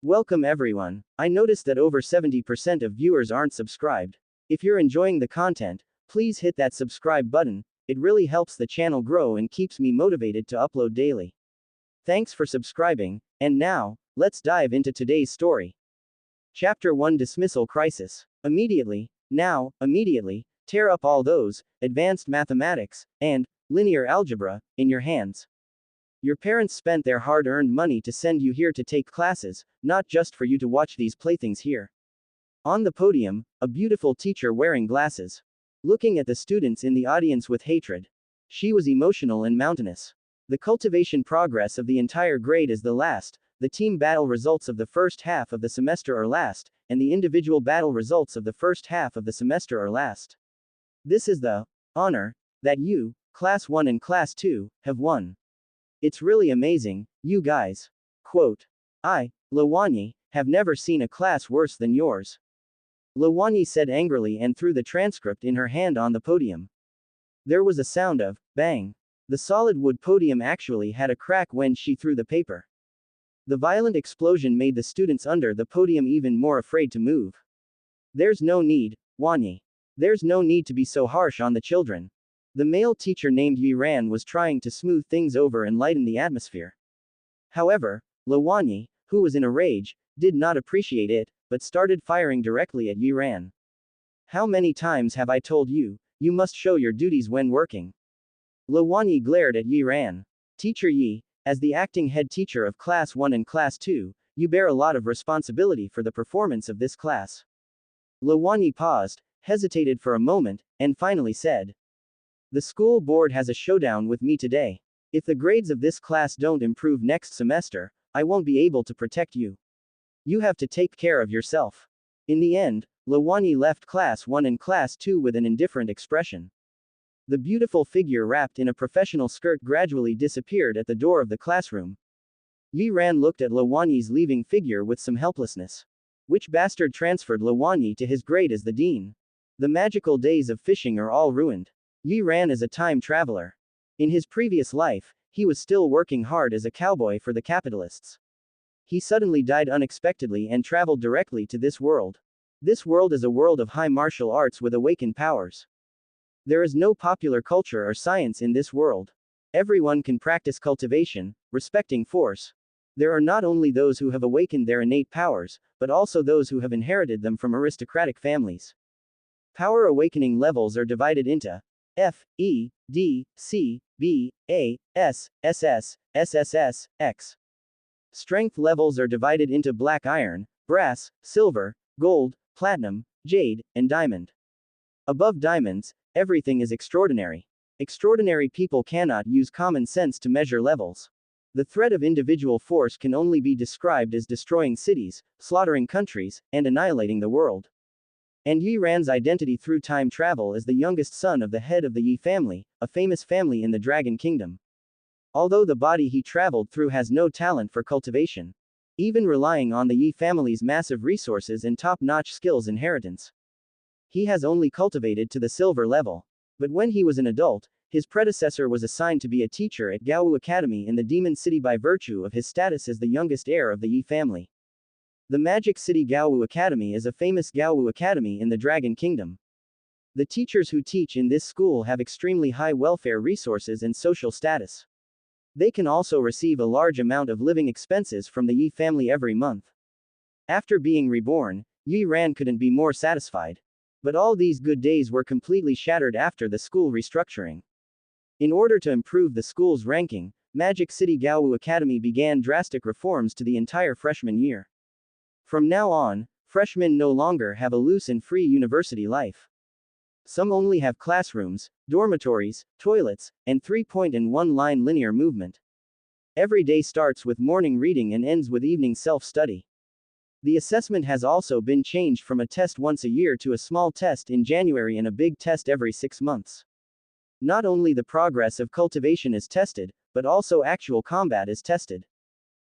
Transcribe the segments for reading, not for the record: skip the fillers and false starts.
Welcome everyone. I noticed that over 70% of viewers aren't subscribed. If you're enjoying the content, please hit that subscribe button, it really helps the channel grow and keeps me motivated to upload daily. Thanks for subscribing, and now, let's dive into today's story. Chapter 1 Dismissal Crisis. Immediately, tear up all those, advanced mathematics, and linear algebra, in your hands. Your parents spent their hard-earned money to send you here to take classes, not just for you to watch these playthings here. On the podium, a beautiful teacher wearing glasses. Looking at the students in the audience with hatred. She was emotional and mountainous. The cultivation progress of the entire grade is the last, the team battle results of the first half of the semester are last, and the individual battle results of the first half of the semester are last. This is the honor that you, Class 1 and Class 2, have won. It's really amazing, you guys. Quote. I, Lawanyi, have never seen a class worse than yours. Lawanyi said angrily and threw the transcript in her hand on the podium. There was a sound of bang. The solid wood podium actually had a crack when she threw the paper. The violent explosion made the students under the podium even more afraid to move. There's no need, Wanyi. There's no need to be so harsh on the children. The male teacher named Yue Huo was trying to smooth things over and lighten the atmosphere. However, Lawanyi, who was in a rage, did not appreciate it, but started firing directly at Yue Huo. How many times have I told you, you must show your duties when working? Lawanyi glared at Yue Huo. Teacher Yi, as the acting head teacher of Class 1 and Class 2, you bear a lot of responsibility for the performance of this class. Lawanyi paused, hesitated for a moment, and finally said. The school board has a showdown with me today. If the grades of this class don't improve next semester, I won't be able to protect you. You have to take care of yourself. In the end, Lawanyi left Class 1 and Class 2 with an indifferent expression. The beautiful figure wrapped in a professional skirt gradually disappeared at the door of the classroom. Yi Ran looked at Lawanyi's leaving figure with some helplessness. Which bastard transferred Lawanyi to his grade as the dean? The magical days of fishing are all ruined. Yi Ran is a time traveler. In his previous life, he was still working hard as a cowboy for the capitalists. He suddenly died unexpectedly and traveled directly to this world. This world is a world of high martial arts with awakened powers. There is no popular culture or science in this world. Everyone can practice cultivation, respecting force. There are not only those who have awakened their innate powers, but also those who have inherited them from aristocratic families. Power awakening levels are divided into F, E, D, C, B, A, S, SS, SSS, X. Strength levels are divided into black iron, brass, silver, gold, platinum, jade, and diamond. Above diamonds, everything is extraordinary. Extraordinary people cannot use common sense to measure levels. The threat of individual force can only be described as destroying cities, slaughtering countries, and annihilating the world. And Yi Ran's identity through time travel is the youngest son of the head of the Yi family, a famous family in the Dragon Kingdom. Although the body he traveled through has no talent for cultivation, even relying on the Yi family's massive resources and top-notch skills inheritance, he has only cultivated to the silver level. But when he was an adult, his predecessor was assigned to be a teacher at Gaowu Academy in the Demon City by virtue of his status as the youngest heir of the Yi family. The Magic City Gaowu Academy is a famous Gaowu Academy in the Dragon Kingdom. The teachers who teach in this school have extremely high welfare resources and social status. They can also receive a large amount of living expenses from the Yi family every month. After being reborn, Yi Ran couldn't be more satisfied. But all these good days were completely shattered after the school restructuring. In order to improve the school's ranking, Magic City Gaowu Academy began drastic reforms to the entire freshman year. From now on, freshmen no longer have a loose and free university life. Some only have classrooms, dormitories, toilets, and 3-point and 1-line linear movement. Every day starts with morning reading and ends with evening self-study. The assessment has also been changed from a test once a year to a small test in January and a big test every 6 months. Not only the progress of cultivation is tested, but also actual combat is tested.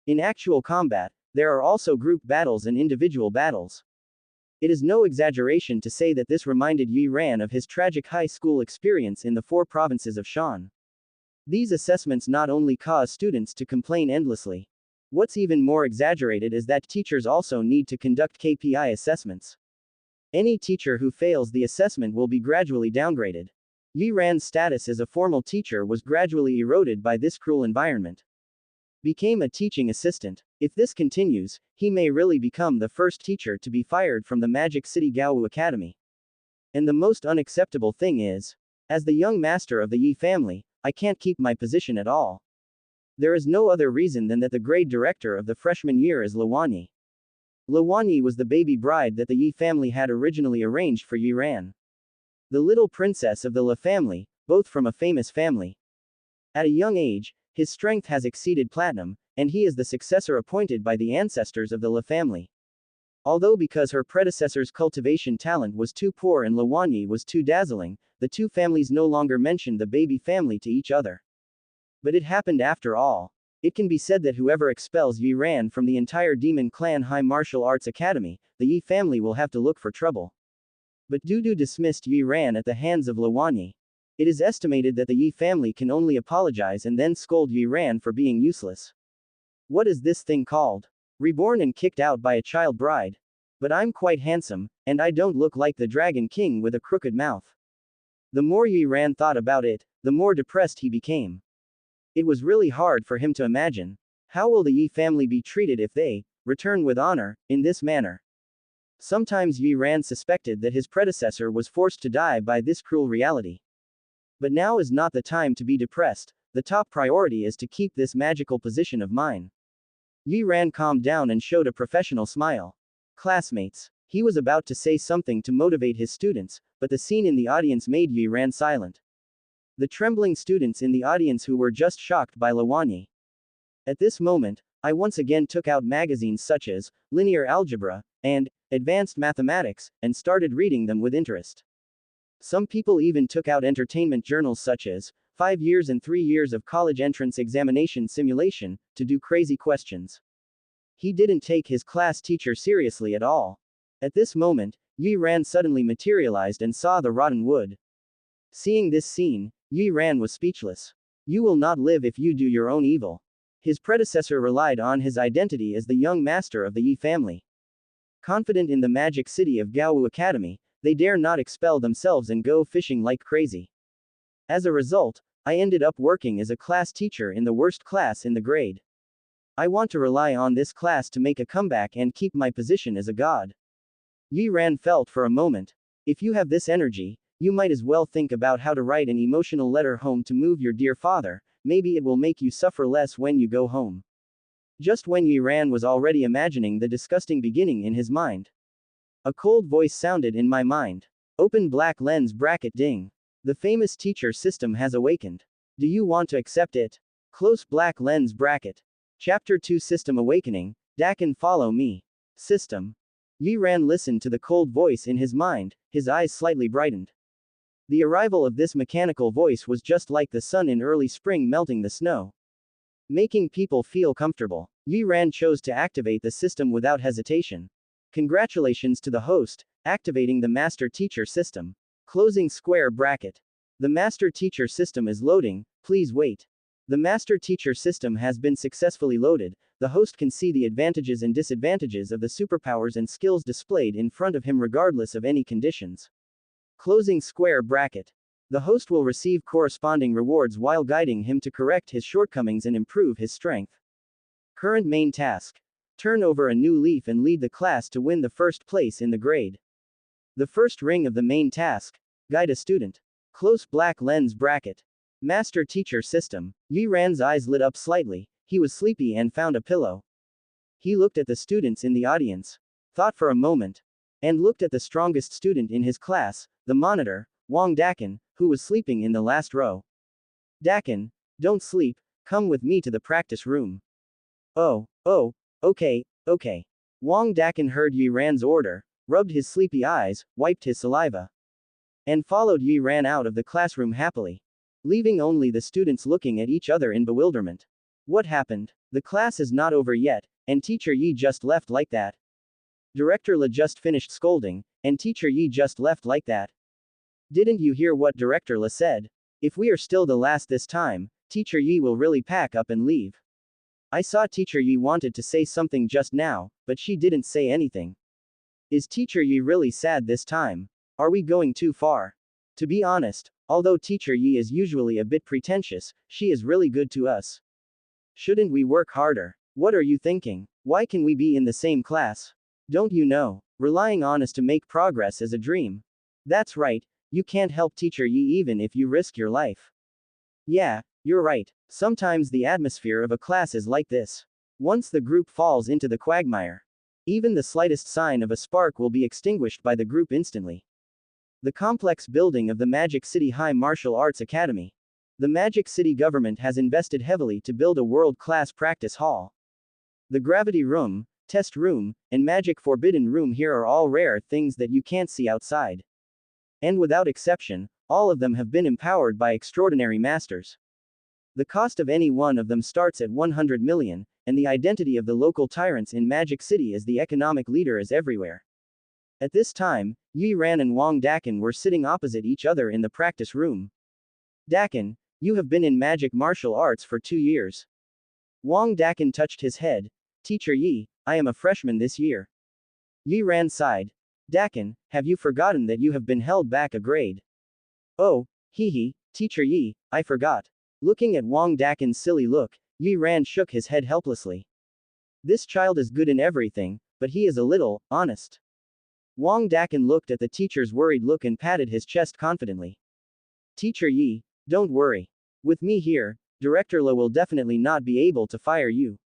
In actual combat, there are also group battles and individual battles. It is no exaggeration to say that this reminded Yi Ran of his tragic high school experience in the 4 provinces of Shan. These assessments not only cause students to complain endlessly, What's even more exaggerated is that teachers also need to conduct KPI assessments. Any teacher who fails the assessment will be gradually downgraded. Yi Ran's status as a formal teacher was gradually eroded by this cruel environment. Became a teaching assistant. If this continues, he may really become the first teacher to be fired from the Magic City Gaowu Academy. And the most unacceptable thing is, as the young master of the Yi family, I can't keep my position at all. There is no other reason than that the grade director of the freshman year is Luanyi. Luanyi was the baby bride that the Yi family had originally arranged for Yi Ran. The little princess of the La family, both from a famous family. At a young age, his strength has exceeded platinum, and he is the successor appointed by the ancestors of the La family. Although because her predecessor's cultivation talent was too poor and Luanyi was too dazzling, the two families no longer mentioned the baby family to each other. But it happened after all. It can be said that whoever expels Yi Ran from the entire Demon Clan High Martial Arts Academy, the Yi family will have to look for trouble. But Dudu dismissed Yi Ran at the hands of Luanyi. It is estimated that the Yi family can only apologize and then scold Yi Ran for being useless. What is this thing called? Reborn and kicked out by a child bride. But I'm quite handsome, and I don't look like the Dragon King with a crooked mouth. The more Yi Ran thought about it, the more depressed he became. It was really hard for him to imagine. How will the Yi family be treated if they return with honor in this manner? Sometimes Yi Ran suspected that his predecessor was forced to die by this cruel reality. But now is not the time to be depressed. The top priority is to keep this magical position of mine. Yi Ran calmed down and showed a professional smile. Classmates. He was about to say something to motivate his students, but the scene in the audience made Yi Ran silent. The trembling students in the audience who were just shocked by Luanyi. At this moment, I once again took out magazines such as Linear Algebra and Advanced Mathematics and started reading them with interest. Some people even took out entertainment journals such as 5 Years and 3 Years of College Entrance Examination Simulation to do crazy questions. He didn't take his class teacher seriously at all. At this moment, Yi Ran suddenly materialized and saw the rotten wood. Seeing this scene, Yi Ran was speechless. You will not live if you do your own evil. His predecessor relied on his identity as the young master of the Yi family. Confident in the magic city of Gaowu Academy, they dare not expel themselves and go fishing like crazy. As a result, I ended up working as a class teacher in the worst class in the grade. I want to rely on this class to make a comeback and keep my position as a god. Yi Ran felt for a moment. If you have this energy, you might as well think about how to write an emotional letter home to move your dear father, maybe it will make you suffer less when you go home. Just when Yi Ran was already imagining the disgusting beginning in his mind. A cold voice sounded in my mind. Open black lens bracket ding. The famous teacher system has awakened. Do you want to accept it? Close black lens bracket. Chapter 2 System Awakening, Dakin follow me. System. Yi Ran listened to the cold voice in his mind, his eyes slightly brightened. The arrival of this mechanical voice was just like the sun in early spring melting the snow. Making people feel comfortable. Yi Ran chose to activate the system without hesitation. Congratulations to the host, activating the Master Teacher System. Closing square bracket. The Master Teacher System is loading, please wait. The Master Teacher System has been successfully loaded. The host can see the advantages and disadvantages of the superpowers and skills displayed in front of him regardless of any conditions. Closing square bracket. The host will receive corresponding rewards while guiding him to correct his shortcomings and improve his strength. Current main task. Turn over a new leaf and lead the class to win the first place in the grade. The first ring of the main task. Guide a student. Close black lens bracket. Master Teacher System. Yi Ran's eyes lit up slightly, he was sleepy and found a pillow. He looked at the students in the audience. Thought for a moment. And looked at the strongest student in his class, the monitor, Wang Dakin, who was sleeping in the last row. Dakin, don't sleep, come with me to the practice room. Oh, okay. Wang Dakin heard Yi Ran's order, rubbed his sleepy eyes, wiped his saliva. And followed Yi Ran out of the classroom happily. Leaving only the students looking at each other in bewilderment. What happened? The class is not over yet, and Teacher Yi just left like that. Director La just finished scolding, and Teacher Yi just left like that. Didn't you hear what Director La said? If we are still the last this time, Teacher Yi will really pack up and leave. I saw Teacher Yi wanted to say something just now, but she didn't say anything. Is Teacher Yi really sad this time? Are we going too far? To be honest, although Teacher Yi is usually a bit pretentious, she is really good to us. Shouldn't we work harder? What are you thinking? Why can we be in the same class? Don't you know? Relying on us to make progress is a dream. That's right, you can't help Teacher Yi even if you risk your life. Yeah, you're right. Sometimes the atmosphere of a class is like this. Once the group falls into the quagmire, even the slightest sign of a spark will be extinguished by the group instantly. The complex building of the Magic City High Martial Arts Academy. The Magic City government has invested heavily to build a world-class practice hall. The gravity room, test room, and magic forbidden room here are all rare things that you can't see outside. And without exception, all of them have been empowered by extraordinary masters. The cost of any one of them starts at 100 million, and the identity of the local tyrants in Magic City as the economic leader is everywhere. At this time, Yi Ran and Wang Dakan were sitting opposite each other in the practice room. Dakan, you have been in magic martial arts for 2 years. Wang Dakan touched his head. Teacher Yi, I am a freshman this year. Yi Ran sighed. Dakan, have you forgotten that you have been held back a grade? Oh, Teacher Yi, I forgot. Looking at Wang Dakan's silly look, Yi Ran shook his head helplessly. This child is good in everything, but he is a little honest. Wang Dakan looked at the teacher's worried look and patted his chest confidently. Teacher Yi, don't worry. With me here, Director Le will definitely not be able to fire you.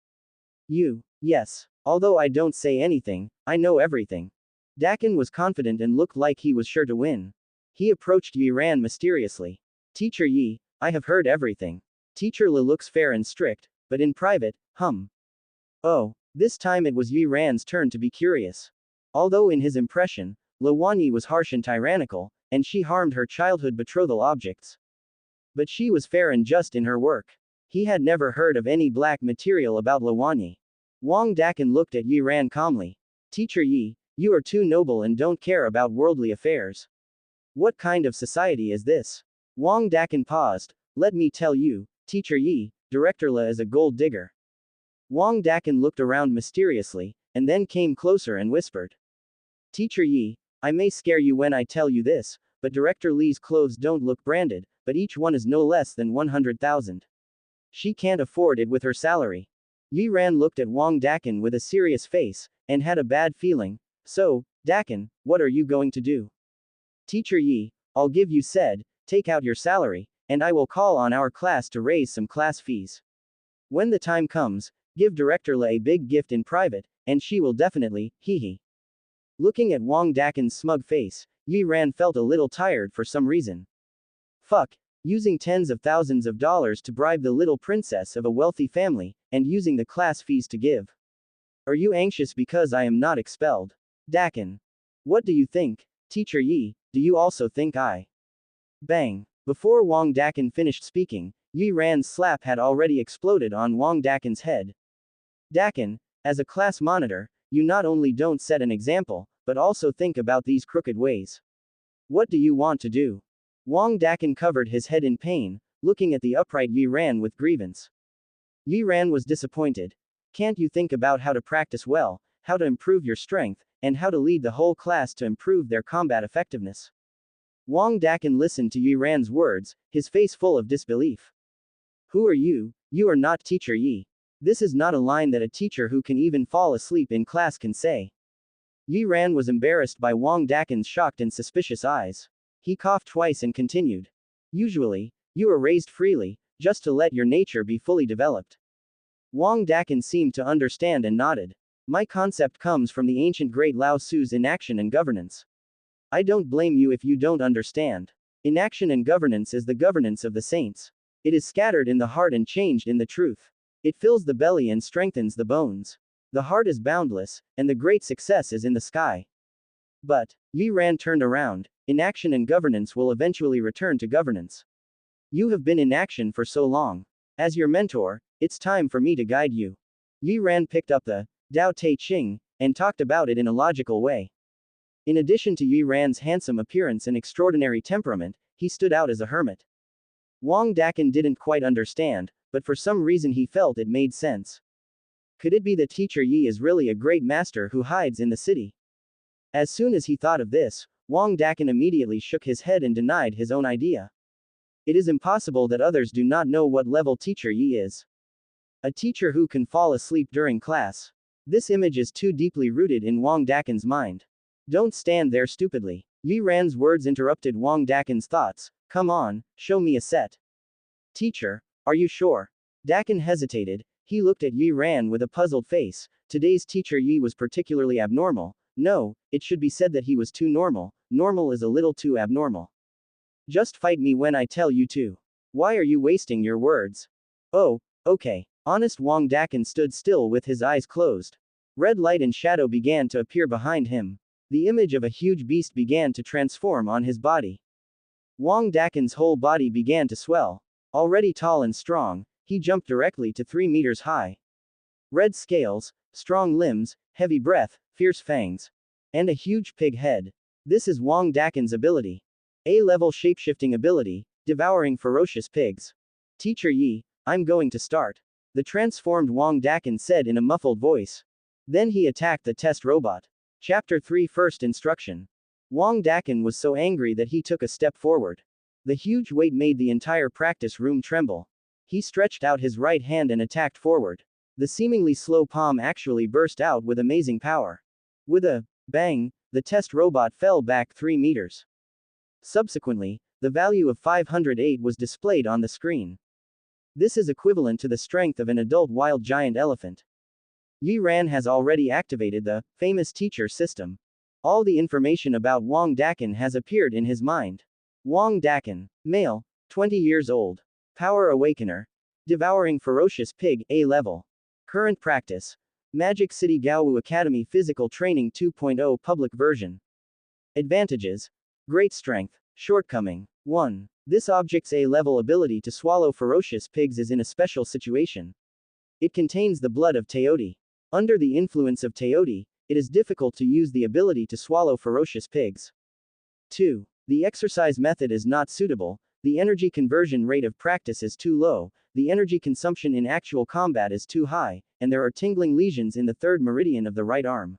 Yes. Although I don't say anything, I know everything. Dakan was confident and looked like he was sure to win. He approached Yi Ran mysteriously. Teacher Yi, I have heard everything. Teacher Le looks fair and strict, but in private, Oh, this time it was Yi Ran's turn to be curious. Although in his impression, Le Wanyi was harsh and tyrannical, and she harmed her childhood betrothal objects. But she was fair and just in her work. He had never heard of any black material about Le Wanyi. Wang Dakan looked at Yi Ran calmly. Teacher Yi, you are too noble and don't care about worldly affairs. What kind of society is this? Wang Dakan paused. Let me tell you, Teacher Yi, Director Le is a gold digger. Wang Dakan looked around mysteriously, and then came closer and whispered. Teacher Yi, I may scare you when I tell you this, but Director Lee's clothes don't look branded, but each one is no less than 100,000. She can't afford it with her salary. Yi Ran looked at Wang Dakan with a serious face, and had a bad feeling. So, Dakan, what are you going to do? Teacher Yi, I'll give you said, take out your salary, and I will call on our class to raise some class fees. When the time comes, give Director Le a big gift in private, and she will definitely, Looking at Wang Dakan's smug face, Yi Ran felt a little tired for some reason. Fuck. Using tens of thousands of dollars to bribe the little princess of a wealthy family, and using the class fees to give. Are you anxious because I am not expelled? Dakan. What do you think? Teacher Yi, do you also think I? Bang. Before Wang Dakan finished speaking, Yi Ran's slap had already exploded on Wang Dakan's head. Dakan, as a class monitor, you not only don't set an example, but also think about these crooked ways. What do you want to do? Wang Dakan covered his head in pain, looking at the upright Yi Ran with grievance. Yi Ran was disappointed. Can't you think about how to practice well, how to improve your strength, and how to lead the whole class to improve their combat effectiveness? Wang Dakan listened to Yi Ran's words, his face full of disbelief. Who are you? You are not Teacher Yi. This is not a line that a teacher who can even fall asleep in class can say. Yi Ran was embarrassed by Wang Dakan's shocked and suspicious eyes. He coughed twice and continued. Usually, you are raised freely, just to let your nature be fully developed. Wang Dakan seemed to understand and nodded. My concept comes from the ancient great Lao Tzu's inaction and governance. I don't blame you if you don't understand. Inaction and governance is the governance of the saints. It is scattered in the heart and changed in the truth. It fills the belly and strengthens the bones. The heart is boundless, and the great success is in the sky. But, Yi Ran turned around, inaction and governance will eventually return to governance. You have been in action for so long. As your mentor, it's time for me to guide you. Yi Ran picked up the Dao Te Ching, and talked about it in a logical way. In addition to Yi Ran's handsome appearance and extraordinary temperament, he stood out as a hermit. Wang Dakan didn't quite understand, but for some reason he felt it made sense. Could it be that teacher Yi is really a great master who hides in the city? As soon as he thought of this, Wang Dakan immediately shook his head and denied his own idea. It is impossible that others do not know what level teacher Yi is. A teacher who can fall asleep during class. This image is too deeply rooted in Wang Dakan's mind. Don't stand there stupidly. Yi Ran's words interrupted Wang Dakan's thoughts. Come on, show me a set. Teacher, are you sure? Dakan hesitated. He looked at Yi Ran with a puzzled face. Today's teacher Yi was particularly abnormal. No, it should be said that he was too normal. Normal is a little too abnormal. Just fight me when I tell you to. Why are you wasting your words? Oh, okay. Honest Wang Dakan stood still with his eyes closed. Red light and shadow began to appear behind him. The image of a huge beast began to transform on his body. Wang Dakan's whole body began to swell. Already tall and strong, he jumped directly to 3 meters high. Red scales, strong limbs, heavy breath, fierce fangs. And a huge pig head. This is Wang Dakan's ability. A-level shapeshifting ability, devouring ferocious pigs. Teacher Yi, I'm going to start. The transformed Wang Dakan said in a muffled voice. Then he attacked the test robot. Chapter 3 First Instruction. Wang Dakan was so angry that he took a step forward. The huge weight made the entire practice room tremble. He stretched out his right hand and attacked forward. The seemingly slow palm actually burst out with amazing power. With a bang, the test robot fell back 3 meters. Subsequently, the value of 508 was displayed on the screen. This is equivalent to the strength of an adult wild giant elephant. Yi Ran has already activated the famous teacher system. All the information about Wang Dakan has appeared in his mind. Wang Dakan, male, 20 years old. Power Awakener. Devouring ferocious pig, A-level. Current practice. Magic City Gaowu Academy Physical Training 2.0 Public Version. Advantages. Great strength. Shortcoming. 1. This object's A-level ability to swallow ferocious pigs is in a special situation. It contains the blood of Taotie. Under the influence of Taotie, it is difficult to use the ability to swallow ferocious pigs. 2. The exercise method is not suitable, the energy conversion rate of practice is too low, the energy consumption in actual combat is too high, and there are tingling lesions in the third meridian of the right arm.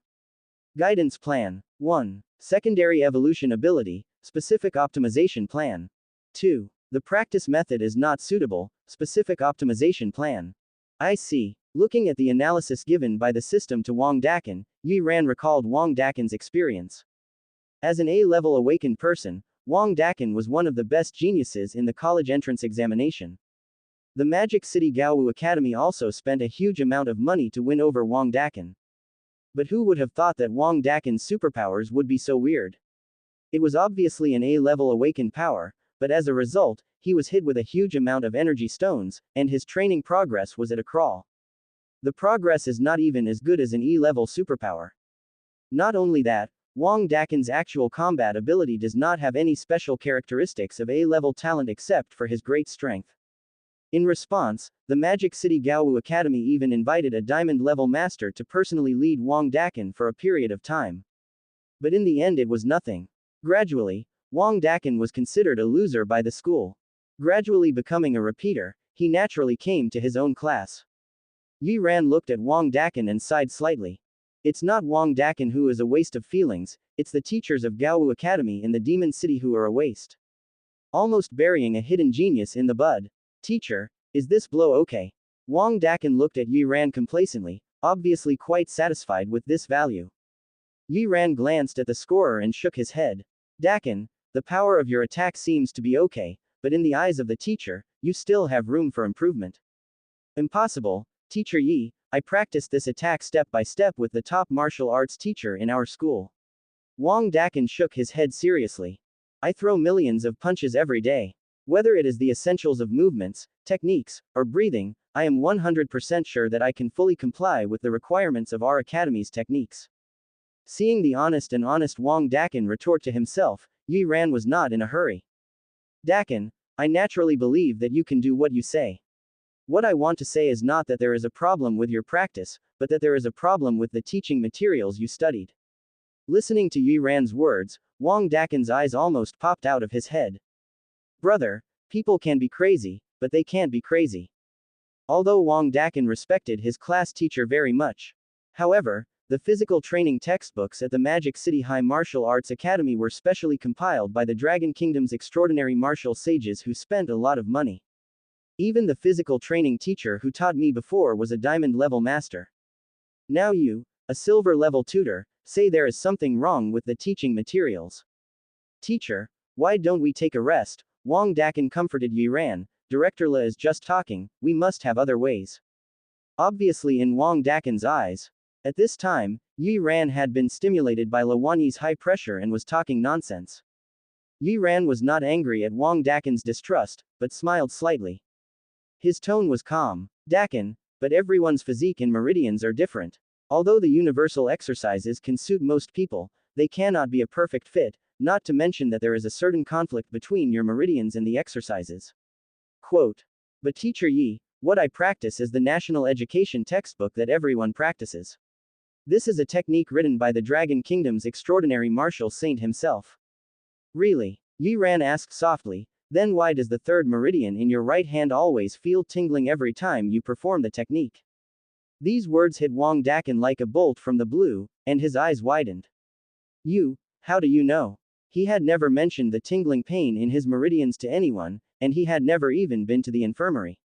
Guidance Plan. 1. Secondary Evolution Ability, Specific Optimization Plan. 2. The practice method is not suitable, Specific Optimization Plan. I see. Looking at the analysis given by the system to Wang Dakan, Yi Ran recalled Wang Dakan's experience. As an A-level awakened person, Wang Dakan was one of the best geniuses in the college entrance examination. The Magic City Gaowu Academy also spent a huge amount of money to win over Wang Dakan. But who would have thought that Wang Dakan's superpowers would be so weird? It was obviously an A-level awakened power, but as a result, he was hit with a huge amount of energy stones, and his training progress was at a crawl. The progress is not even as good as an E-level superpower. Not only that, Wang Dakan's actual combat ability does not have any special characteristics of A-level talent except for his great strength. In response, the Magic City Gaowu Academy even invited a diamond-level master to personally lead Wang Dakan for a period of time. But in the end it was nothing. Gradually, Wang Dakan was considered a loser by the school. Gradually becoming a repeater, he naturally came to his own class. Yi Ran looked at Wang Dakan and sighed slightly. It's not Wang Dakan who is a waste of feelings, it's the teachers of Gaowu Academy in the Demon City who are a waste. Almost burying a hidden genius in the bud. Teacher, is this blow okay? Wang Dakan looked at Yi Ran complacently, obviously quite satisfied with this value. Yi Ran glanced at the scorer and shook his head. Dakan, the power of your attack seems to be okay, but in the eyes of the teacher, you still have room for improvement. Impossible. Teacher Yi, I practiced this attack step by step with the top martial arts teacher in our school. Wang Dakan shook his head seriously. I throw millions of punches every day. Whether it is the essentials of movements, techniques, or breathing, I am 100% sure that I can fully comply with the requirements of our academy's techniques. Seeing the honest Wang Dakan retort to himself, Yi Ran was not in a hurry. Dakan, I naturally believe that you can do what you say. What I want to say is not that there is a problem with your practice, but that there is a problem with the teaching materials you studied. Listening to Yi Ran's words, Wang Dakan's eyes almost popped out of his head. Brother, people can be crazy, but they can't be crazy. although Wang Dakan respected his class teacher very much. However, the physical training textbooks at the Magic City High Martial Arts Academy were specially compiled by the Dragon Kingdom's extraordinary martial sages who spent a lot of money. Even the physical training teacher who taught me before was a diamond-level master. Now you, a silver-level tutor, say there is something wrong with the teaching materials. Teacher, why don't we take a rest? Wang Dakan comforted Yi Ran. Director La is just talking, we must have other ways. Obviously in Wang Dakan's eyes. At this time, Yi Ran had been stimulated by La Wanyi's high pressure and was talking nonsense. Yi Ran was not angry at Wang Dakan's distrust, but smiled slightly. His tone was calm. Dakan, but everyone's physique and meridians are different. Although the universal exercises can suit most people, they cannot be a perfect fit, not to mention that there is a certain conflict between your meridians and the exercises. Quote. But Teacher Yi, what I practice is the national education textbook that everyone practices. This is a technique written by the Dragon Kingdom's extraordinary martial saint himself. Really? Yi Ran asked softly, then why does the third meridian in your right hand always feel tingling every time you perform the technique? These words hit Wang Dakan like a bolt from the blue, and his eyes widened. You, how do you know? He had never mentioned the tingling pain in his meridians to anyone, and he had never even been to the infirmary.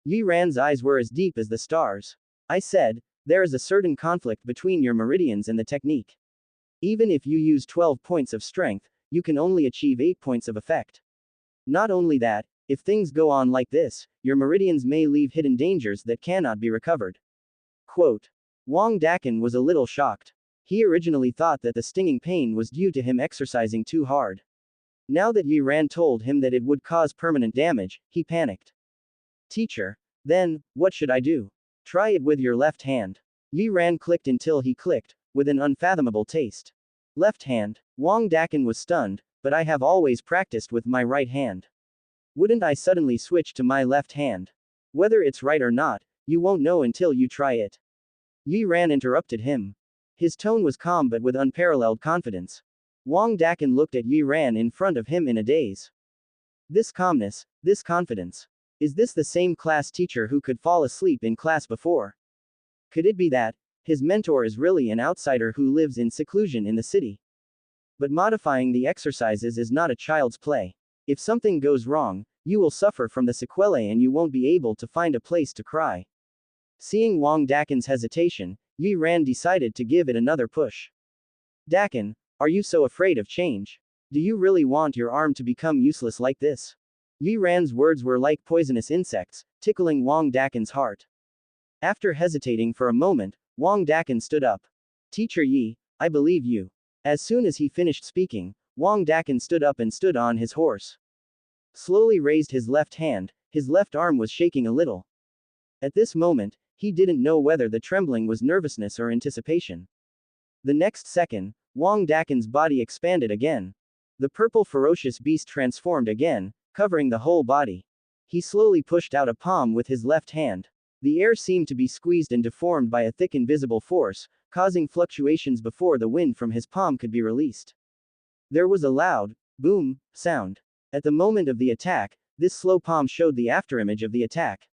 Yi Ran's eyes were as deep as the stars. I said, there is a certain conflict between your meridians and the technique. Even if you use 12 points of strength, you can only achieve 8 points of effect. Not only that, if things go on like this, your meridians may leave hidden dangers that cannot be recovered. Quote. Wang Dakan was a little shocked. He originally thought that the stinging pain was due to him exercising too hard. Now that Yi Ran told him that it would cause permanent damage, he panicked. Teacher, then, what should I do? Try it with your left hand. Yi Ran clicked until he clicked, with an unfathomable taste. Left hand. Wang Dakan was stunned, but I have always practiced with my right hand. Wouldn't I suddenly switch to my left hand? Whether it's right or not, you won't know until you try it. Yi Ran interrupted him. His tone was calm but with unparalleled confidence. Wang Dakan looked at Yi Ran in front of him in a daze. This calmness, this confidence. Is this the same class teacher who could fall asleep in class before? Could it be that his mentor is really an outsider who lives in seclusion in the city? But modifying the exercises is not a child's play. If something goes wrong, you will suffer from the sequelae and you won't be able to find a place to cry. Seeing Wang Dakan's hesitation, Yi Ran decided to give it another push. Dakan, are you so afraid of change? Do you really want your arm to become useless like this? Yi Ran's words were like poisonous insects, tickling Wang Dakan's heart. After hesitating for a moment, Wang Dakan stood up. Teacher Yi, I believe you. As soon as he finished speaking, Wang Dakan stood up and stood on his horse. Slowly raised his left hand, his left arm was shaking a little. At this moment, he didn't know whether the trembling was nervousness or anticipation. The next second, Wang Dakan's body expanded again. The purple ferocious beast transformed again, covering the whole body. He slowly pushed out a palm with his left hand. The air seemed to be squeezed and deformed by a thick invisible force, causing fluctuations before the wind from his palm could be released. There was a loud, boom, sound. At the moment of the attack, this slow palm showed the afterimage of the attack.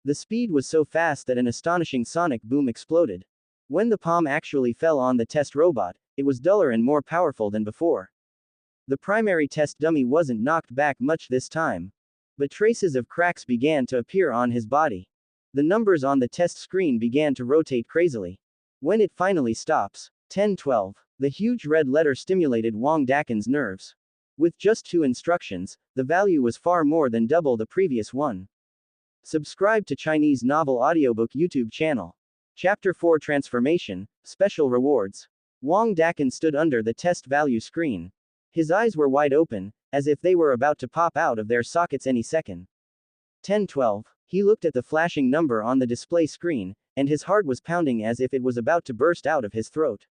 The speed was so fast that an astonishing sonic boom exploded. When the palm actually fell on the test robot, it was duller and more powerful than before. The primary test dummy wasn't knocked back much this time. But traces of cracks began to appear on his body. The numbers on the test screen began to rotate crazily. When it finally stops, 10-12, the huge red letter stimulated Wang Dakan's nerves. With just 2 instructions, the value was far more than double the previous one. Subscribe to Chinese Novel Audiobook YouTube channel. Chapter 4 Transformation, Special Rewards. Wang Dakan stood under the test value screen. His eyes were wide open, as if they were about to pop out of their sockets any second. 10-12. He looked at the flashing number on the display screen, and his heart was pounding as if it was about to burst out of his throat.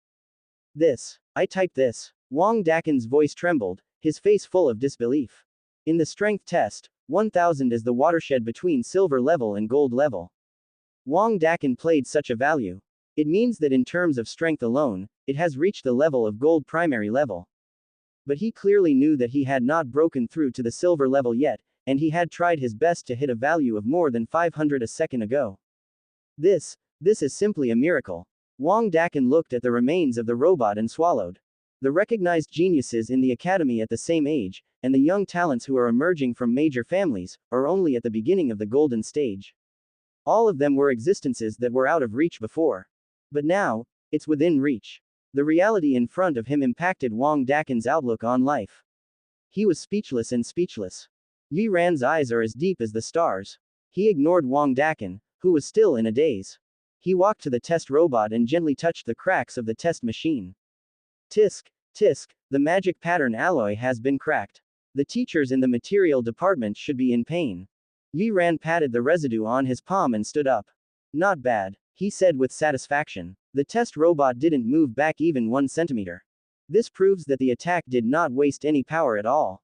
I typed this. Wang Dakan's voice trembled, his face full of disbelief. In the strength test, 1000 is the watershed between silver level and gold level. Wang Dakan played such a value. It means that in terms of strength alone, it has reached the level of gold primary level. But he clearly knew that he had not broken through to the silver level yet, and he had tried his best to hit a value of more than 500 a second ago. This is simply a miracle. Wang Dakan looked at the remains of the robot and swallowed. The recognized geniuses in the academy at the same age, and the young talents who are emerging from major families, are only at the beginning of the golden stage. All of them were existences that were out of reach before. But now, it's within reach. The reality in front of him impacted Wang Dakan's outlook on life. He was speechless and speechless. Yue Ran's eyes are as deep as the stars. He ignored Wang Dakan, who was still in a daze. He walked to the test robot and gently touched the cracks of the test machine. Tisk, tisk, the magic pattern alloy has been cracked. The teachers in the material department should be in pain. Yue Ran patted the residue on his palm and stood up. Not bad, he said with satisfaction. The test robot didn't move back even 1 centimeter. This proves that the attack did not waste any power at all.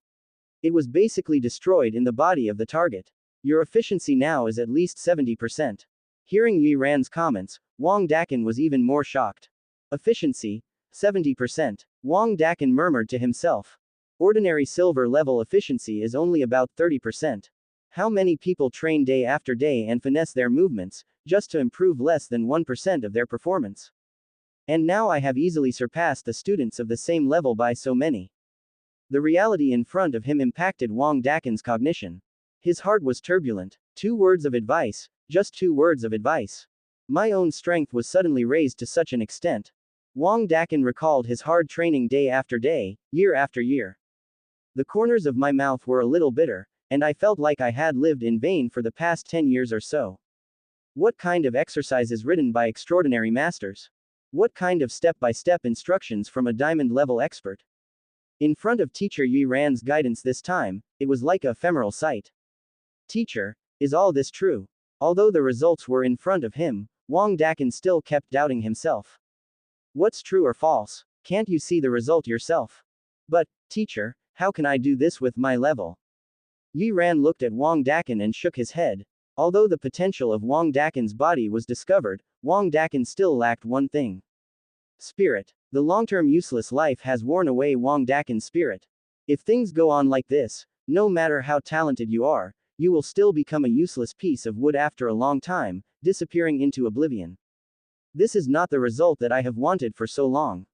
It was basically destroyed in the body of the target. Your efficiency now is at least 70%. Hearing Yue Ran's comments, Wang Dakan was even more shocked. Efficiency? 70%. Wang Dakan murmured to himself. Ordinary silver level efficiency is only about 30%. How many people train day after day and finesse their movements, just to improve less than 1% of their performance? And now I have easily surpassed the students of the same level by so many. The reality in front of him impacted Wang Dakan's cognition. His heart was turbulent. 2 words of advice, just 2 words of advice. My own strength was suddenly raised to such an extent. Wang Dakan recalled his hard training day after day, year after year. The corners of my mouth were a little bitter, and I felt like I had lived in vain for the past 10 years or so. What kind of exercises written by extraordinary masters? What kind of step-by-step instructions from a diamond-level expert? In front of teacher Yue Ran's guidance this time, it was like a ephemeral sight. Teacher, is all this true? Although the results were in front of him, Wang Dakan still kept doubting himself. What's true or false? Can't you see the result yourself? But, teacher, how can I do this with my level? Yue Ran looked at Wang Dakan and shook his head. Although the potential of Wang Dakan's body was discovered, Wang Dakan still lacked one thing. Spirit. The long-term useless life has worn away Wang Dakan's spirit. If things go on like this, no matter how talented you are, you will still become a useless piece of wood after a long time, disappearing into oblivion. This is not the result that I have wanted for so long.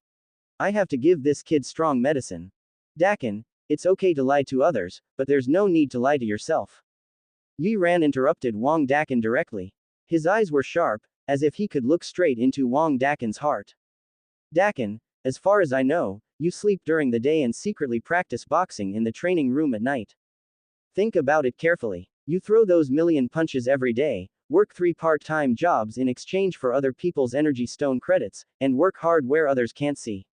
I have to give this kid strong medicine. Dakan, it's okay to lie to others, but there's no need to lie to yourself. Yue Ran interrupted Wang Dakan directly. His eyes were sharp, as if he could look straight into Wang Dakan's heart. Dakan, as far as I know, you sleep during the day and secretly practice boxing in the training room at night. Think about it carefully. You throw those million punches every day, work 3 part-time jobs in exchange for other people's energy stone credits, and work hard where others can't see.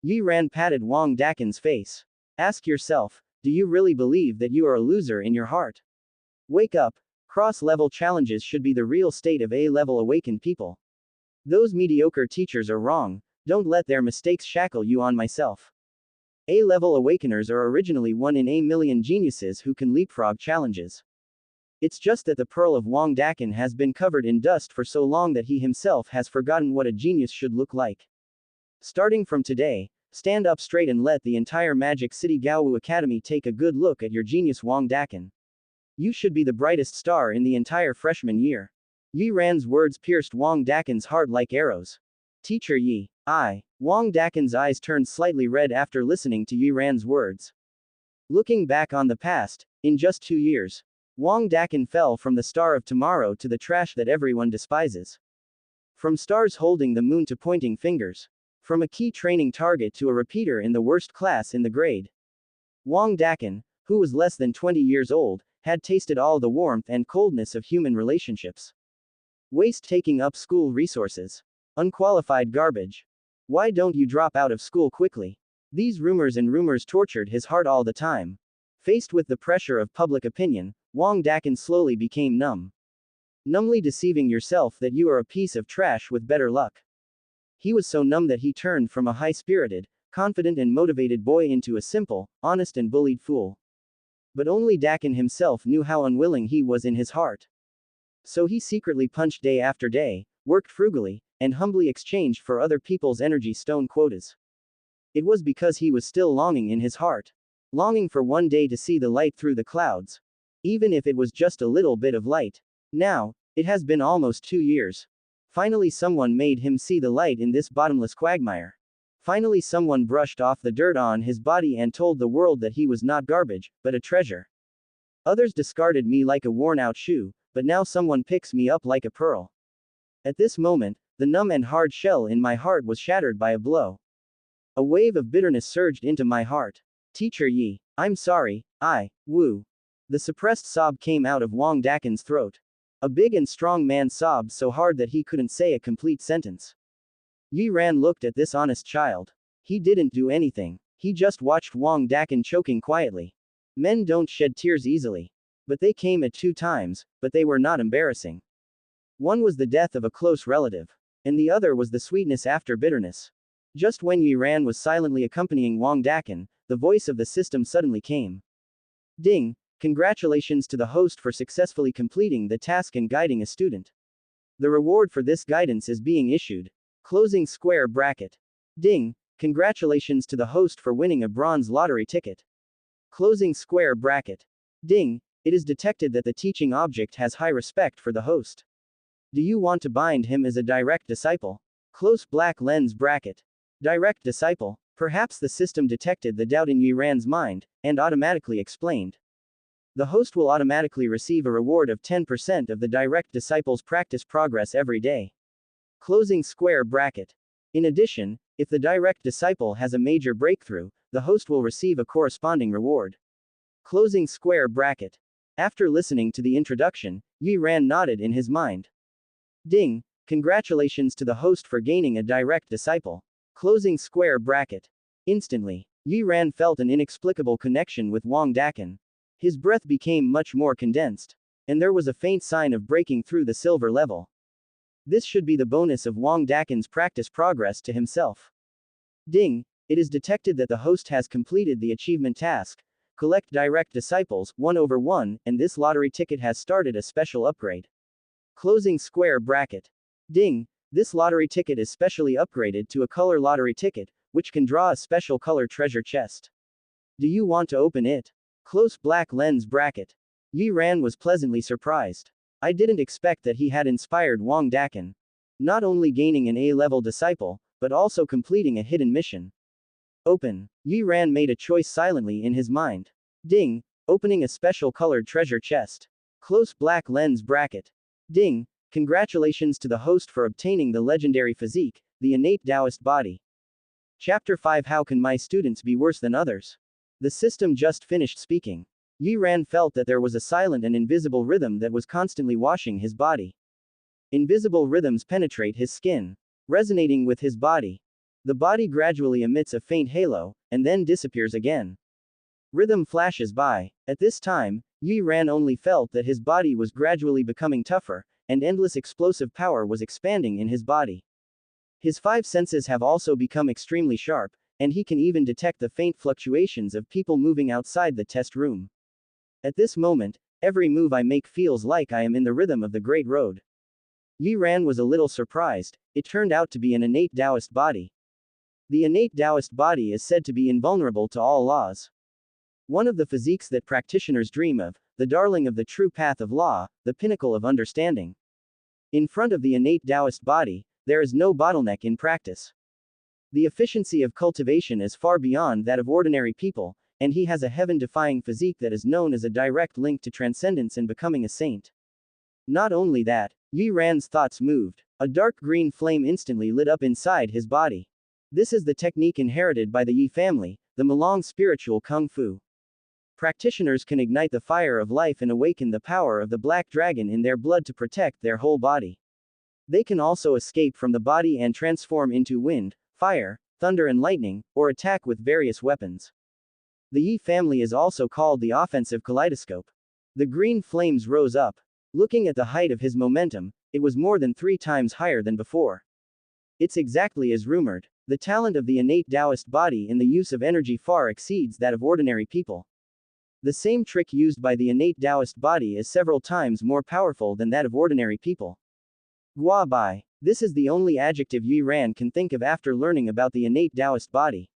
Yue Ran patted Wang Dakan's face. Ask yourself, do you really believe that you are a loser in your heart? Wake up. Cross-level challenges should be the real state of A-level awakened people. Those mediocre teachers are wrong. Don't let their mistakes shackle you on myself. A-level awakeners are originally 1 in a million geniuses who can leapfrog challenges. It's just that the pearl of Wang Dakan has been covered in dust for so long that he himself has forgotten what a genius should look like. Starting from today, stand up straight and let the entire Magic City Gaowu Academy take a good look at your genius Wang Dakan. You should be the brightest star in the entire freshman year. Yue Ran's words pierced Wang Dakan's heart like arrows. Teacher Yi. Wang Dakan's eyes turned slightly red after listening to Yue Ran's words. Looking back on the past, in just 2 years, Wang Dakan fell from the star of tomorrow to the trash that everyone despises. From stars holding the moon to pointing fingers. From a key training target to a repeater in the worst class in the grade. Wang Dakan, who was less than 20 years old, had tasted all the warmth and coldness of human relationships. Waste taking up school resources. Unqualified garbage. Why don't you drop out of school quickly? These rumors tortured his heart all the time. Faced with the pressure of public opinion, Wang Dakan slowly became numb. Numbly deceiving yourself that you are a piece of trash with better luck. He was so numb that he turned from a high-spirited, confident and motivated boy into a simple, honest and bullied fool. But only Dakan himself knew how unwilling he was in his heart. So he secretly punched day after day, worked frugally, and humbly exchanged for other people's energy stone quotas. It was because he was still longing in his heart. Longing for one day to see the light through the clouds. even if it was just a little bit of light. Now, it has been almost 2 years. Finally, someone made him see the light in this bottomless quagmire. Finally, someone brushed off the dirt on his body and told the world that he was not garbage, but a treasure. Others discarded me like a worn-out shoe, but now someone picks me up like a pearl. At this moment, the numb and hard shell in my heart was shattered by a blow. A wave of bitterness surged into my heart. Teacher Yi, I'm sorry, Wu. The suppressed sob came out of Wang Dakin's throat. A big and strong man sobbed so hard that he couldn't say a complete sentence. Yi Ran looked at this honest child. He didn't do anything. He just watched Wang Dakin choking quietly. Men don't shed tears easily. But they came at 2 times, but they were not embarrassing. One was the death of a close relative. And the other was the sweetness after bitterness. Just when Yi Ran was silently accompanying Wang Dakin, the voice of the system suddenly came. Ding! Congratulations to the host for successfully completing the task and guiding a student. The reward for this guidance is being issued. Closing square bracket. Ding! Congratulations to the host for winning a bronze lottery ticket. Closing square bracket. Ding! It is detected that the teaching object has high respect for the host. Do you want to bind him as a direct disciple? Close black lens bracket. Direct disciple. Perhaps the system detected the doubt in Yi Ran's mind, and automatically explained. The host will automatically receive a reward of 10% of the direct disciple's practice progress every day. Closing square bracket. In addition, if the direct disciple has a major breakthrough, the host will receive a corresponding reward. Closing square bracket. After listening to the introduction, Yi Ran nodded in his mind. Ding! Congratulations to the host for gaining a direct disciple. Closing square bracket. Instantly, Yi Ran felt an inexplicable connection with Wang Dakin. His breath became much more condensed. And there was a faint sign of breaking through the silver level. This should be the bonus of Wang Dakin's practice progress to himself. Ding! It is detected that the host has completed the achievement task. Collect direct disciples, 1/1, and this lottery ticket has started a special upgrade. Closing square bracket. Ding! This lottery ticket is specially upgraded to a color lottery ticket, which can draw a special color treasure chest. Do you want to open it? Close black lens bracket. Yi Ran was pleasantly surprised. I didn't expect that he had inspired Wang Dakin. Not only gaining an A-level disciple, but also completing a hidden mission. Open. Yi Ran made a choice silently in his mind. Ding! Opening a special colored treasure chest. Close black lens bracket. Ding! Congratulations to the host for obtaining the legendary physique, the innate Taoist body. Chapter 5 How can my students be worse than others? The system just finished speaking. Yi Ran felt that there was a silent and invisible rhythm that was constantly washing his body. Invisible rhythms penetrate his skin, resonating with his body. The body gradually emits a faint halo, and then disappears again. Rhythm flashes by. At this time, Yi Ran only felt that his body was gradually becoming tougher, and endless explosive power was expanding in his body. His 5 senses have also become extremely sharp, and he can even detect the faint fluctuations of people moving outside the test room. At this moment, every move I make feels like I am in the rhythm of the Great Road. Yi Ran was a little surprised. It turned out to be an innate Taoist body. The innate Taoist body is said to be invulnerable to all laws. One of the physiques that practitioners dream of, the darling of the true path of law, the pinnacle of understanding. In front of the innate Taoist body, there is no bottleneck in practice. The efficiency of cultivation is far beyond that of ordinary people, and he has a heaven-defying physique that is known as a direct link to transcendence and becoming a saint. Not only that, Yi Ran's thoughts moved. A dark green flame instantly lit up inside his body. This is the technique inherited by the Yi family, the Malong spiritual Kung Fu. Practitioners can ignite the fire of life and awaken the power of the black dragon in their blood to protect their whole body. They can also escape from the body and transform into wind, fire, thunder and lightning, or attack with various weapons. The Yi family is also called the offensive kaleidoscope. The green flames rose up. Looking at the height of his momentum, it was more than 3 times higher than before. It's exactly as rumored. The talent of the innate Taoist body in the use of energy far exceeds that of ordinary people. The same trick used by the innate Taoist body is several times more powerful than that of ordinary people. Gua Bai. This is the only adjective Yi Ran can think of after learning about the innate Taoist body.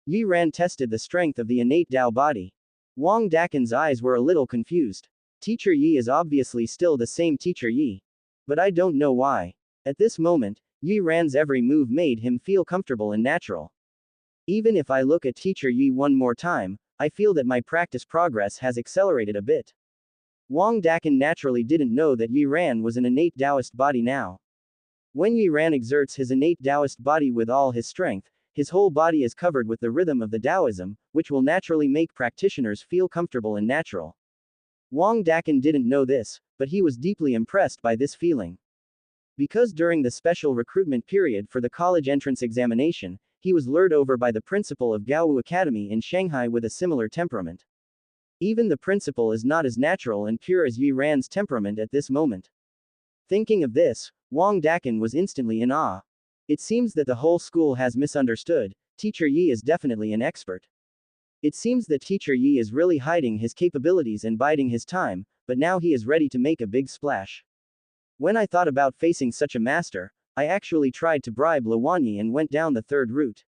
Yi Ran tested the strength of the innate Tao body. Wang Dakan's eyes were a little confused. Teacher Yi is obviously still the same Teacher Yi. But I don't know why. At this moment, Yi Ran's every move made him feel comfortable and natural. Even if I look at Teacher Yi one more time, I feel that my practice progress has accelerated a bit. Wang Dakan naturally didn't know that Yi Ran was an innate Taoist body now. When Yi Ran exerts his innate Taoist body with all his strength, his whole body is covered with the rhythm of the Taoism, which will naturally make practitioners feel comfortable and natural. Wang Dakan didn't know this, but he was deeply impressed by this feeling. Because during the special recruitment period for the college entrance examination, he was lured over by the principal of Gaowu Academy in Shanghai with a similar temperament. Even the principal is not as natural and pure as Yi Ran's temperament at this moment. Thinking of this, Wang Dakan was instantly in awe. It seems that the whole school has misunderstood. Teacher Yi is definitely an expert. It seems that Teacher Yi is really hiding his capabilities and biding his time, but now he is ready to make a big splash. When I thought about facing such a master, I actually tried to bribe Luwanyi and went down the third route.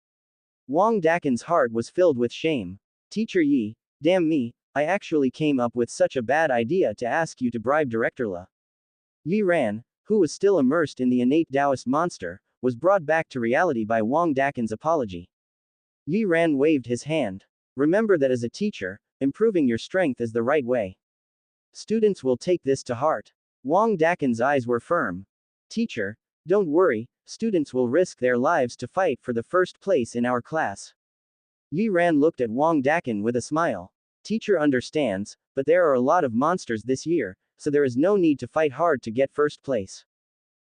Wang Dakan's heart was filled with shame. Teacher Yi, damn me, I actually came up with such a bad idea to ask you to bribe Director La. Yi Ran, who was still immersed in the innate Taoist monster, was brought back to reality by Wang Dakan's apology. Yi Ran waved his hand. Remember that as a teacher, improving your strength is the right way. Students will take this to heart. Wang Dakan's eyes were firm. Teacher, don't worry, students will risk their lives to fight for the first place in our class. Yi Ran looked at Wang Dakan with a smile. Teacher understands, but there are a lot of monsters this year, so there is no need to fight hard to get first place.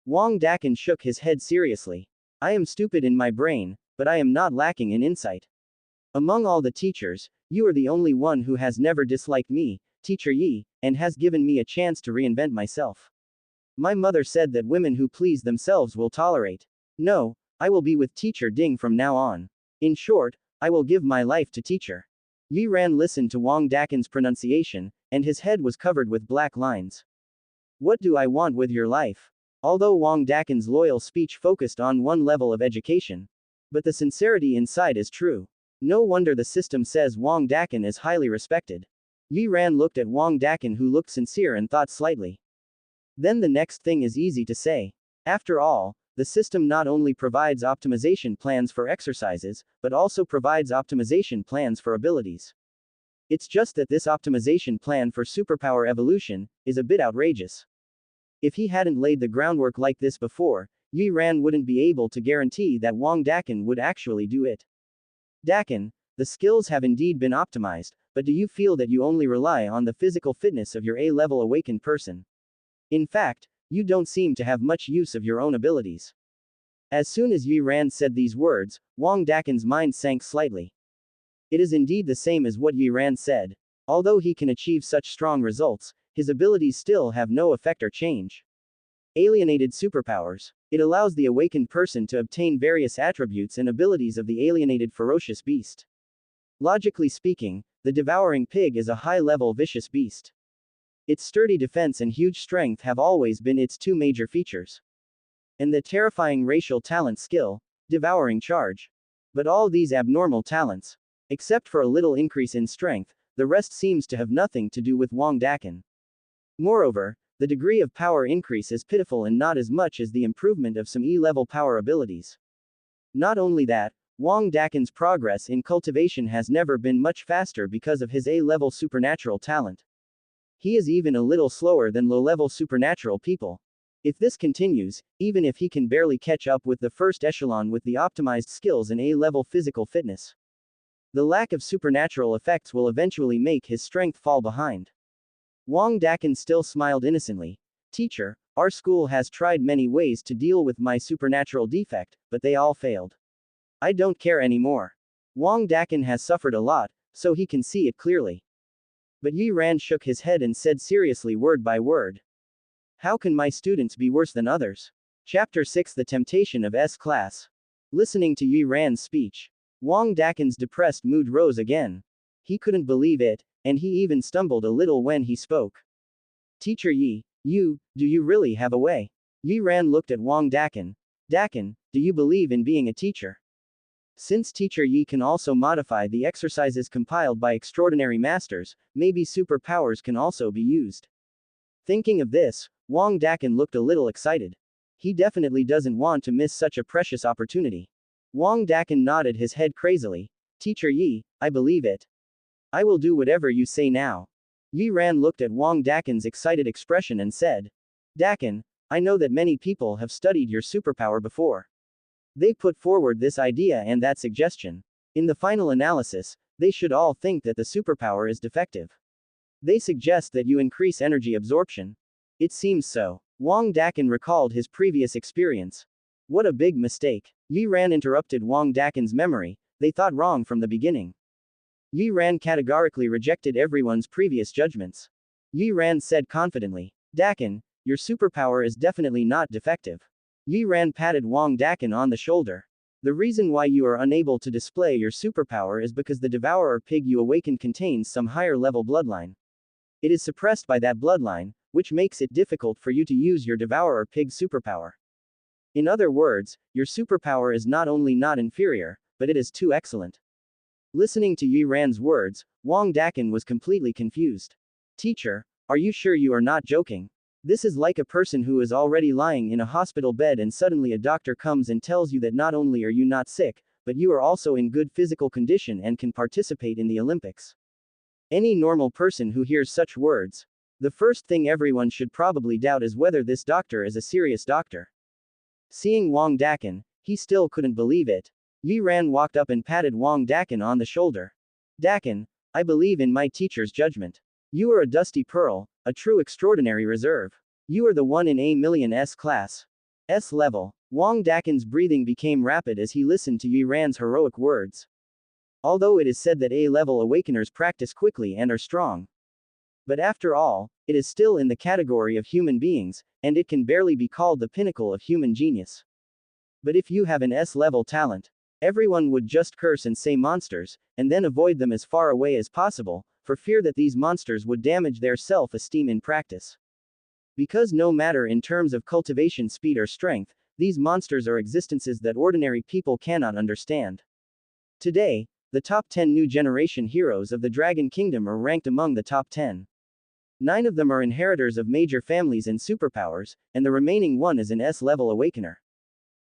Wang Dakan shook his head seriously. I am stupid in my brain, but I am not lacking in insight. Among all the teachers, you are the only one who has never disliked me, Teacher Yi, and has given me a chance to reinvent myself. My mother said that women who please themselves will tolerate. No, I will be with Teacher Ding from now on. In short, I will give my life to Teacher. Yi Ran listened to Wang Dakan's pronunciation, and his head was covered with black lines. What do I want with your life? Although Wang Dakan's loyal speech focused on one level of education. But the sincerity inside is true. No wonder the system says Wang Dakan is highly respected. Yi Ran looked at Wang Dakan, who looked sincere and thought slightly. Then the next thing is easy to say. After all, the system not only provides optimization plans for exercises, but also provides optimization plans for abilities. It's just that this optimization plan for superpower evolution is a bit outrageous. If he hadn't laid the groundwork like this before, Yi Ran wouldn't be able to guarantee that Wang Dakan would actually do it. Dakan, the skills have indeed been optimized, but do you feel that you only rely on the physical fitness of your A-level awakened person? In fact, you don't seem to have much use of your own abilities. As soon as Yi Ran said these words, Wang Dakan's mind sank slightly. It is indeed the same as what Yi Ran said. Although he can achieve such strong results, his abilities still have no effect or change. Alienated superpowers. It allows the awakened person to obtain various attributes and abilities of the alienated ferocious beast. Logically speaking, the devouring pig is a high-level vicious beast. Its sturdy defense and huge strength have always been its two major features. And the terrifying racial talent skill, devouring charge. But all these abnormal talents, except for a little increase in strength, the rest seems to have nothing to do with Wang Dakan. Moreover, the degree of power increase is pitiful and not as much as the improvement of some E-level power abilities. Not only that, Wang Dakan's progress in cultivation has never been much faster because of his A-level supernatural talent. He is even a little slower than low-level supernatural people. If this continues, even if he can barely catch up with the first echelon with the optimized skills and A-level physical fitness, the lack of supernatural effects will eventually make his strength fall behind. Wang Dakan still smiled innocently. Teacher, our school has tried many ways to deal with my supernatural defect, but they all failed. I don't care anymore. Wang Dakan has suffered a lot, so he can see it clearly. But Yi Ran shook his head and said seriously word by word. How can my students be worse than others? Chapter 6, The Temptation of S-Class. Listening to Yi Ran's speech, Wang Dakan's depressed mood rose again. He couldn't believe it, and he even stumbled a little when he spoke. Teacher Yi, do you really have a way? Yi Ran looked at Wang Dakan. Dakan, do you believe in being a teacher? Since Teacher Yi can also modify the exercises compiled by extraordinary masters, maybe superpowers can also be used. Thinking of this, Wang Dakan looked a little excited. He definitely doesn't want to miss such a precious opportunity. Wang Dakan nodded his head crazily. Teacher Yi, I believe it. I will do whatever you say now. Yi Ran looked at Wang Dakan's excited expression and said, Dakan, I know that many people have studied your superpower before. They put forward this idea and that suggestion. In the final analysis, they should all think that the superpower is defective. They suggest that you increase energy absorption. It seems so. Wang Dakan recalled his previous experience. What a big mistake. Yi Ran interrupted Wang Dakan's memory. They thought wrong from the beginning. Yi Ran categorically rejected everyone's previous judgments. Yi Ran said confidently, Dakan, your superpower is definitely not defective. Yi Ran patted Wang Dakan on the shoulder. The reason why you are unable to display your superpower is because the devourer pig you awakened contains some higher level bloodline. It is suppressed by that bloodline, which makes it difficult for you to use your devourer pig superpower. In other words, your superpower is not only not inferior, but it is too excellent. Listening to Yi Ran's words, Wang Dakan was completely confused. Teacher, are you sure you are not joking? This is like a person who is already lying in a hospital bed and suddenly a doctor comes and tells you that not only are you not sick, but you are also in good physical condition and can participate in the Olympics. Any normal person who hears such words, the first thing everyone should probably doubt is whether this doctor is a serious doctor. Seeing Wang Dakan, he still couldn't believe it. Yi Ran walked up and patted Wang Dakan on the shoulder. Dakan, I believe in my teacher's judgment. You are a dusty pearl, a true extraordinary reserve. You are the one in A million S class. S level. Wang Dakan's breathing became rapid as he listened to Yi Ran's heroic words. Although it is said that A-level awakeners practice quickly and are strong. But after all, it is still in the category of human beings, and it can barely be called the pinnacle of human genius. But if you have an S-level talent, everyone would just curse and say monsters, and then avoid them as far away as possible, for fear that these monsters would damage their self-esteem in practice. Because no matter in terms of cultivation speed or strength, these monsters are existences that ordinary people cannot understand. Today, the top 10 new generation heroes of the Dragon Kingdom are ranked among the top 10. 9 of them are inheritors of major families and superpowers, and the remaining one is an S-level awakener.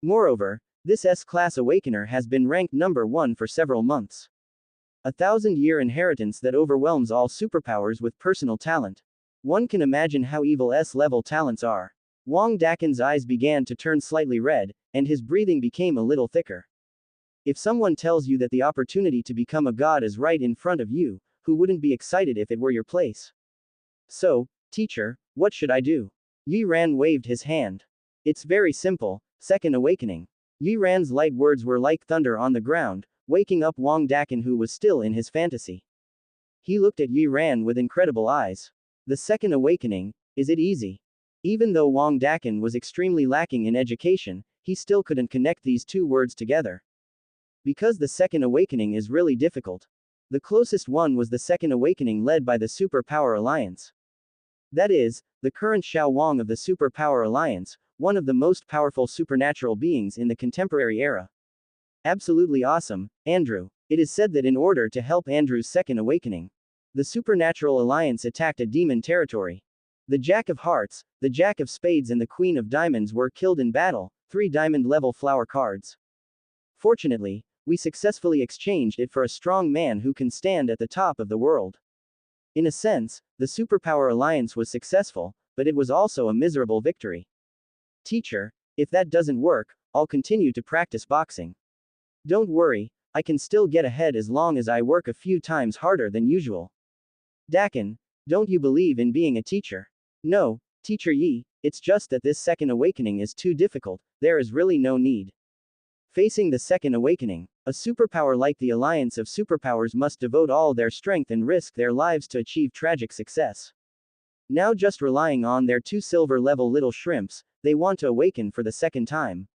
Moreover, this S-class awakener has been ranked number 1 for several months. 1,000-year inheritance that overwhelms all superpowers with personal talent. One can imagine how evil S-level talents are. Wang Dakan's eyes began to turn slightly red, and his breathing became a little thicker. If someone tells you that the opportunity to become a god is right in front of you, who wouldn't be excited if it were your place? So, teacher, what should I do? Yi Ran waved his hand. It's very simple, second awakening. Yi Ran's light words were like thunder on the ground, waking up Wang Dakan who was still in his fantasy. He looked at Yi Ran with incredible eyes. The second awakening, is it easy? Even though Wang Dakan was extremely lacking in education, he still couldn't connect these two words together. Because the second awakening is really difficult. The closest one was the second awakening led by the Superpower Alliance. That is, the current Xiao Wang of the Superpower Alliance, one of the most powerful supernatural beings in the contemporary era. Absolutely awesome, Andrew. It is said that in order to help Andrew's second awakening, the Supernatural Alliance attacked a demon territory. The Jack of Hearts, the Jack of Spades and the Queen of Diamonds were killed in battle, 3 diamond-level flower cards. Fortunately, we successfully exchanged it for a strong man who can stand at the top of the world. In a sense, the Superpower Alliance was successful, but it was also a miserable victory. Teacher, if that doesn't work, I'll continue to practice boxing. Don't worry, I can still get ahead as long as I work a few times harder than usual. Dakan, don't you believe in being a teacher? No, Teacher Yi, it's just that this second awakening is too difficult, there is really no need. Facing the second awakening, a superpower like the Alliance of Superpowers must devote all their strength and risk their lives to achieve tragic success. Now just relying on their 2 silver-level little shrimps, they want to awaken for the second time.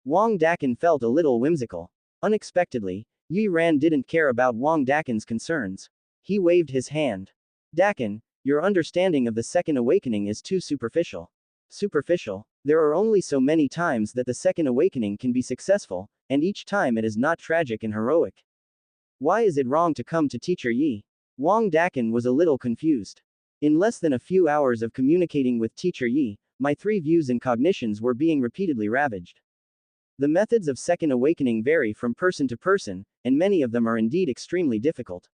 Wang Dakan felt a little whimsical. Unexpectedly, Yi Ran didn't care about Wang Dakan's concerns. He waved his hand. Dakan, your understanding of the second awakening is too superficial. Superficial? There are only so many times that the second awakening can be successful, and each time it is not tragic and heroic. Why is it wrong to come to Teacher Yi? Wang Dakan was a little confused. In less than a few hours of communicating with Teacher Yi, my 3 views and cognitions were being repeatedly ravaged. The methods of second awakening vary from person to person, and many of them are indeed extremely difficult.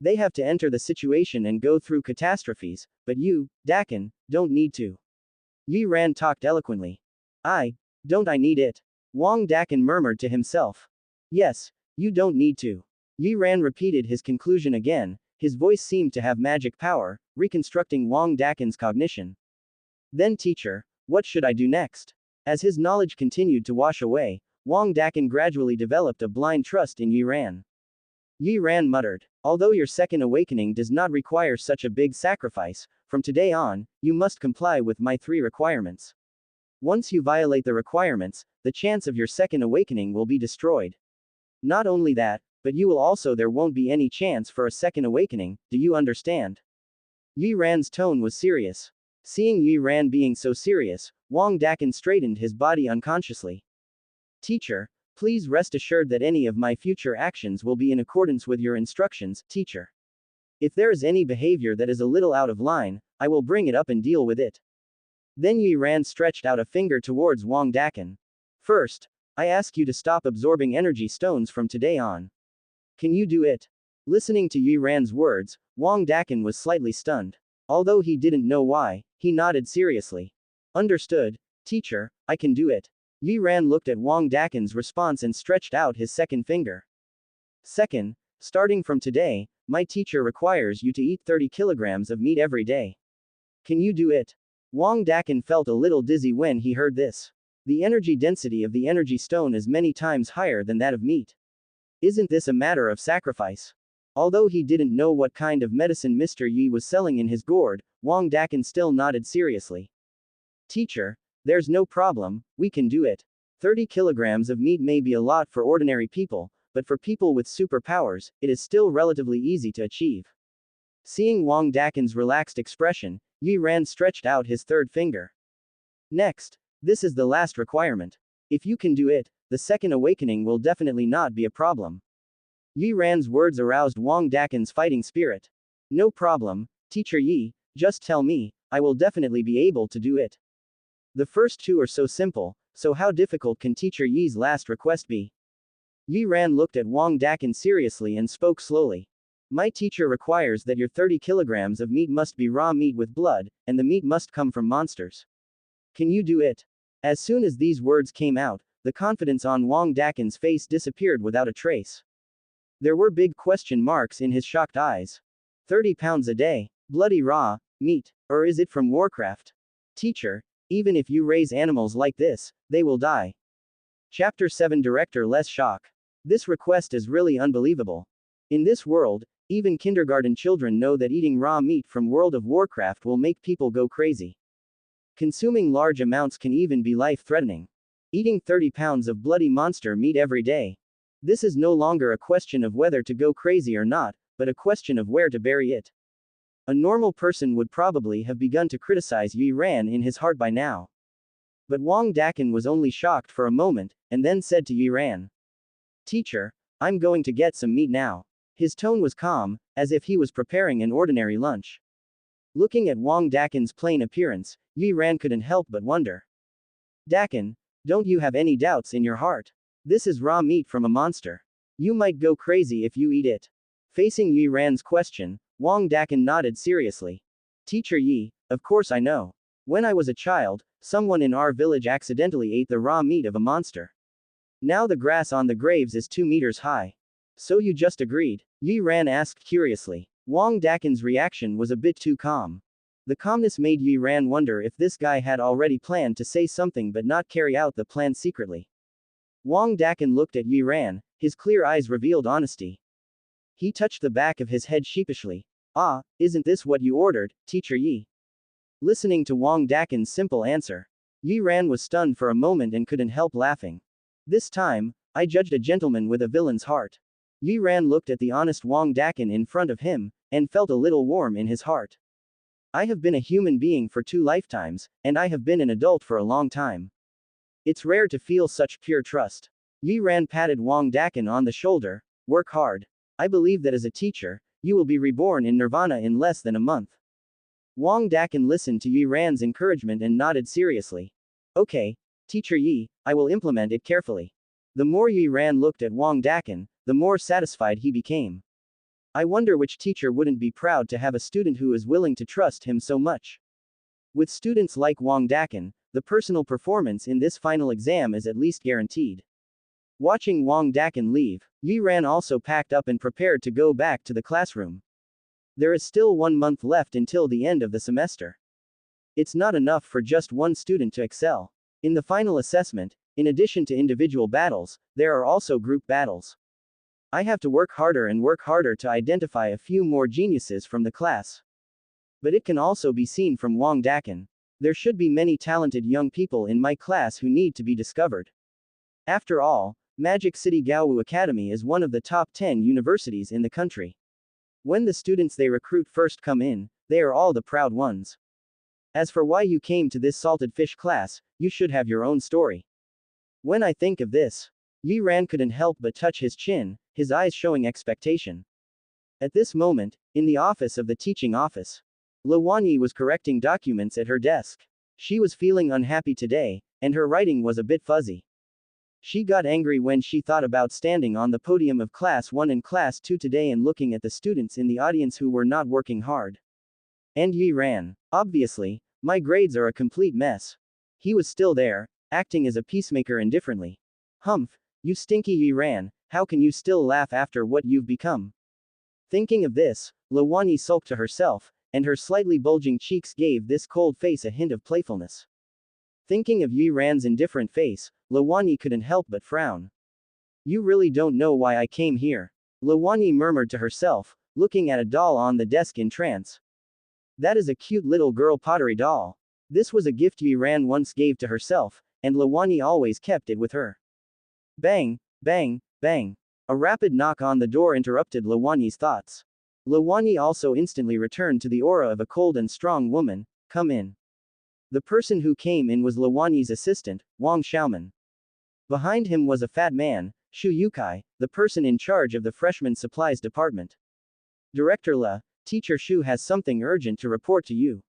They have to enter the situation and go through catastrophes, but you, Dakan, don't need to. Yi Ran talked eloquently. Don't I need it? Wang Dakan murmured to himself. Yes, you don't need to. Yi Ran repeated his conclusion again, his voice seemed to have magic power, reconstructing Wang Dakan's cognition. Then teacher, what should I do next? As his knowledge continued to wash away, Wang Dakan gradually developed a blind trust in Yi Ran. Yi Ran muttered, although your second awakening does not require such a big sacrifice, from today on, you must comply with my 3 requirements. Once you violate the requirements, the chance of your second awakening will be destroyed. Not only that, but there won't be any chance for a second awakening, do you understand? Yi Ran's tone was serious. Seeing Yi Ran being so serious, Wang Dakan straightened his body unconsciously. Teacher, please rest assured that any of my future actions will be in accordance with your instructions, teacher. If there is any behavior that is a little out of line, I will bring it up and deal with it. Then Yi Ran stretched out a finger towards Wang Dakan. First, I ask you to stop absorbing energy stones from today on. Can you do it? Listening to Yi Ran's words, Wang Dakan was slightly stunned. Although he didn't know why, he nodded seriously. Understood, teacher, I can do it. Yi Ran looked at Wang Dakan's response and stretched out his second finger. Second, starting from today, my teacher requires you to eat 30 kilograms of meat every day. Can you do it? Wang Dakan felt a little dizzy when he heard this. The energy density of the energy stone is many times higher than that of meat. Isn't this a matter of sacrifice? Although he didn't know what kind of medicine Mr. Yi was selling in his gourd, Wang Dakan still nodded seriously. Teacher, there's no problem, we can do it. 30 kilograms of meat may be a lot for ordinary people, but for people with superpowers, it is still relatively easy to achieve. Seeing Wang Dakan's relaxed expression, Yi Ran stretched out his third finger. Next, this is the last requirement. If you can do it, the second awakening will definitely not be a problem. Yi Ran's words aroused Wang Dakan's fighting spirit. No problem, Teacher Yi, just tell me, I will definitely be able to do it. The first 2 are so simple, so how difficult can Teacher Yi's last request be? Yi Ran looked at Wang Dakan seriously and spoke slowly. My teacher requires that your 30 kilograms of meat must be raw meat with blood, and the meat must come from monsters. Can you do it? As soon as these words came out, the confidence on Wang Dakan's face disappeared without a trace. There were big question marks in his shocked eyes. 30 pounds a day, bloody raw meat, or is it from Warcraft? Teacher, even if you raise animals like this, they will die. Chapter 7 Director less shock. This request is really unbelievable. In this world, even kindergarten children know that eating raw meat from World of Warcraft will make people go crazy. Consuming large amounts can even be life-threatening. Eating 30 pounds of bloody monster meat every day. This is no longer a question of whether to go crazy or not, but a question of where to bury it. A normal person would probably have begun to criticize Yi Ran in his heart by now. But Wang Dakan was only shocked for a moment, and then said to Yi Ran. Teacher, I'm going to get some meat now. His tone was calm, as if he was preparing an ordinary lunch. Looking at Wang Dakan's plain appearance, Yi Ran couldn't help but wonder. Dakan, don't you have any doubts in your heart? This is raw meat from a monster. You might go crazy if you eat it. Facing Yi Ran's question, Wang Dakan nodded seriously. Teacher Yi, of course I know. When I was a child, someone in our village accidentally ate the raw meat of a monster. Now the grass on the graves is 2 meters high. So you just agreed? Yi Ran asked curiously. Wang Dakan's reaction was a bit too calm. The calmness made Yi Ran wonder if this guy had already planned to say something but not carry out the plan secretly. Wang Dakan looked at Yi Ran, his clear eyes revealed honesty. He touched the back of his head sheepishly. Ah, isn't this what you ordered, Teacher Yi? Listening to Wang Dakan's simple answer, Yi Ran was stunned for a moment and couldn't help laughing. This time, I judged a gentleman with a villain's heart. Yi Ran looked at the honest Wang Dakan in front of him, and felt a little warm in his heart. I have been a human being for 2 lifetimes, and I have been an adult for a long time. It's rare to feel such pure trust. Yi Ran patted Wang Dakan on the shoulder. Work hard. I believe that as a teacher, you will be reborn in nirvana in less than a month. Wang Dakan listened to Yi Ran's encouragement and nodded seriously. Okay, Teacher Yi, I will implement it carefully. The more Yi Ran looked at Wang Dakan, the more satisfied he became. I wonder which teacher wouldn't be proud to have a student who is willing to trust him so much. With students like Wang Dakan, the personal performance in this final exam is at least guaranteed. Watching Wang Dakan leave, Yi Ran also packed up and prepared to go back to the classroom. There is still 1 month left until the end of the semester. It's not enough for just one student to excel. In the final assessment, in addition to individual battles, there are also group battles. I have to work harder to identify a few more geniuses from the class. But it can also be seen from Wang Dakan. There should be many talented young people in my class who need to be discovered. After all, Magic City Gaowu Academy is one of the top 10 universities in the country. When the students they recruit first come in, they are all the proud ones. As for why you came to this salted fish class, you should have your own story. When I think of this, Yi Ran couldn't help but touch his chin, his eyes showing expectation. At this moment, in the office of the teaching office, Lo Wanyi was correcting documents at her desk. She was feeling unhappy today, and her writing was a bit fuzzy. She got angry when she thought about standing on the podium of Class 1 and Class 2 today and looking at the students in the audience who were not working hard. And Yi Ran. Obviously, my grades are a complete mess. He was still there, acting as a peacemaker indifferently. Humph, you stinky Yi Ran, how can you still laugh after what you've become? Thinking of this, Lo Wanyi sulked to herself, and her slightly bulging cheeks gave this cold face a hint of playfulness. Thinking of Yi Ran's indifferent face, Lo Wanyi couldn't help but frown. You really don't know why I came here, Lo Wanyi murmured to herself, looking at a doll on the desk in trance. That is a cute little girl pottery doll. This was a gift Yi Ran once gave to herself, and Lo Wanyi always kept it with her. Bang, bang, bang. A rapid knock on the door interrupted Lo Wanyi's thoughts. Lo Wanyi also instantly returned to the aura of a cold and strong woman. Come in. The person who came in was Lo Wanyi's assistant, Wang Xiaoman. Behind him was a fat man, Shu Yukai, the person in charge of the freshman supplies department. Director Le, Teacher Shu has something urgent to report to you.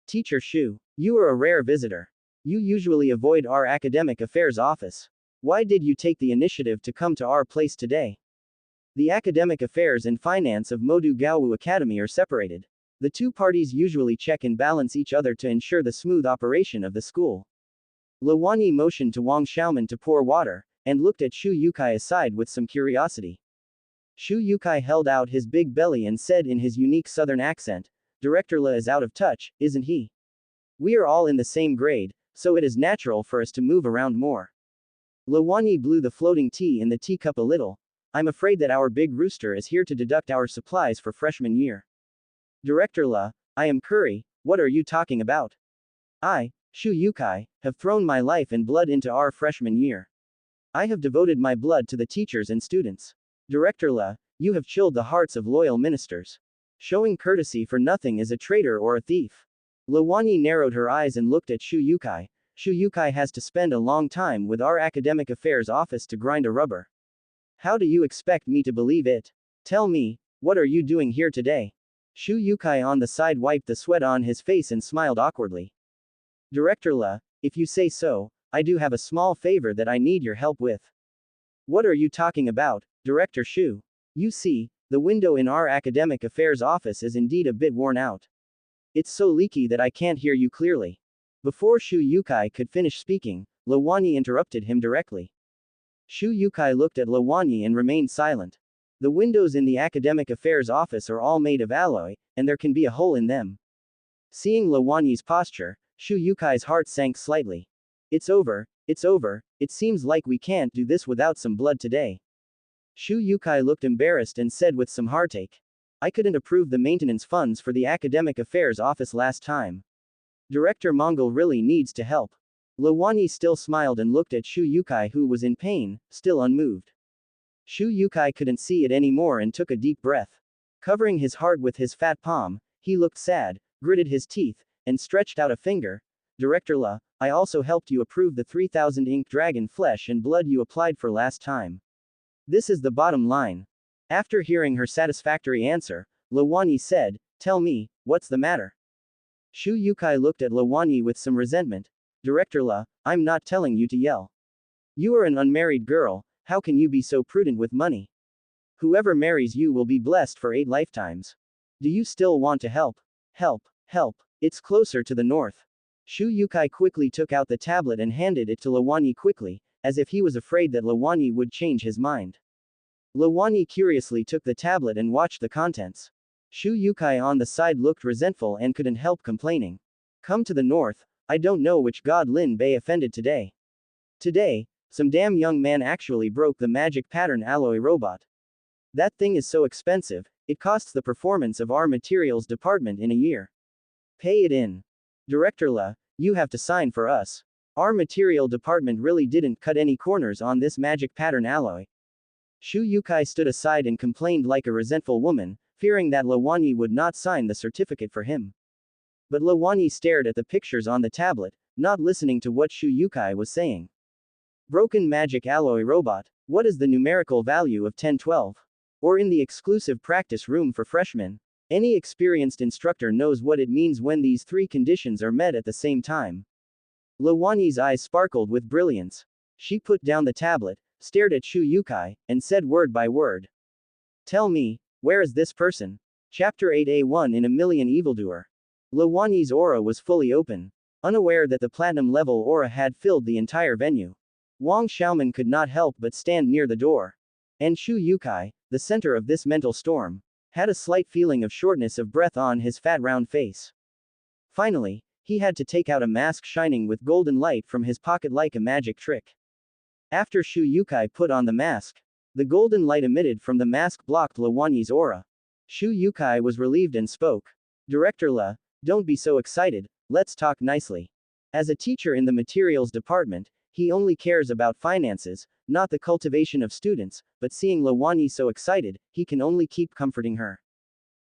Teacher Shu, you are a rare visitor. You usually avoid our academic affairs office. Why did you take the initiative to come to our place today? The academic affairs and finance of Modu Gaowu Academy are separated. The two parties usually check and balance each other to ensure the smooth operation of the school. Lo Wanyi motioned to Wang Xiaoman to pour water, and looked at Shu Yukai aside with some curiosity. Shu Yukai held out his big belly and said in his unique southern accent, Director Le is out of touch, isn't he? We are all in the same grade, so it is natural for us to move around more. Lo Wanyi blew the floating tea in the teacup a little. I'm afraid that our big rooster is here to deduct our supplies for freshman year. Director Le, I am Curry, what are you talking about? I, Shu Yukai, have thrown my life and blood into our freshman year. I have devoted my blood to the teachers and students. Director Le, you have chilled the hearts of loyal ministers. Showing courtesy for nothing is a traitor or a thief. Lo Wanyi narrowed her eyes and looked at Shu Yukai. Shu Yukai has to spend a long time with our academic affairs office to grind a rubber. How do you expect me to believe it? Tell me, what are you doing here today? Shu Yukai on the side wiped the sweat on his face and smiled awkwardly. Director Le, if you say so, I do have a small favor that I need your help with. What are you talking about, Director Shu? You see, the window in our academic affairs office is indeed a bit worn out. It's so leaky that I can't hear you clearly. Before Shu Yukai could finish speaking, Lo Wanyi interrupted him directly. Shu Yukai looked at Lo Wanyi and remained silent. The windows in the academic affairs office are all made of alloy, and there can be a hole in them. Seeing Lo Wanyi's posture, Shu Yukai's heart sank slightly. It's over, it seems like we can't do this without some blood today. Shu Yukai looked embarrassed and said with some heartache. I couldn't approve the maintenance funds for the academic affairs office last time. Director Mongol really needs to help. Lo Wanyi still smiled and looked at Shu Yukai who was in pain, still unmoved. Shu Yukai couldn't see it anymore and took a deep breath. Covering his heart with his fat palm, he looked sad, gritted his teeth, and stretched out a finger. Director La, I also helped you approve the 3000 ink dragon flesh and blood you applied for last time. This is the bottom line. After hearing her satisfactory answer, Lawani said, tell me, what's the matter? Shu Yukai looked at Lawani with some resentment. Director La, I'm not telling you to yell. You are an unmarried girl, how can you be so prudent with money? Whoever marries you will be blessed for 8 lifetimes. Do you still want to help? Help, help, it's closer to the north. Shu Yukai quickly took out the tablet and handed it to Lawani quickly, as if he was afraid that Lawani would change his mind. Lawani curiously took the tablet and watched the contents. Shu Yukai on the side looked resentful and couldn't help complaining. Come to the north, I don't know which god Lin Bei offended today. Today, some damn young man actually broke the magic pattern alloy robot. That thing is so expensive, it costs the performance of our materials department in a year. Pay it in. Director La, you have to sign for us. Our material department really didn't cut any corners on this magic pattern alloy. Shu Yukai stood aside and complained like a resentful woman, fearing that Lawani would not sign the certificate for him. But Lawani stared at the pictures on the tablet, not listening to what Shu Yukai was saying. Broken magic alloy robot, what is the numerical value of 1012? Or in the exclusive practice room for freshmen? Any experienced instructor knows what it means when these 3 conditions are met at the same time. Lawani's eyes sparkled with brilliance. She put down the tablet, stared at Shu Yukai, and said word by word. Tell me, where is this person? Chapter 8A1 in a million evildoer. Lawani's aura was fully open. Unaware that the platinum level aura had filled the entire venue. Wang Xiaoman could not help but stand near the door. And Shu Yukai, the center of this mental storm, had a slight feeling of shortness of breath on his fat round face. Finally, he had to take out a mask shining with golden light from his pocket like a magic trick. After Shu Yukai put on the mask, the golden light emitted from the mask blocked Lawani's aura. Shu Yukai was relieved and spoke. Director La, don't be so excited, let's talk nicely. As a teacher in the materials department, he only cares about finances, not the cultivation of students, but seeing Lawani so excited, he can only keep comforting her.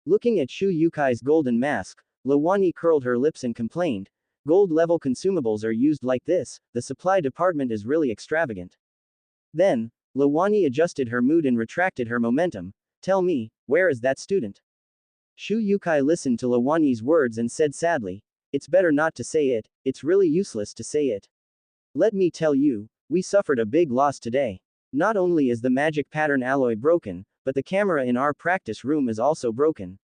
Looking at Shu Yukai's golden mask, Lawani curled her lips and complained, gold level consumables are used like this, the supply department is really extravagant. Then, Lawani adjusted her mood and retracted her momentum. Tell me, where is that student? Shu Yukai listened to Lawani's words and said sadly, it's better not to say it, it's really useless to say it. Let me tell you, we suffered a big loss today. Not only is the magic pattern alloy broken, but the camera in our practice room is also broken.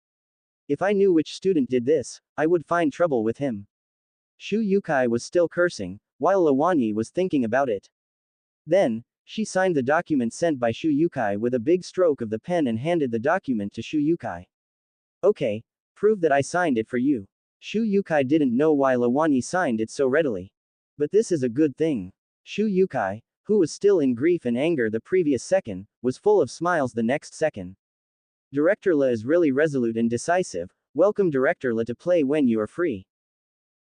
If I knew which student did this, I would find trouble with him. Shu Yukai was still cursing, while Lawani was thinking about it. Then, she signed the document sent by Shu Yukai with a big stroke of the pen and handed the document to Shu Yukai. Okay, prove that I signed it for you. Shu Yukai didn't know why Lawani signed it so readily. But this is a good thing. Shu Yukai, who was still in grief and anger the previous second, was full of smiles the next second. Director La is really resolute and decisive, welcome Director La to play when you are free.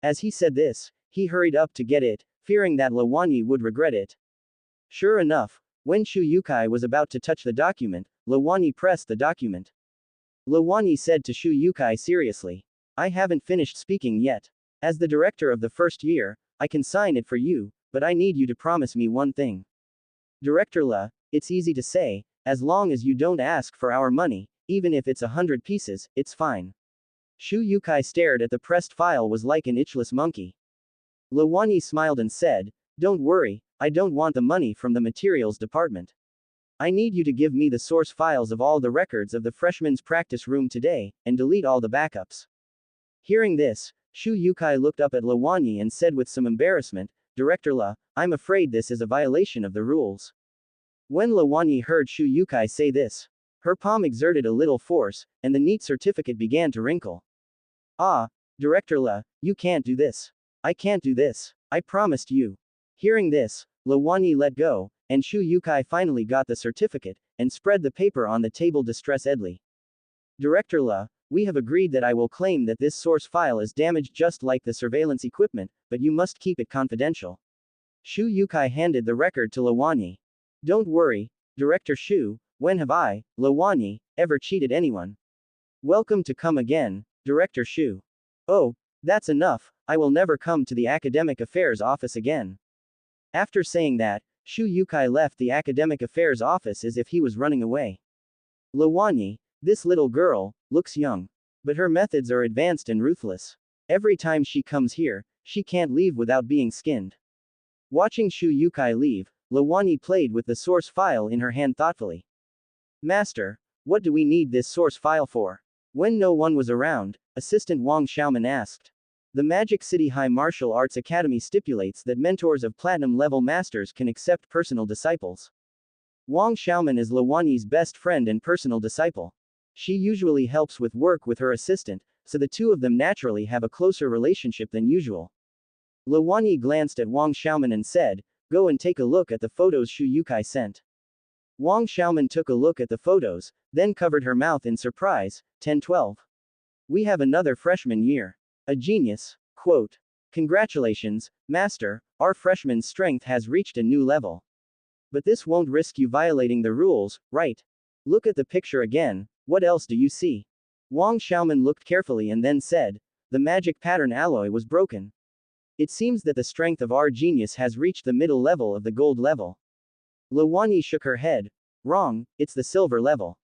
As he said this, he hurried up to get it, fearing that Lawani would regret it. Sure enough, when Shu Yukai was about to touch the document, Lawani pressed the document. Lawani said to Shu Yukai seriously, I haven't finished speaking yet. As the director of the first year, I can sign it for you, but I need you to promise me one thing. Director La, it's easy to say, as long as you don't ask for our money, even if it's 100 pieces, it's fine. Shu Yukai stared at the pressed file was like an itchless monkey. Lawani smiled and said, don't worry, I don't want the money from the materials department. I need you to give me the source files of all the records of the freshmen's practice room today, and delete all the backups. Hearing this, Shu Yukai looked up at Lawani and said with some embarrassment, Director La, I'm afraid this is a violation of the rules. When Lawani heard Shu Yukai say this, her palm exerted a little force, and the neat certificate began to wrinkle. Ah, Director La, you can't do this. I can't do this. I promised you. Hearing this, Lawani let go, and Shu Yukai finally got the certificate, and spread the paper on the table distress-edly. Director La, we have agreed that I will claim that this source file is damaged just like the surveillance equipment, but you must keep it confidential. Shu Yukai handed the record to Lawani. Don't worry, Director Shu, when have I, Lawani, ever cheated anyone? Welcome to come again, Director Shu. Oh, That's enough, I will never come to the academic affairs office again. After saying that, Shu Yukai left the academic affairs office as if he was running away. Luwanyi, this little girl, looks young. But her methods are advanced and ruthless. Every time she comes here, she can't leave without being skinned. Watching Shu Yukai leave, Luwanyi played with the source file in her hand thoughtfully. Master, what do we need this source file for? When no one was around, Assistant Wang Xiaoman asked. The Magic City High Martial Arts Academy stipulates that mentors of platinum-level masters can accept personal disciples. Wang Xiaoman is Luwanyi's best friend and personal disciple. She usually helps with work with her assistant, so the two of them naturally have a closer relationship than usual. Luwanyi glanced at Wang Xiaoman and said, "Go and take a look at the photos Shu Yukai sent." Wang Xiaoman took a look at the photos, then covered her mouth in surprise. 10-12. We have another freshman year. A genius. Quote. Congratulations, Master, our freshman's strength has reached a new level. But this won't risk you violating the rules, right? Look at the picture again, what else do you see? Wang Xiaoman looked carefully and then said, the magic pattern alloy was broken. It seems that the strength of our genius has reached the middle level of the gold level. Luwanyi shook her head. Wrong, it's the silver level.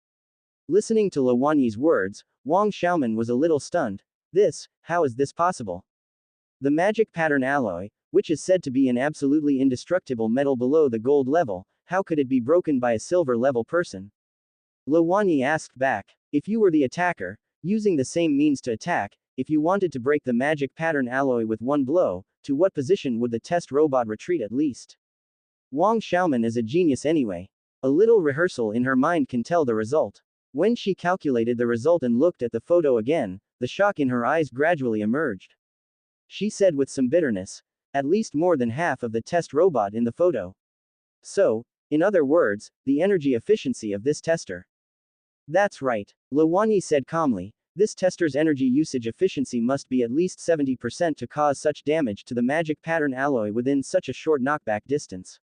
Listening to Luwanyi's words, Wang Xiaoman was a little stunned. How is this possible? The magic pattern alloy, which is said to be an absolutely indestructible metal below the gold level, how could it be broken by a silver level person? Luwanyi asked back. If you were the attacker, using the same means to attack, if you wanted to break the magic pattern alloy with one blow, to what position would the test robot retreat at least? Wang Xiaoman is a genius anyway. A little rehearsal in her mind can tell the result. When she calculated the result and looked at the photo again, the shock in her eyes gradually emerged. She said with some bitterness, at least more than half of the test robot in the photo. So, in other words, the energy efficiency of this tester. That's right, Luwanyi said calmly, this tester's energy usage efficiency must be at least 70% to cause such damage to the magic pattern alloy within such a short knockback distance.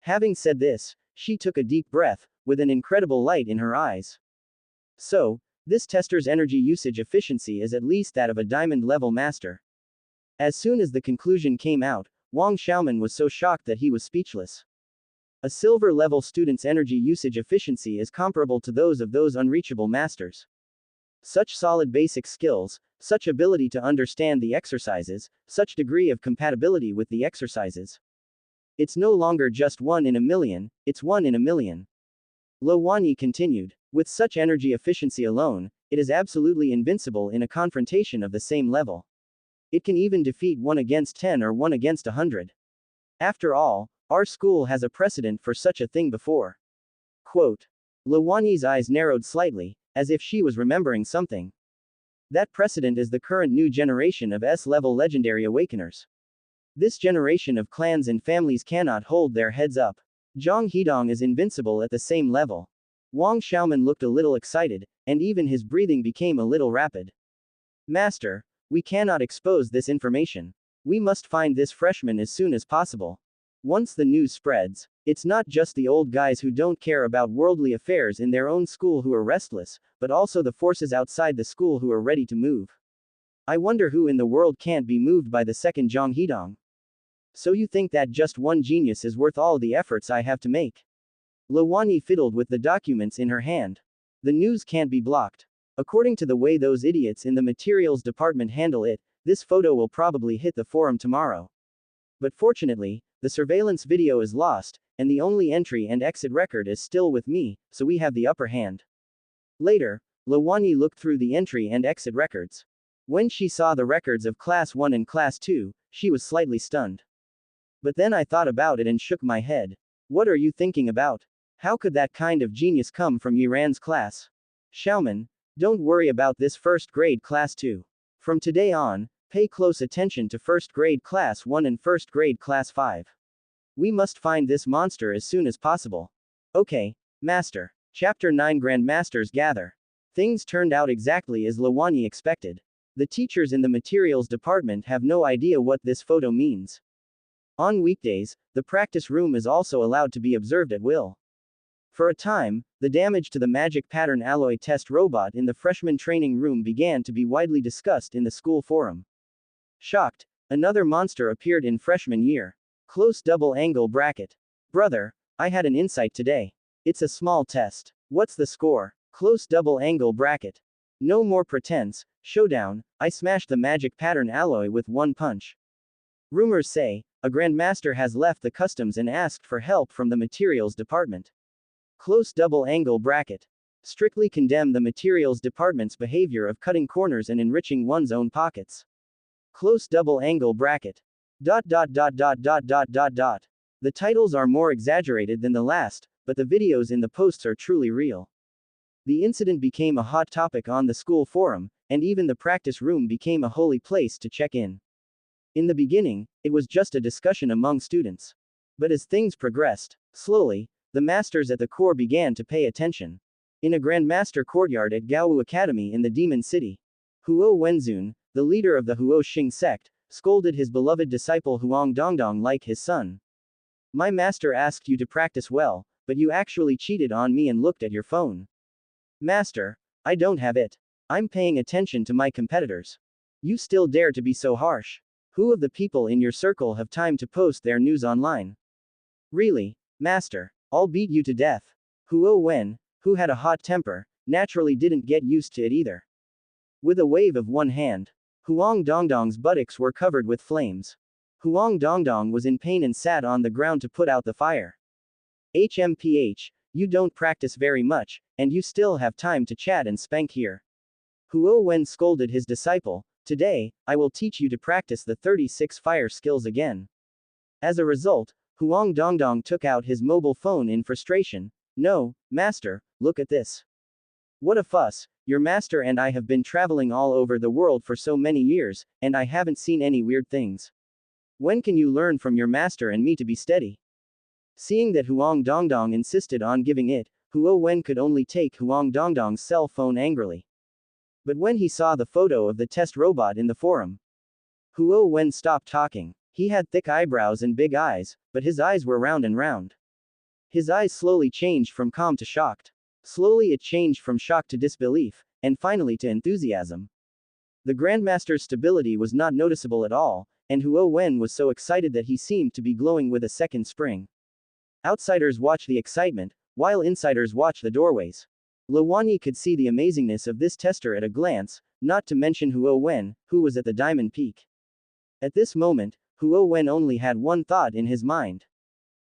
Having said this, she took a deep breath, with an incredible light in her eyes. So, this tester's energy usage efficiency is at least that of a diamond-level master. As soon as the conclusion came out, Wang Xiaoman was so shocked that he was speechless. A silver-level student's energy usage efficiency is comparable to those of those unreachable masters. Such solid basic skills, such ability to understand the exercises, such degree of compatibility with the exercises. It's no longer just 1 in a million, it's 1 in a million. Luwanyi continued. With such energy efficiency alone, it is absolutely invincible in a confrontation of the same level. It can even defeat 1 against 10 or 1 against 100. After all, our school has a precedent for such a thing before. Quote. Luwanyi's eyes narrowed slightly, as if she was remembering something. That precedent is the current new generation of S-level legendary awakeners. This generation of clans and families cannot hold their heads up. Zhang Hedong is invincible at the same level. Wang Xiaoman looked a little excited, and even his breathing became a little rapid. Master, we cannot expose this information. We must find this freshman as soon as possible. Once the news spreads, it's not just the old guys who don't care about worldly affairs in their own school who are restless, but also the forces outside the school who are ready to move. I wonder who in the world can't be moved by the second Zhang Hedong. So you think that just one genius is worth all the efforts I have to make? Luwanyi fiddled with the documents in her hand. The news can't be blocked. According to the way those idiots in the materials department handle it, this photo will probably hit the forum tomorrow. But fortunately, the surveillance video is lost, and the only entry and exit record is still with me, so we have the upper hand. Later, Luwanyi looked through the entry and exit records. When she saw the records of Class 1 and Class 2, she was slightly stunned. But then I thought about it and shook my head. What are you thinking about? How could that kind of genius come from Yiran's class? Xiaoman, don't worry about this first grade Class 2. From today on, pay close attention to first grade Class 1 and first grade Class 5. We must find this monster as soon as possible. Okay, Master. Chapter 9 Grandmasters Gather. Things turned out exactly as Luwanyi expected. The teachers in the materials department have no idea what this photo means. On weekdays, the practice room is also allowed to be observed at will. For a time, the damage to the magic pattern alloy test robot in the freshman training room began to be widely discussed in the school forum. Shocked, another monster appeared in freshman year. Close double angle bracket. Brother, I had an insight today. It's a small test. What's the score? Close double angle bracket. No more pretense, showdown, I smashed the magic pattern alloy with one punch. Rumors say, a grandmaster has left the customs and asked for help from the materials department. Close double angle bracket. Strictly condemn the materials department's behavior of cutting corners and enriching one's own pockets. Close double angle bracket. The titles are more exaggerated than the last, but the videos in the posts are truly real. The incident became a hot topic on the school forum, and even the practice room became a holy place to check in. In the beginning, it was just a discussion among students. But as things progressed, slowly, the masters at the core began to pay attention. In a grandmaster courtyard at Gaowu Academy in the Demon City, Huo Wenzun, the leader of the Huo Xing sect, scolded his beloved disciple Huang Dongdong like his son. My master asked you to practice well, but you actually cheated on me and looked at your phone. Master, I don't have it. I'm paying attention to my competitors. You still dare to be so harsh? Who of the people in your circle have time to post their news online? Really, master, I'll beat you to death. Huo Wen, who had a hot temper, naturally didn't get used to it either. With a wave of one hand, Huang Dongdong's buttocks were covered with flames. Huang Dongdong was in pain and sat on the ground to put out the fire. HMPH, you don't practice very much, and you still have time to chat and spank here. Huo Wen scolded his disciple, today, I will teach you to practice the 36 fire skills again. As a result, Huang Dongdong took out his mobile phone in frustration. No, master, look at this. What a fuss, your master and I have been traveling all over the world for so many years, and I haven't seen any weird things. When can you learn from your master and me to be steady? Seeing that Huang Dongdong insisted on giving it, Huo Wen could only take Huang Dongdong's cell phone angrily. But when he saw the photo of the test robot in the forum, Huo Wen stopped talking. He had thick eyebrows and big eyes, but his eyes were round and round. His eyes slowly changed from calm to shocked. Slowly it changed from shock to disbelief, and finally to enthusiasm. The Grandmaster's stability was not noticeable at all, and Huo Wen was so excited that he seemed to be glowing with a second spring. Outsiders watched the excitement, while insiders watched the doorways. Luwanyi could see the amazingness of this tester at a glance, not to mention Huo Wen, who was at the diamond peak. At this moment, Huo Wen only had one thought in his mind.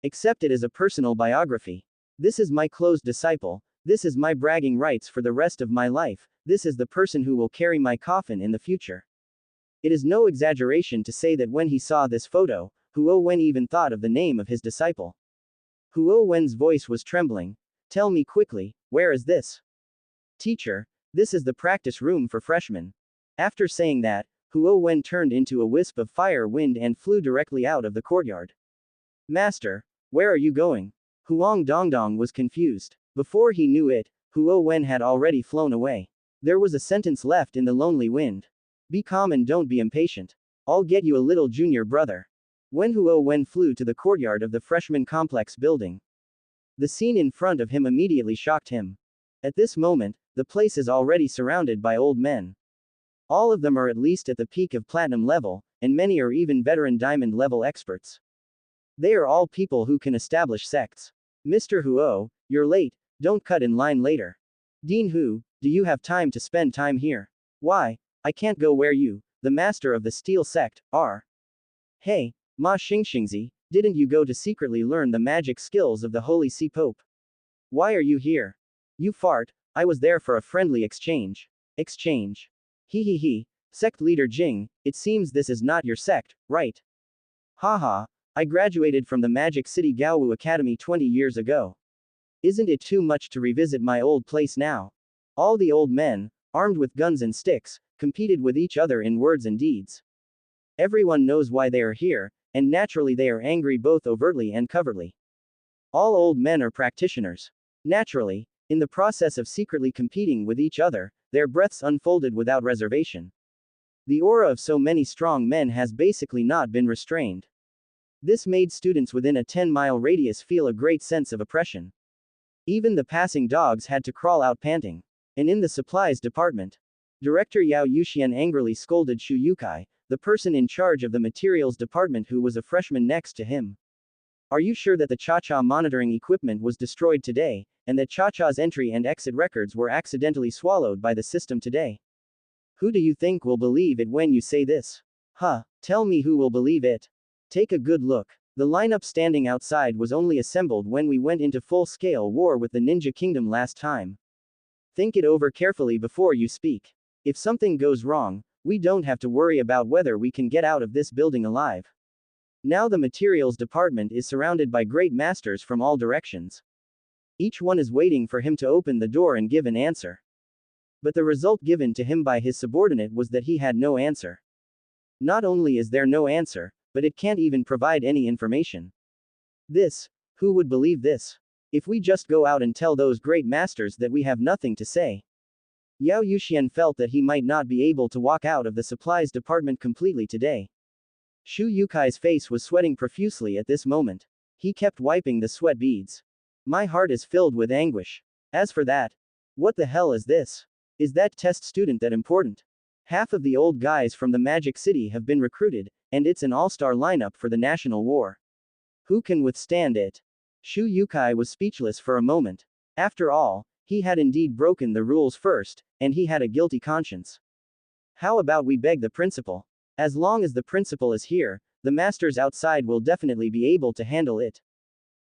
Accept it as a personal biography. This is my closed disciple, this is my bragging rights for the rest of my life, this is the person who will carry my coffin in the future. It is no exaggeration to say that when he saw this photo, Huo Wen even thought of the name of his disciple. Huo Wen's voice was trembling. Tell me quickly, where is this? Teacher, this is the practice room for freshmen. After saying that, Huo Wen turned into a wisp of fire wind and flew directly out of the courtyard. Master, where are you going? Huang Dongdong was confused. Before he knew it, Huo Wen had already flown away. There was a sentence left in the lonely wind. Be calm and don't be impatient. I'll get you a little junior brother. When Huo Wen flew to the courtyard of the freshman complex building, the scene in front of him immediately shocked him. At this moment, the place is already surrounded by old men. All of them are at least at the peak of platinum level, and many are even veteran diamond level experts. They are all people who can establish sects. Mr. Huo, you're late, don't cut in line later. Dean Hu, do you have time to spend time here? Why, I can't go where you, the master of the steel sect, are. Hey, Ma Xingxingzi, didn't you go to secretly learn the magic skills of the Holy See Pope? Why are you here? You fart, I was there for a friendly exchange. Exchange. He, sect leader Jing, it seems this is not your sect, right? Haha, I graduated from the Magic City Gaowu Academy 20 years ago. Isn't it too much to revisit my old place now? All the old men, armed with guns and sticks, competed with each other in words and deeds. Everyone knows why they are here, and naturally they are angry both overtly and covertly. All old men are practitioners. Naturally, in the process of secretly competing with each other, their breaths unfolded without reservation. The aura of so many strong men has basically not been restrained. This made students within a 10-mile radius feel a great sense of oppression. Even the passing dogs had to crawl out panting. And in the supplies department, Director Yao Yuxian angrily scolded Shu Yukai, the person in charge of the materials department who was a freshman next to him. Are you sure that the Cha-Cha monitoring equipment was destroyed today, and that Cha-Cha's entry and exit records were accidentally swallowed by the system today? Who do you think will believe it when you say this? Huh, tell me who will believe it. Take a good look. The lineup standing outside was only assembled when we went into full-scale war with the Ninja Kingdom last time. Think it over carefully before you speak. If something goes wrong, we don't have to worry about whether we can get out of this building alive. Now the materials department is surrounded by great masters from all directions. Each one is waiting for him to open the door and give an answer. But the result given to him by his subordinate was that he had no answer. Not only is there no answer, but it can't even provide any information. Who would believe this? If we just go out and tell those great masters that we have nothing to say. Yao Yuxian felt that he might not be able to walk out of the supplies department completely today. Shu Yukai's face was sweating profusely at this moment. He kept wiping the sweat beads. My heart is filled with anguish. As for that, what the hell is this? Is that test student that important? Half of the old guys from the Magic City have been recruited, and it's an all-star lineup for the national war. Who can withstand it? Shu Yukai was speechless for a moment. After all, he had indeed broken the rules first, and he had a guilty conscience. How about we beg the principal? As long as the principal is here, the masters outside will definitely be able to handle it.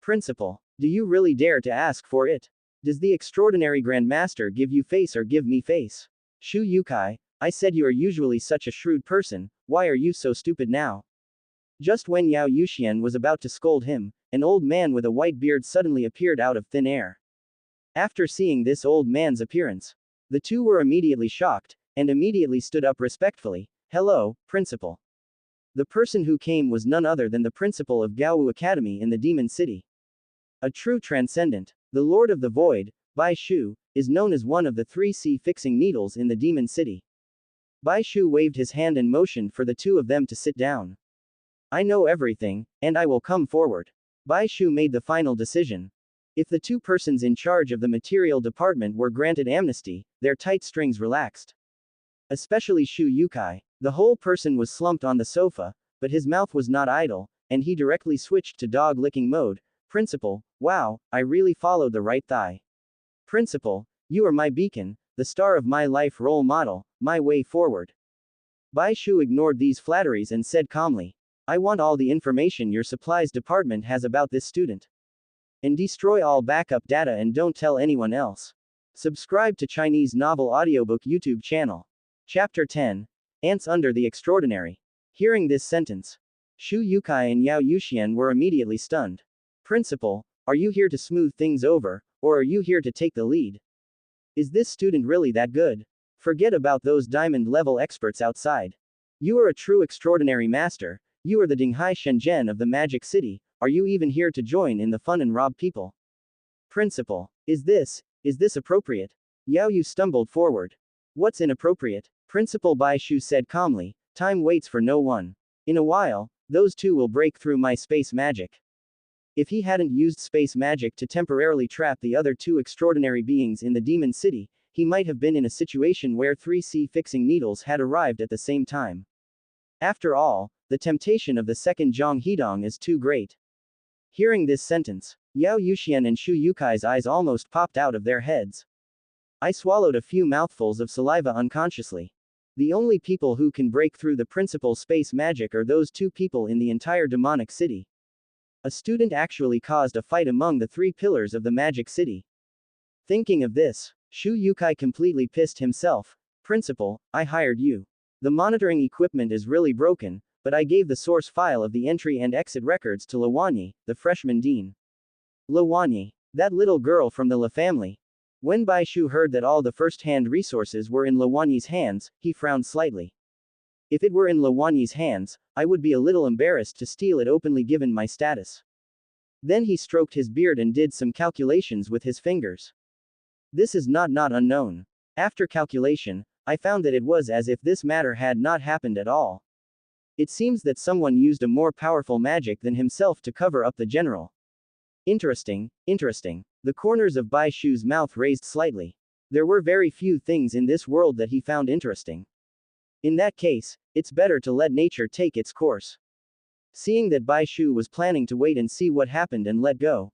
Principal, do you really dare to ask for it? Does the extraordinary Grand Master give you face or give me face? Shu Yukai, I said you are usually such a shrewd person, why are you so stupid now? Just when Yao Yuxian was about to scold him, an old man with a white beard suddenly appeared out of thin air. After seeing this old man's appearance, the two were immediately shocked, and immediately stood up respectfully. Hello, principal. The person who came was none other than the principal of Gaowu Academy in the Demon City. A true transcendent, the Lord of the Void, Bai Shu, is known as one of the 3C fixing needles in the Demon City. Bai Shu waved his hand and motioned for the two of them to sit down. I know everything, and I will come forward. Bai Shu made the final decision. If the two persons in charge of the material department were granted amnesty, their tight strings relaxed. Especially Shu Yukai. The whole person was slumped on the sofa, but his mouth was not idle, and he directly switched to dog-licking mode. Principal, wow, I really followed the right thigh. Principal, you are my beacon, the star of my life role model, my way forward. Bai Shu ignored these flatteries and said calmly, I want all the information your supplies department has about this student. And destroy all backup data and don't tell anyone else. Subscribe to Chinese Novel Audiobook YouTube channel. Chapter 10. Ants Under the Extraordinary. Hearing this sentence, Shu Yukai and Yao Yuxian were immediately stunned. Principal, are you here to smooth things over, or are you here to take the lead? Is this student really that good? Forget about those diamond-level experts outside. You are a true extraordinary master, you are the Dinghai Shenzhen of the Magic City, are you even here to join in the fun and rob people? Principal, is this appropriate? Yao Yu stumbled forward. What's inappropriate? Principal Bai Shu said calmly, time waits for no one. In a while, those two will break through my space magic. If he hadn't used space magic to temporarily trap the other two extraordinary beings in the Demon City, he might have been in a situation where 3C fixing needles had arrived at the same time. After all, the temptation of the second Zhang Hedong is too great. Hearing this sentence, Yao Yuxian and Shu Yukai's eyes almost popped out of their heads. I swallowed a few mouthfuls of saliva unconsciously. The only people who can break through the principal space magic are those two people in the entire demonic city. A student actually caused a fight among the three pillars of the magic city. Thinking of this, Shu Yukai completely pissed himself. Principal, I hired you. The monitoring equipment is really broken, but I gave the source file of the entry and exit records to Lawanyi, the freshman dean. Lawanyi, that little girl from the La family. When Bai Shu heard that all the first-hand resources were in Lawanyi's hands, he frowned slightly. If it were in Lawanyi's hands, I would be a little embarrassed to steal it openly given my status. Then he stroked his beard and did some calculations with his fingers. This is not unknown. After calculation, I found that it was as if this matter had not happened at all. It seems that someone used a more powerful magic than himself to cover up the general. Interesting. The corners of Bai Shu's mouth raised slightly. There were very few things in this world that he found interesting. In that case, it's better to let nature take its course. Seeing that Bai Shu was planning to wait and see what happened and let go,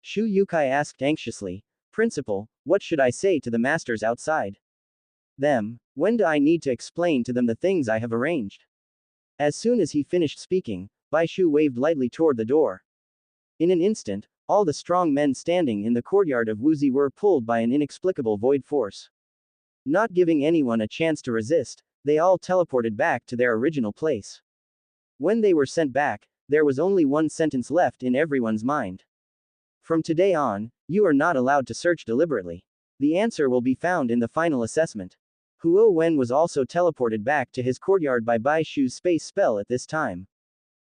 Shu Yukai asked anxiously, Principal, what should I say to the masters outside? Them. When do I need to explain to them the things I have arranged? As soon as he finished speaking, Bai Shu waved lightly toward the door. In an instant, all the strong men standing in the courtyard of Wuzi were pulled by an inexplicable void force. Not giving anyone a chance to resist, they all teleported back to their original place. When they were sent back, there was only one sentence left in everyone's mind. From today on, you are not allowed to search deliberately. The answer will be found in the final assessment. Huo Wen was also teleported back to his courtyard by Bai Shu's space spell at this time.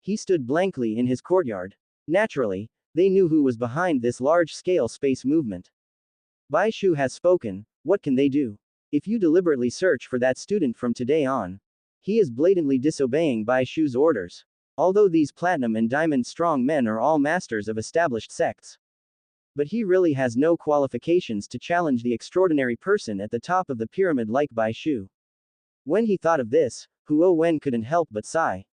He stood blankly in his courtyard. Naturally, they knew who was behind this large-scale space movement. Bai Shu has spoken, what can they do? If you deliberately search for that student from today on, he is blatantly disobeying Bai Shu's orders. Although these platinum and diamond strong men are all masters of established sects. But he really has no qualifications to challenge the extraordinary person at the top of the pyramid like Bai Shu. When he thought of this, Huo Wen couldn't help but sigh.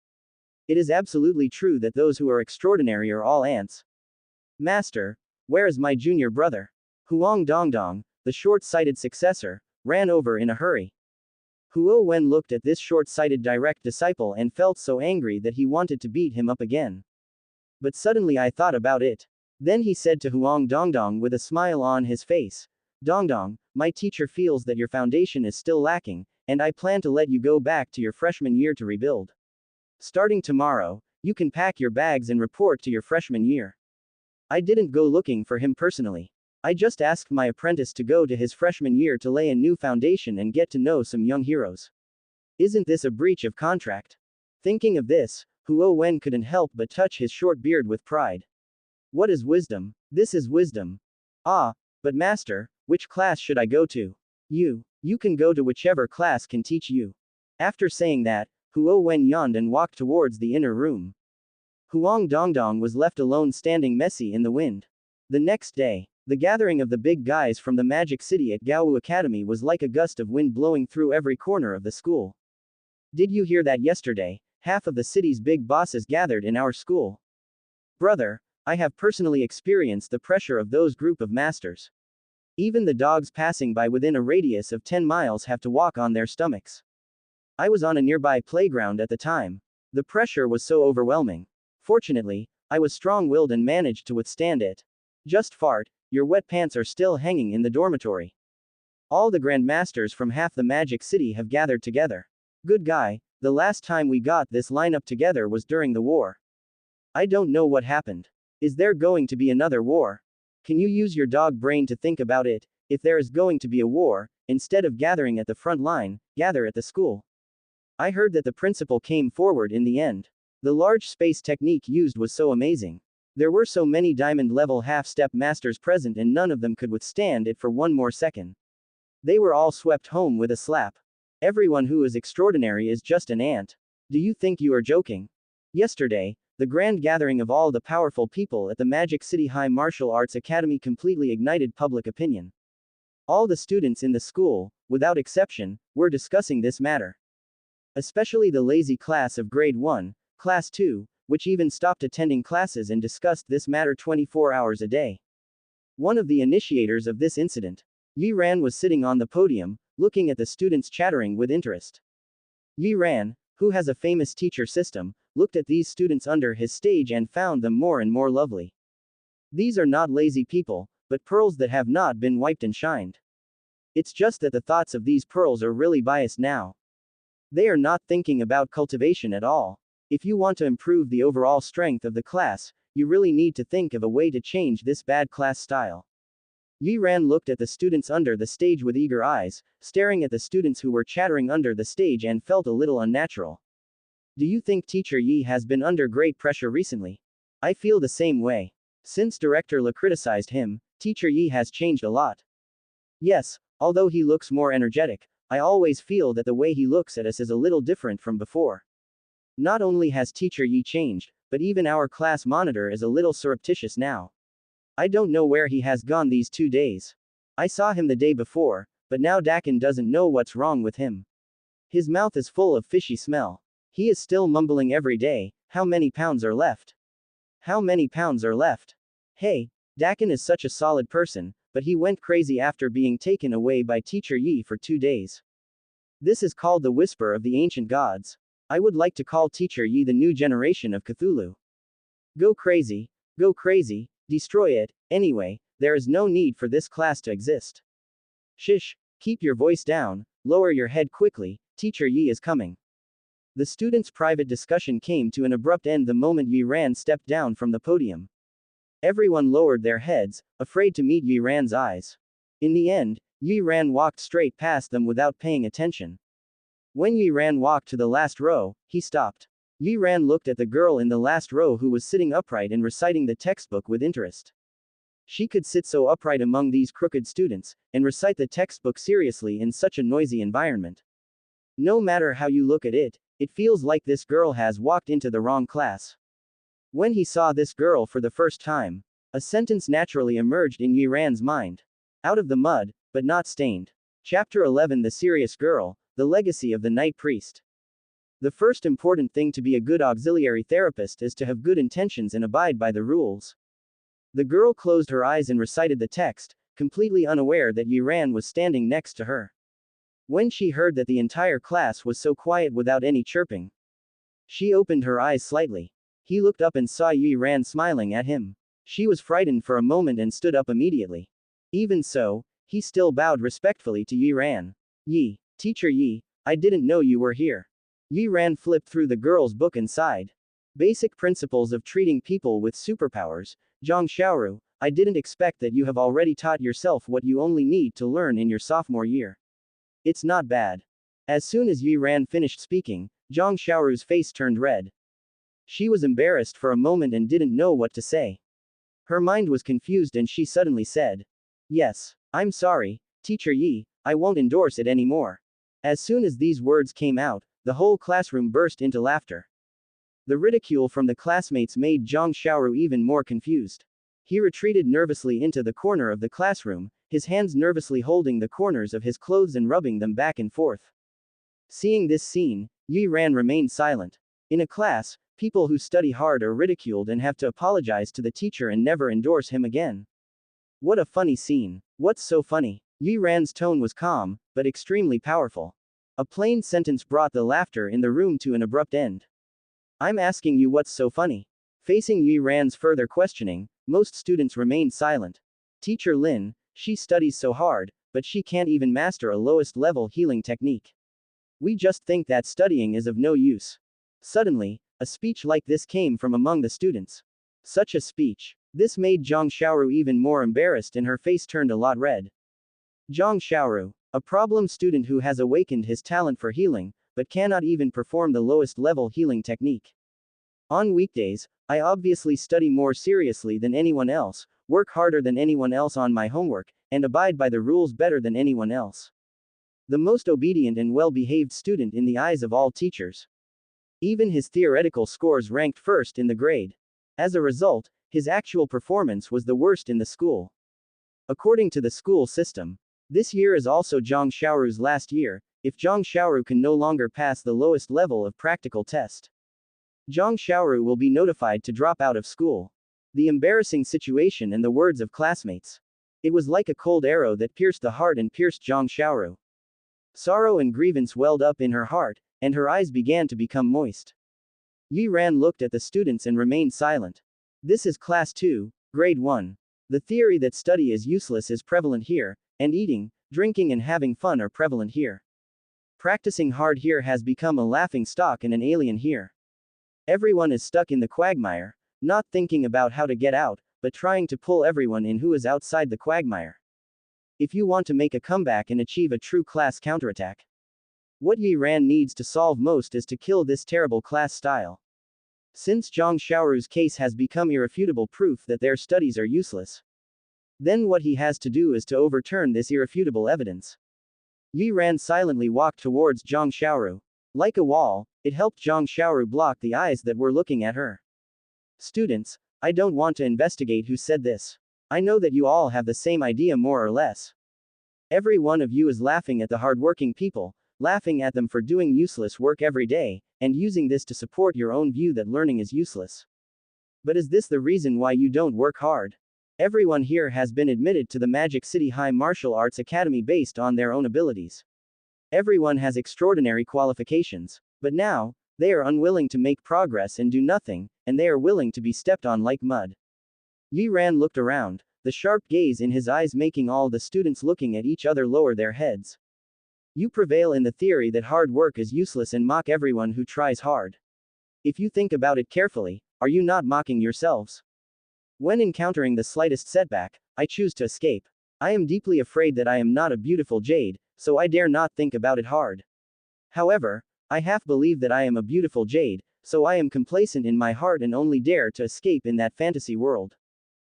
It is absolutely true that those who are extraordinary are all ants. Master, where is my junior brother? Huang Dongdong, the short-sighted successor, ran over in a hurry. Huo Wen looked at this short-sighted direct disciple and felt so angry that he wanted to beat him up again. But suddenly I thought about it. Then he said to Huang Dongdong with a smile on his face, Dongdong, my teacher feels that your foundation is still lacking, and I plan to let you go back to your freshman year to rebuild. Starting tomorrow, you can pack your bags and report to your freshman year. I didn't go looking for him personally. I just asked my apprentice to go to his freshman year to lay a new foundation and get to know some young heroes. Isn't this a breach of contract? Thinking of this, Huo Wen couldn't help but touch his short beard with pride. What is wisdom? This is wisdom. Ah, but master, which class should I go to? You can go to whichever class can teach you. After saying that, Huo Wen yawned and walked towards the inner room. Huang Dongdong was left alone standing messy in the wind. The next day, the gathering of the big guys from the Magic City at Gaowu Academy was like a gust of wind blowing through every corner of the school. Did you hear that yesterday? Half of the city's big bosses gathered in our school. Brother, I have personally experienced the pressure of those group of masters. Even the dogs passing by within a radius of 10 miles have to walk on their stomachs. I was on a nearby playground at the time. The pressure was so overwhelming. Fortunately, I was strong-willed and managed to withstand it. Just fart, your wet pants are still hanging in the dormitory. All the Grand Masters from half the Magic City have gathered together. Good guy, the last time we got this lineup together was during the war. I don't know what happened. Is there going to be another war? Can you use your dog brain to think about it? If there is going to be a war, instead of gathering at the front line, gather at the school. I heard that the principal came forward in the end. The large space technique used was so amazing. There were so many diamond-level half-step masters present and none of them could withstand it for one more second. They were all swept home with a slap. Everyone who is extraordinary is just an ant. Do you think you are joking? Yesterday, the grand gathering of all the powerful people at the Magic City High Martial Arts Academy completely ignited public opinion. All the students in the school, without exception, were discussing this matter. Especially the lazy class of Grade 1, Class 2, which even stopped attending classes and discussed this matter 24 hours a day. One of the initiators of this incident, Yi Ran, was sitting on the podium, looking at the students chattering with interest. Yi Ran, who has a famous teacher system, looked at these students under his stage and found them more and more lovely. These are not lazy people, but pearls that have not been wiped and shined. It's just that the thoughts of these pearls are really biased now. They are not thinking about cultivation at all. If you want to improve the overall strength of the class, you really need to think of a way to change this bad class style. Yi Ran looked at the students under the stage with eager eyes, staring at the students who were chattering under the stage and felt a little unnatural. Do you think Teacher Yi has been under great pressure recently? I feel the same way. Since Director Le criticized him, Teacher Yi has changed a lot. Yes, although he looks more energetic, I always feel that the way he looks at us is a little different from before. Not only has Teacher Yi changed, but even our class monitor is a little surreptitious now. I don't know where he has gone these 2 days. I saw him the day before, but now Dakin doesn't know what's wrong with him. His mouth is full of fishy smell. He is still mumbling every day, how many pounds are left? How many pounds are left? Hey, Dakin is such a solid person, but he went crazy after being taken away by teacher Yi for 2 days. This is called the whisper of the ancient gods. I would like to call teacher Yi the new generation of Cthulhu. Go crazy, destroy it, anyway, there is no need for this class to exist. Shish, keep your voice down, lower your head quickly, teacher Yi is coming. The students' private discussion came to an abrupt end the moment Yi Ran stepped down from the podium. Everyone lowered their heads, afraid to meet Yi Ran's eyes. In the end, Yi Ran walked straight past them without paying attention. When Yi Ran walked to the last row, he stopped. Yi Ran looked at the girl in the last row who was sitting upright and reciting the textbook with interest. She could sit so upright among these crooked students, and recite the textbook seriously in such a noisy environment. No matter how you look at it, it feels like this girl has walked into the wrong class. When he saw this girl for the first time, a sentence naturally emerged in Yi Ran's mind. Out of the mud, but not stained. Chapter 11 The Serious Girl, The Legacy of the Night Priest. The first important thing to be a good auxiliary therapist is to have good intentions and abide by the rules. The girl closed her eyes and recited the text, completely unaware that Yi Ran was standing next to her. When she heard that the entire class was so quiet without any chirping, she opened her eyes slightly. He looked up and saw Yi Ran smiling at him. She was frightened for a moment and stood up immediately. Even so, he still bowed respectfully to Yi Ran. Yi, teacher Yi, I didn't know you were here. Yi Ran flipped through the girl's book and sighed. Basic Principles of Treating People with Superpowers, Zhang Xiaoru, I didn't expect that you have already taught yourself what you only need to learn in your sophomore year. It's not bad. As soon as Yi Ran finished speaking, Zhang Xiaoru's face turned red. She was embarrassed for a moment and didn't know what to say. Her mind was confused and she suddenly said, "Yes, I'm sorry, teacher Yi, I won't endorse it anymore." As soon as these words came out, the whole classroom burst into laughter. The ridicule from the classmates made Zhang Xiaoru even more confused. He retreated nervously into the corner of the classroom, his hands nervously holding the corners of his clothes and rubbing them back and forth. Seeing this scene, Yi Ran remained silent. In a class, people who study hard are ridiculed and have to apologize to the teacher and never endorse him again. What a funny scene. What's so funny? Yi Ran's tone was calm, but extremely powerful. A plain sentence brought the laughter in the room to an abrupt end. I'm asking you what's so funny? Facing Yi Ran's further questioning, most students remained silent. Teacher Lin, she studies so hard, but she can't even master a lowest level healing technique. We just think that studying is of no use. Suddenly, a speech like this came from among the students. Such a speech. This made Zhang Xiaoru even more embarrassed and her face turned a lot red. Zhang Xiaoru, a problem student who has awakened his talent for healing, but cannot even perform the lowest level healing technique. On weekdays, I obviously study more seriously than anyone else, work harder than anyone else on my homework, and abide by the rules better than anyone else. The most obedient and well-behaved student in the eyes of all teachers. Even his theoretical scores ranked first in the grade. As a result, his actual performance was the worst in the school. According to the school system, this year is also Zhang Xiaoru's last year, if Zhang Xiaoru can no longer pass the lowest level of practical test. Zhang Xiaoru will be notified to drop out of school. The embarrassing situation and the words of classmates. It was like a cold arrow that pierced the heart and pierced Zhang Xiaoru. Sorrow and grievance welled up in her heart, and her eyes began to become moist. Yi Ran looked at the students and remained silent. This is Class 2, Grade 1. The theory that study is useless is prevalent here, and eating, drinking and having fun are prevalent here. Practicing hard here has become a laughing stock and an alien here. Everyone is stuck in the quagmire, not thinking about how to get out, but trying to pull everyone in who is outside the quagmire. If you want to make a comeback and achieve a true class counterattack, what Yi Ran needs to solve most is to kill this terrible class style. Since Zhang Xiaoru's case has become irrefutable proof that their studies are useless, then what he has to do is to overturn this irrefutable evidence. Yi Ran silently walked towards Zhang Xiaoru. Like a wall, it helped Zhang Xiaoru block the eyes that were looking at her. Students, I don't want to investigate who said this. I know that you all have the same idea more or less. Every one of you is laughing at the hardworking people, laughing at them for doing useless work every day, and using this to support your own view that learning is useless. But is this the reason why you don't work hard? Everyone here has been admitted to the Magic City High Martial Arts Academy based on their own abilities. Everyone has extraordinary qualifications. But now, they are unwilling to make progress and do nothing, and they are willing to be stepped on like mud. Yi Ran looked around, the sharp gaze in his eyes making all the students looking at each other lower their heads. You prevail in the theory that hard work is useless and mock everyone who tries hard. If you think about it carefully, are you not mocking yourselves? When encountering the slightest setback, I choose to escape. I am deeply afraid that I am not a beautiful jade, so I dare not think about it hard. However, I half believe that I am a beautiful jade, so I am complacent in my heart and only dare to escape in that fantasy world.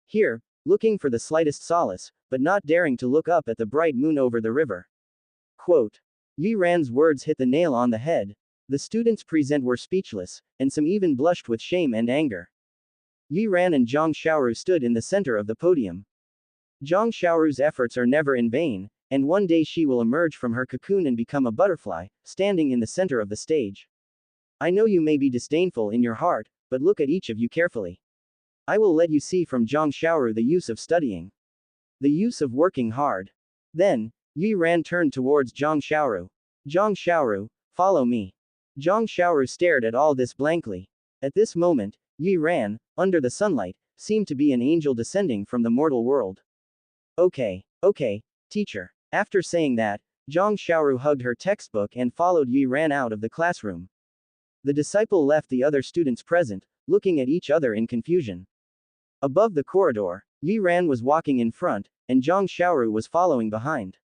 Here, looking for the slightest solace, but not daring to look up at the bright moon over the river. Quote. Yi Ran's words hit the nail on the head. The students present were speechless, and some even blushed with shame and anger. Yi Ran and Zhang Xiaoru stood in the center of the podium. Zhang Xiaoru's efforts are never in vain, and one day she will emerge from her cocoon and become a butterfly, standing in the center of the stage. I know you may be disdainful in your heart, but look at each of you carefully. I will let you see from Zhang Xiaoru the use of studying. The use of working hard. Then, Yi Ran turned towards Zhang Xiaoru. Zhang Xiaoru, follow me. Zhang Xiaoru stared at all this blankly. At this moment, Yi Ran, under the sunlight, seemed to be an angel descending from the mortal world. Okay, teacher. After saying that, Zhang Xiaoru hugged her textbook and followed Yi Ran out of the classroom. The disciple left the other students present, looking at each other in confusion. Above the corridor, Yi Ran was walking in front, and Zhang Xiaoru was following behind.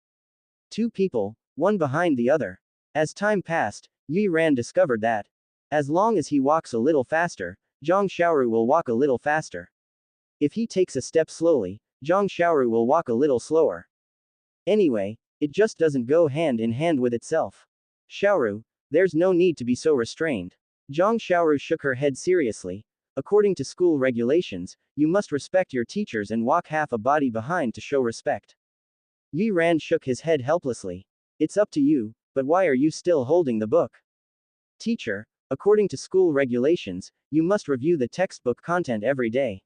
Two people, one behind the other. As time passed, Yi Ran discovered that, as long as he walks a little faster, Zhang Xiaoru will walk a little faster. If he takes a step slowly, Zhang Xiaoru will walk a little slower. Anyway, it just doesn't go hand in hand with itself. Xiaoru, there's no need to be so restrained. Zhang Xiaoru shook her head seriously. According to school regulations, you must respect your teachers and walk half a body behind to show respect. Yi Ran shook his head helplessly. It's up to you, but why are you still holding the book? Teacher, according to school regulations, you must review the textbook content every day.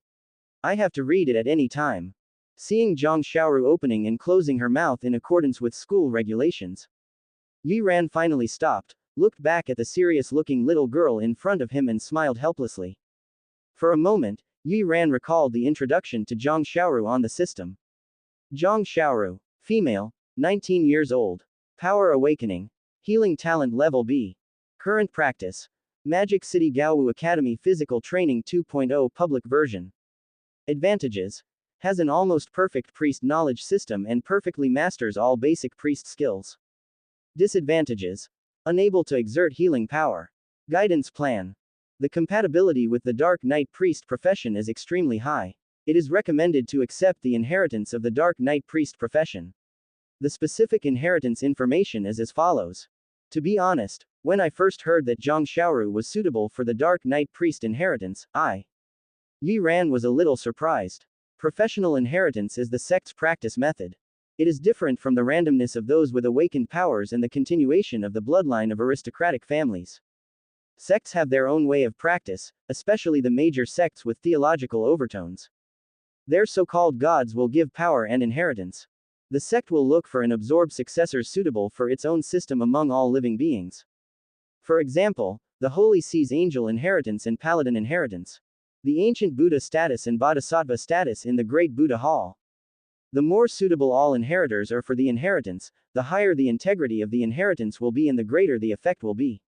I have to read it at any time. Seeing Zhang Xiaoru opening and closing her mouth in accordance with school regulations, Yi Ran finally stopped, looked back at the serious-looking little girl in front of him and smiled helplessly. For a moment, Yi Ran recalled the introduction to Zhang Xiaoru on the system. Zhang Xiaoru, female, 19 years old. Power awakening. Healing talent level B. Current practice. Magic City Gaowu Academy Physical Training 2.0 Public Version. Advantages. Has an almost perfect priest knowledge system and perfectly masters all basic priest skills. Disadvantages. Unable to exert healing power. Guidance plan. The compatibility with the Dark Knight Priest profession is extremely high. It is recommended to accept the inheritance of the Dark Knight Priest profession. The specific inheritance information is as follows. To be honest, when I first heard that Zhang Xiaoru was suitable for the Dark Knight Priest inheritance, Yi Ran was a little surprised. Professional inheritance is the sect's practice method. It is different from the randomness of those with awakened powers and the continuation of the bloodline of aristocratic families. Sects have their own way of practice, especially the major sects with theological overtones. Their so-called gods will give power and inheritance. The sect will look for and absorb successors suitable for its own system among all living beings. For example, the Holy See's angel inheritance and paladin inheritance. The ancient Buddha status and bodhisattva status in the Great Buddha Hall. The more suitable all inheritors are for the inheritance, the higher the integrity of the inheritance will be and the greater the effect will be.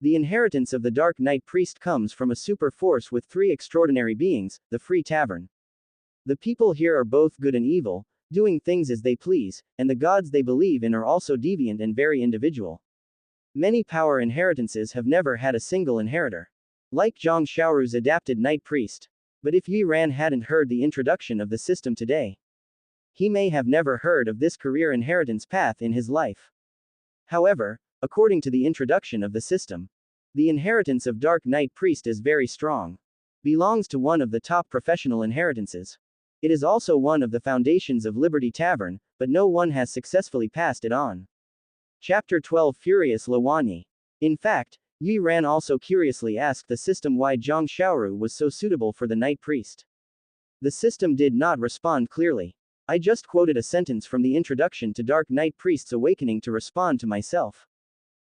The inheritance of the Dark Knight Priest comes from a super force with three extraordinary beings, the Free Tavern. The people here are both good and evil, doing things as they please, and the gods they believe in are also deviant and very individual. Many power inheritances have never had a single inheritor. Like Zhang Xiaoru's adapted Knight Priest. But if Yi Ran hadn't heard the introduction of the system today, he may have never heard of this career inheritance path in his life. However, according to the introduction of the system, the inheritance of Dark Knight Priest is very strong. Belongs to one of the top professional inheritances. It is also one of the foundations of Liberty Tavern, but no one has successfully passed it on. Chapter 12 Furious Luoyi. In fact, Yi Ran also curiously asked the system why Zhang Xiaoru was so suitable for the Night Priest. The system did not respond clearly. I just quoted a sentence from the introduction to Dark Knight Priest's Awakening to respond to myself.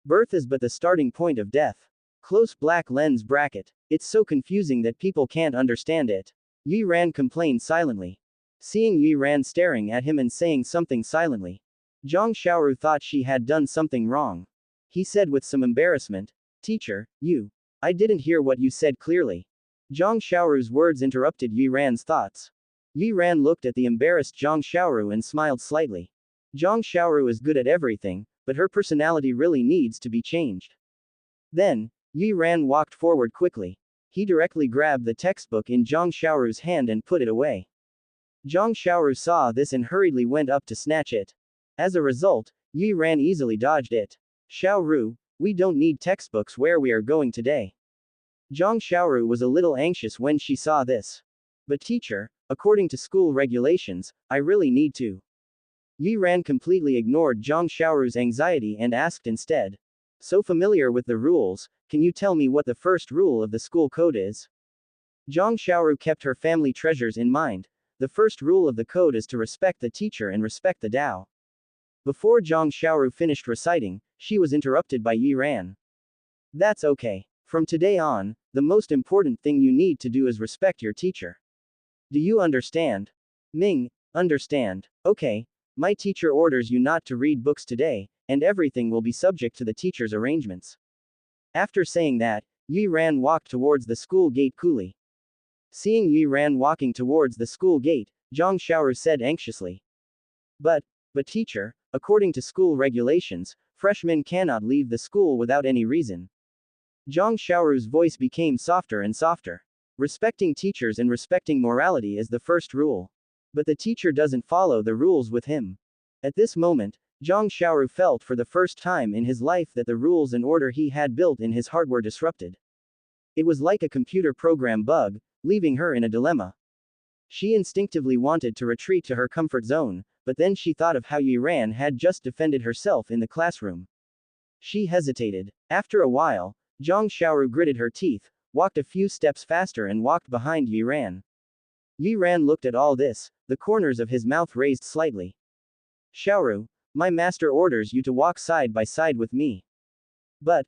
Birth is but the starting point of death. Close black lens bracket. It's so confusing that people can't understand it. Yi Ran complained silently. Seeing Yi Ran staring at him and saying something silently, Zhang Xiaoru thought she had done something wrong. He said with some embarrassment, "Teacher, I didn't hear what you said clearly." Zhang Xiaoru's words interrupted Yi Ran's thoughts. Yi Ran looked at the embarrassed Zhang Xiaoru and smiled slightly. Zhang Xiaoru is good at everything, but her personality really needs to be changed. Then, Yi Ran walked forward quickly. He directly grabbed the textbook in Zhang Xiaoru's hand and put it away. Zhang Xiaoru saw this and hurriedly went up to snatch it. As a result, Yi Ran easily dodged it. "Xiaoru, we don't need textbooks where we are going today." Zhang Xiaoru was a little anxious when she saw this. "But teacher, according to school regulations, I really need to." Yi Ran completely ignored Zhang Xiaoru's anxiety and asked instead. "So familiar with the rules, can you tell me what the first rule of the school code is?" Zhang Xiaoru kept her family treasures in mind. The first rule of the code is to respect the teacher and respect the Tao. Before Zhang Xiaoru finished reciting, she was interrupted by Yi Ran. "That's okay. From today on, the most important thing you need to do is respect your teacher. Do you understand?" "Ming, understand. Okay. My teacher orders you not to read books today, and everything will be subject to the teacher's arrangements." After saying that, Yi Ran walked towards the school gate coolly. Seeing Yi Ran walking towards the school gate, Zhang Xiaoru said anxiously. But teacher, according to school regulations, freshmen cannot leave the school without any reason." Zhang Xiaoru's voice became softer and softer. "Respecting teachers and respecting morality is the first rule. But the teacher doesn't follow the rules with him." At this moment, Zhang Xiaoru felt for the first time in his life that the rules and order he had built in his heart were disrupted. It was like a computer program bug, leaving her in a dilemma. She instinctively wanted to retreat to her comfort zone, but then she thought of how Yi Ran had just defended herself in the classroom. She hesitated. After a while, Zhang Xiaoru gritted her teeth, walked a few steps faster and walked behind Yi Ran. Yi Ran looked at all this, the corners of his mouth raised slightly. "Xiaoru, my master orders you to walk side by side with me." But,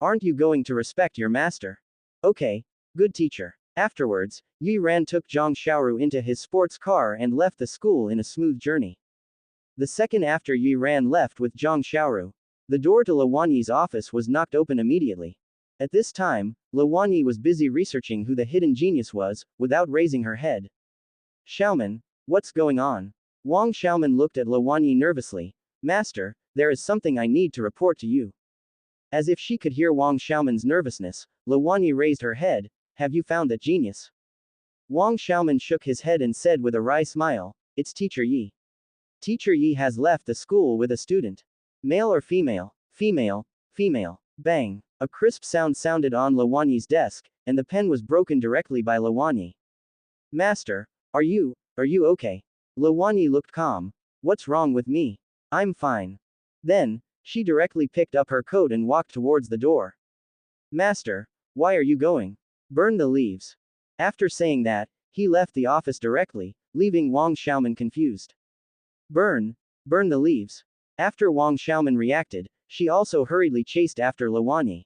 aren't you going to respect your master?" "Okay, good teacher." Afterwards, Yi Ran took Zhang Xiaoru into his sports car and left the school in a smooth journey. The second after Yi Ran left with Zhang Xiaoru, the door to Luoyi's office was knocked open immediately. At this time, Luoyi was busy researching who the hidden genius was, without raising her head. "Xiaoman, what's going on?" Wang Xiaoman looked at Luoyi nervously. "Master, there is something I need to report to you." As if she could hear Wang Xiaoman's nervousness, Luoyi raised her head. "Have you found that genius?" Wang Xiaoman shook his head and said with a wry smile, "It's Teacher Yi. Teacher Yi has left the school with a student. Male or female?" "Female, female." Bang. A crisp sound sounded on Luoyi's desk, and the pen was broken directly by Luoyi. "Master, are you okay?" Luoyi looked calm. "What's wrong with me? I'm fine." Then, she directly picked up her coat and walked towards the door. "Master, why are you going?" "Burn the leaves." After saying that, he left the office directly, leaving Wang Xiaoman confused. Burn the leaves." After Wang Xiaoman reacted, she also hurriedly chased after Luoyi.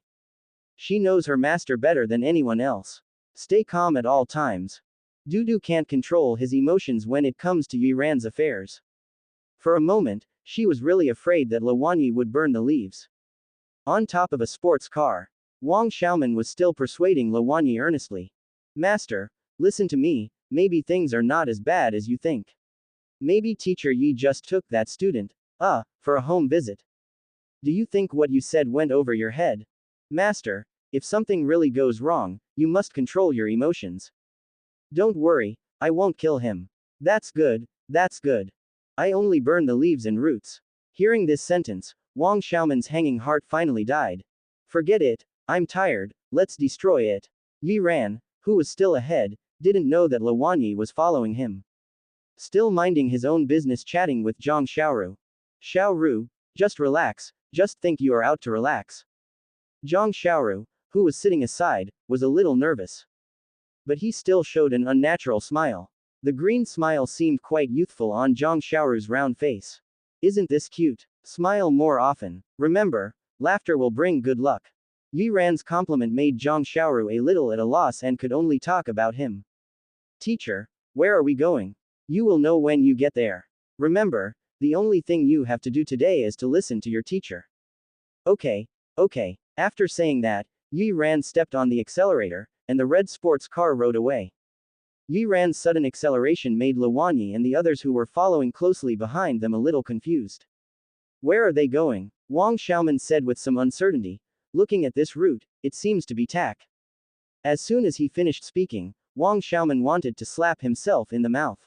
She knows her master better than anyone else. Stay calm at all times. Dudu can't control his emotions when it comes to Yi Ran's affairs. For a moment, she was really afraid that Luoyi would burn the leaves. On top of a sports car, Wang Xiaoman was still persuading Luoyi earnestly. "Master, listen to me, maybe things are not as bad as you think. Maybe Teacher Yi just took that student, for a home visit. Do you think what you said went over your head? Master, if something really goes wrong, you must control your emotions. Don't worry, I won't kill him." That's good, that's good. I only burn the leaves and roots." Hearing this sentence, Wang Xiaoman's hanging heart finally died. "Forget it, I'm tired, let's destroy it." Yi Ran, who was still ahead, didn't know that Luoyi was following him. Still minding his own business chatting with Zhang Xiaoru. "Xiaoru, Just relax, just think you are out to relax. Zhang Xiaoru, who was sitting aside, was a little nervous. But he still showed an unnatural smile. The green smile seemed quite youthful on Zhang Xiaoru's round face. Isn't this cute? Smile more often. Remember, laughter will bring good luck. Yi Ran's compliment made Zhang Xiaoru a little at a loss and could only talk about him. Teacher, where are we going? You will know when you get there. Remember, the only thing you have to do today is to listen to your teacher. Okay. After saying that, Yi Ran stepped on the accelerator, and the red sports car rode away. Yi Ran's sudden acceleration made Luwanyi and the others who were following closely behind them a little confused. Where are they going? Wang Xiaoman said with some uncertainty. Looking at this route, it seems to be Tak. As soon as he finished speaking, Wang Xiaoman wanted to slap himself in the mouth.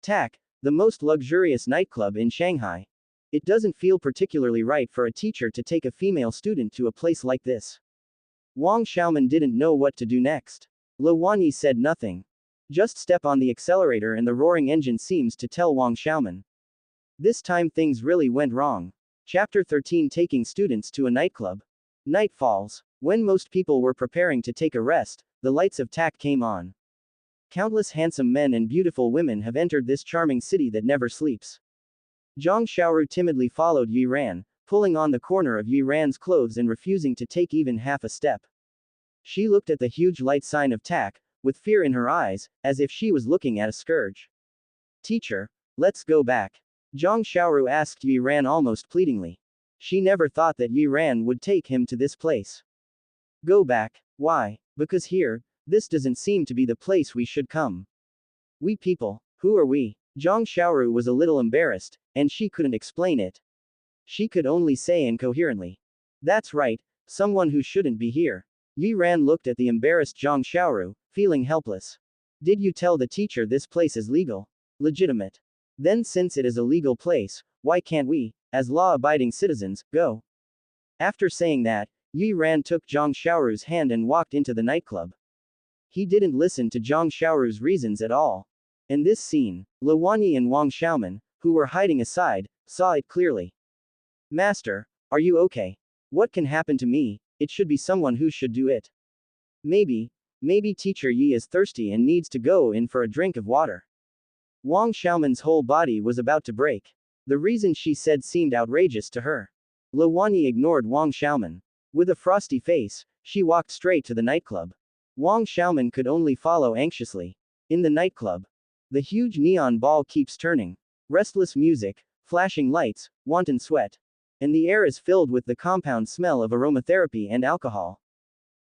Tak, the most luxurious nightclub in Shanghai. It doesn't feel particularly right for a teacher to take a female student to a place like this. Wang Xiaoman didn't know what to do next. Luwanyi said nothing. Just step on the accelerator and the roaring engine seems to tell Wang Xiaoman. This time things really went wrong. Chapter 13 Taking students to a nightclub. Night falls. When most people were preparing to take a rest, the lights of Tak came on. Countless handsome men and beautiful women have entered this charming city that never sleeps. Zhang Xiaoru timidly followed Yi Ran, pulling on the corner of Yi Ran's clothes and refusing to take even half a step. She looked at the huge light sign of Tak, with fear in her eyes, as if she was looking at a scourge. Teacher, let's go back. Zhang Xiaoru asked Yi Ran almost pleadingly. She never thought that Yi Ran would take him to this place. Go back. Why? Because here, this doesn't seem to be the place we should come. We people, who are we? Zhang Xiaoru was a little embarrassed, and she couldn't explain it. She could only say incoherently. That's right, someone who shouldn't be here. Yi Ran looked at the embarrassed Zhang Xiaoru, feeling helpless. Did you tell the teacher this place is legal? Legitimate. Then since it is a legal place, why can't we, as law-abiding citizens, go? After saying that, Yi Ran took Zhang Xiaoru's hand and walked into the nightclub. He didn't listen to Zhang Xiaoru's reasons at all. In this scene, Luwanyi and Wang Xiaoman, who were hiding aside, saw it clearly. Master, are you okay? What can happen to me? It should be someone who should do it. Maybe teacher Yi is thirsty and needs to go in for a drink of water. Wang Xiaoman's whole body was about to break. The reason she said seemed outrageous to her. Luwanyi ignored Wang Xiaoman. With a frosty face, she walked straight to the nightclub. Wang Xiaoman could only follow anxiously. In the nightclub, the huge neon ball keeps turning. Restless music, flashing lights, wanton sweat. And the air is filled with the compound smell of aromatherapy and alcohol.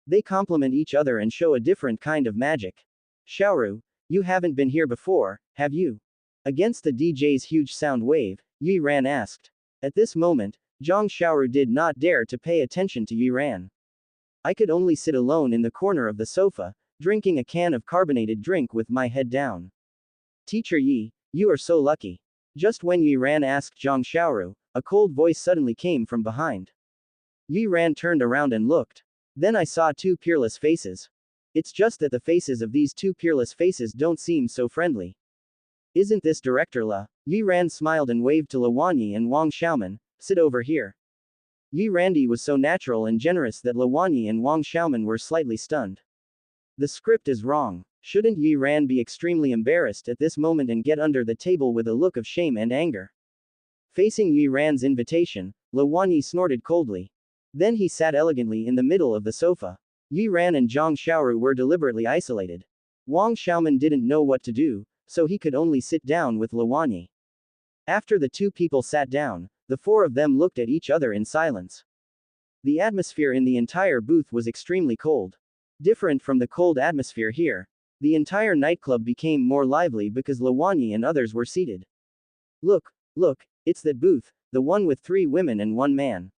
They complement each other and show a different kind of magic. Xiaoru, you haven't been here before, have you? Against the DJ's huge sound wave, Yi Ran asked. At this moment, Zhang Xiaoru did not dare to pay attention to Yi Ran. I could only sit alone in the corner of the sofa, drinking a can of carbonated drink with my head down. Teacher Yi, you are so lucky. Just when Yi Ran asked Zhang Xiaoru, a cold voice suddenly came from behind. Yi Ran turned around and looked. Then I saw two peerless faces. It's just that the faces of these two peerless faces don't seem so friendly. Isn't this Director La? Yi Ran smiled and waved to Luwanyi and Wang Xiaoman, sit over here. Yi Randi was so natural and generous that Luwanyi and Wang Xiaoman were slightly stunned. The script is wrong. Shouldn't Yi Ran be extremely embarrassed at this moment and get under the table with a look of shame and anger? Facing Yi Ran's invitation, Luwanyi snorted coldly. Then he sat elegantly in the middle of the sofa. Yi Ran and Zhang Xiaoru were deliberately isolated. Wang Xiaoman didn't know what to do, so he could only sit down with Luwanyi. After the two people sat down, the four of them looked at each other in silence. The atmosphere in the entire booth was extremely cold. Different from the cold atmosphere here, the entire nightclub became more lively because Luwanyi and others were seated. Look, it's that booth, the one with 3 women and 1 man.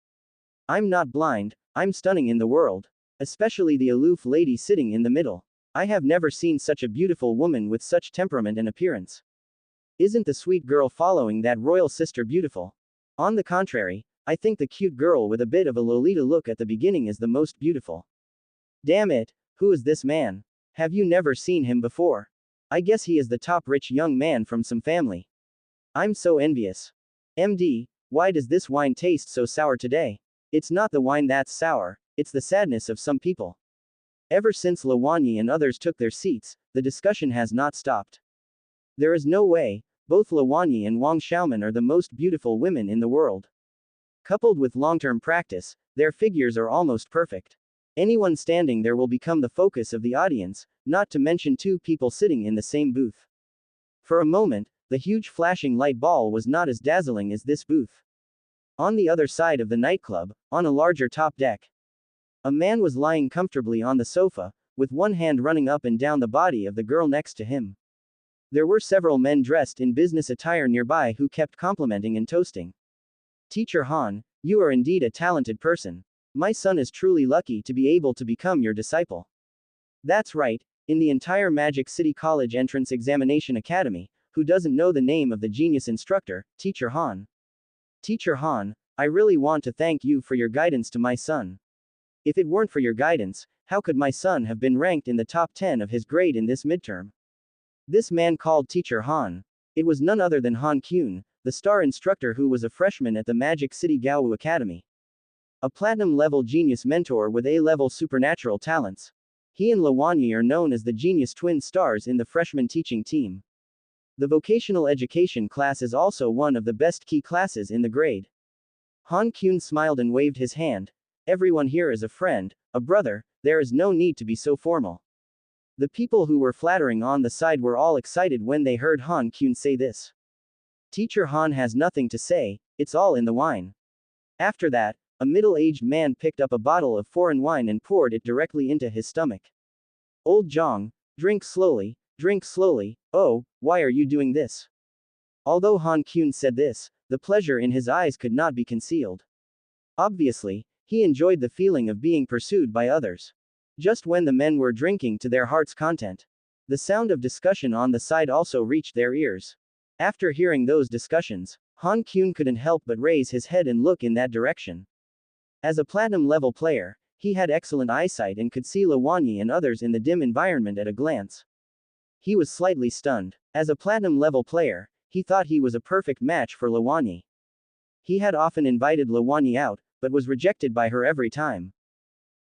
I'm not blind, I'm stunning in the world. Especially the aloof lady sitting in the middle. I have never seen such a beautiful woman with such temperament and appearance. Isn't the sweet girl following that royal sister beautiful? On the contrary, I think the cute girl with a bit of a Lolita look at the beginning is the most beautiful. Damn it, who is this man? Have you never seen him before? I guess he is the top rich young man from some family. I'm so envious. MD, Why does this wine taste so sour today? It's not the wine that's sour, it's the sadness of some people. Ever since Luanyi and others took their seats, the discussion has not stopped. There is no way, both Luanyi and Wang Xiaoman are the most beautiful women in the world. Coupled with long-term practice, their figures are almost perfect. Anyone standing there will become the focus of the audience, not to mention two people sitting in the same booth. For a moment, the huge flashing light ball was not as dazzling as this booth. On the other side of the nightclub, on a larger top deck, a man was lying comfortably on the sofa, with one hand running up and down the body of the girl next to him. There were several men dressed in business attire nearby who kept complimenting and toasting. Teacher Han, you are indeed a talented person. My son is truly lucky to be able to become your disciple. That's right, in the entire Magic City College Entrance Examination Academy, who doesn't know the name of the genius instructor, Teacher Han? Teacher Han, I really want to thank you for your guidance to my son. If it weren't for your guidance, how could my son have been ranked in the top 10 of his grade in this midterm? This man called Teacher Han. It was none other than Han Kyun, the star instructor who was a freshman at the Magic City Gaowu Academy. A platinum-level genius mentor with A-level supernatural talents. He and Luanyi are known as the genius twin stars in the freshman teaching team. The vocational education class is also one of the best key classes in the grade. Han Kyun smiled and waved his hand. Everyone here is a friend, a brother, there is no need to be so formal. The people who were flattering on the side were all excited when they heard Han Kyun say this. Teacher Han has nothing to say, it's all in the wine. After that, a middle-aged man picked up a bottle of foreign wine and poured it directly into his stomach. Old Zhang, drink slowly, oh, why are you doing this? Although Han Kyun said this, the pleasure in his eyes could not be concealed. Obviously, he enjoyed the feeling of being pursued by others. Just when the men were drinking to their heart's content, the sound of discussion on the side also reached their ears. After hearing those discussions, Han Kyun couldn't help but raise his head and look in that direction. As a platinum-level player, he had excellent eyesight and could see Luanyi and others in the dim environment at a glance. He was slightly stunned. As a platinum-level player, he thought he was a perfect match for Luanyi. He had often invited Luanyi out, but was rejected by her every time.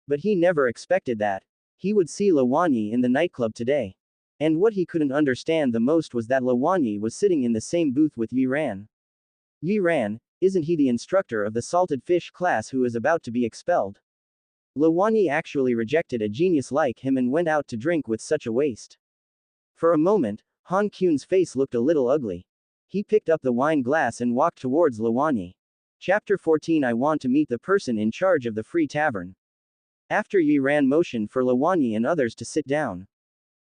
But he never expected that he would see Luanyi in the nightclub today. And what he couldn't understand the most was that Luanyi was sitting in the same booth with Yi Ran. Yi Ran, isn't he the instructor of the salted fish class who is about to be expelled? Luanyi actually rejected a genius like him and went out to drink with such a waste. For a moment, Han Kyun's face looked a little ugly. He picked up the wine glass and walked towards Luanyi. Chapter 14 I want to meet the person in charge of the free tavern. After Yi Ran motioned for Luanyi and others to sit down.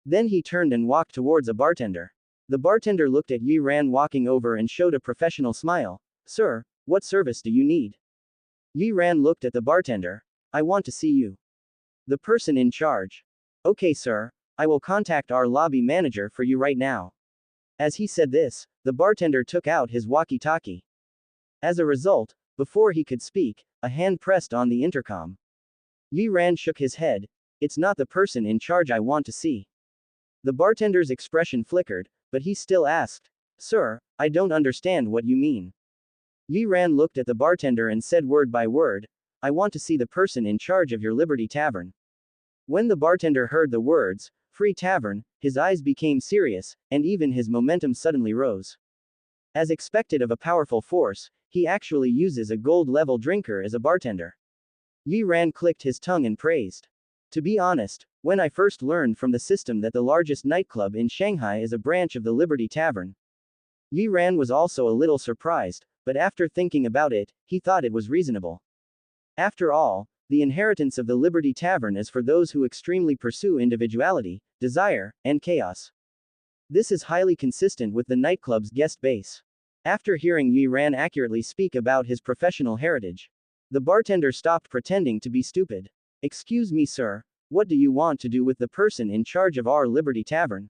Then he turned and walked towards a bartender. The bartender looked at Yi Ran walking over and showed a professional smile. Sir, what service do you need? Yi Ran looked at the bartender. I want to see you. The person in charge. Okay sir, I will contact our lobby manager for you right now. As he said this, the bartender took out his walkie-talkie. As a result, before he could speak, a hand pressed on the intercom. Yi Ran shook his head. It's not the person in charge I want to see. The bartender's expression flickered, but he still asked. Sir, I don't understand what you mean. Yi Ran looked at the bartender and said word by word, I want to see the person in charge of your Liberty Tavern. When the bartender heard the words, free tavern, his eyes became serious, and even his momentum suddenly rose. As expected of a powerful force, he actually uses a gold-level drinker as a bartender. Yi Ran clicked his tongue and praised. To be honest, when I first learned from the system that the largest nightclub in Shanghai is a branch of the Liberty Tavern, Yi Ran was also a little surprised, but after thinking about it, he thought it was reasonable. After all, the inheritance of the Liberty Tavern is for those who extremely pursue individuality, desire, and chaos. This is highly consistent with the nightclub's guest base. After hearing Yi Ran accurately speak about his professional heritage, the bartender stopped pretending to be stupid. Excuse me sir, what do you want to do with the person in charge of our Liberty Tavern?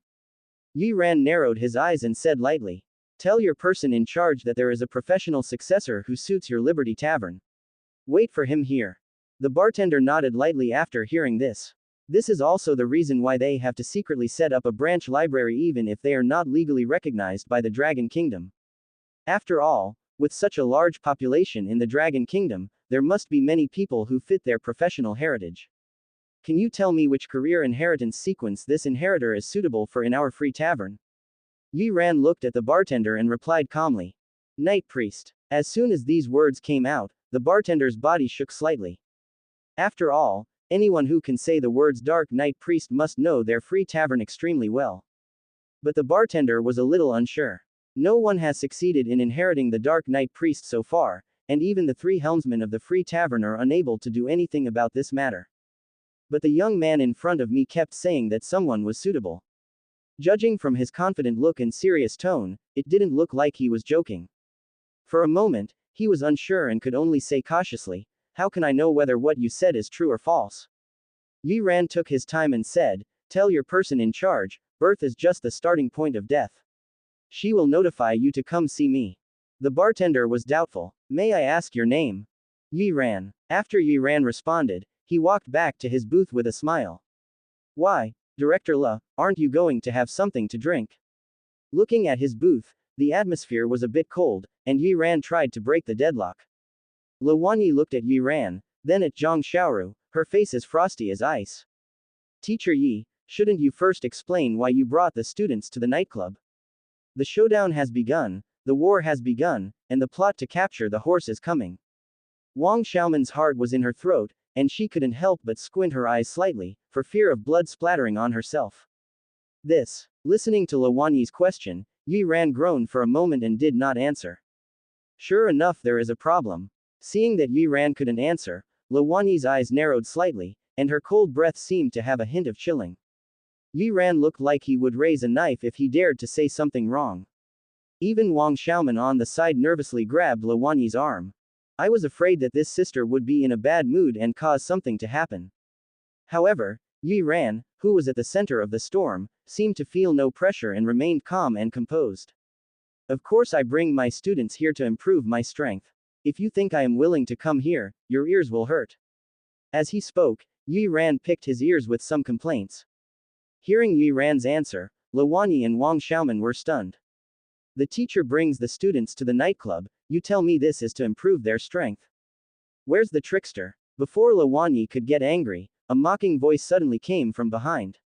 Yi Ran narrowed his eyes and said lightly. Tell your person in charge that there is a professional successor who suits your Liberty Tavern. Wait for him here. The bartender nodded lightly after hearing this. This is also the reason why they have to secretly set up a branch library even if they are not legally recognized by the Dragon Kingdom. After all, With such a large population in the Dragon Kingdom, there must be many people who fit their professional heritage. Can you tell me which career inheritance sequence this inheritor is suitable for in our free tavern? Yi Ran looked at the bartender and replied calmly. Night Priest. As soon as these words came out, the bartender's body shook slightly. After all, anyone who can say the words Dark Night Priest must know their free tavern extremely well. But the bartender was a little unsure. No one has succeeded in inheriting the Dark Night Priest so far, and even the three helmsmen of the free tavern are unable to do anything about this matter. But the young man in front of me kept saying that someone was suitable. Judging from his confident look and serious tone, it didn't look like he was joking. For a moment, he was unsure and could only say cautiously, "How can I know whether what you said is true or false?" Yi Ran took his time and said, "Tell your person in charge, birth is just the starting point of death. She will notify you to come see me." The bartender was doubtful. "May I ask your name?" Yi Ran. After Yi Ran responded, he walked back to his booth with a smile. "Why, Director Le, aren't you going to have something to drink?" Looking at his booth, the atmosphere was a bit cold, and Yi Ran tried to break the deadlock. Le Wanyi looked at Yi Ran, then at Zhang Xiaoru, her face as frosty as ice. "Teacher Yi, shouldn't you first explain why you brought the students to the nightclub? The showdown has begun, the war has begun, and the plot to capture the horse is coming." Wang Xiaoman's heart was in her throat, and she couldn't help but squint her eyes slightly, for fear of blood splattering on herself. Listening to Le Wanyi's question, Yi Ran groaned for a moment and did not answer. Sure enough, there is a problem. Seeing that Yi Ran couldn't answer, Le Wanyi's eyes narrowed slightly, and her cold breath seemed to have a hint of chilling. Yi Ran looked like he would raise a knife if he dared to say something wrong. Even Wang Xiaoman on the side nervously grabbed Le Wanyi's arm. I was afraid that this sister would be in a bad mood and cause something to happen. However, Yi Ran, who was at the center of the storm, seemed to feel no pressure and remained calm and composed. "Of course I bring my students here to improve my strength. If you think I am willing to come here, your ears will hurt." As he spoke, Yi Ran picked his ears with some complaints. Hearing Yi Ran's answer, Le Wanyi and Wang Xiaoman were stunned. The teacher brings the students to the nightclub, you tell me this is to improve their strength. Where's the trickster? Before Le Wanyi could get angry, a mocking voice suddenly came from behind.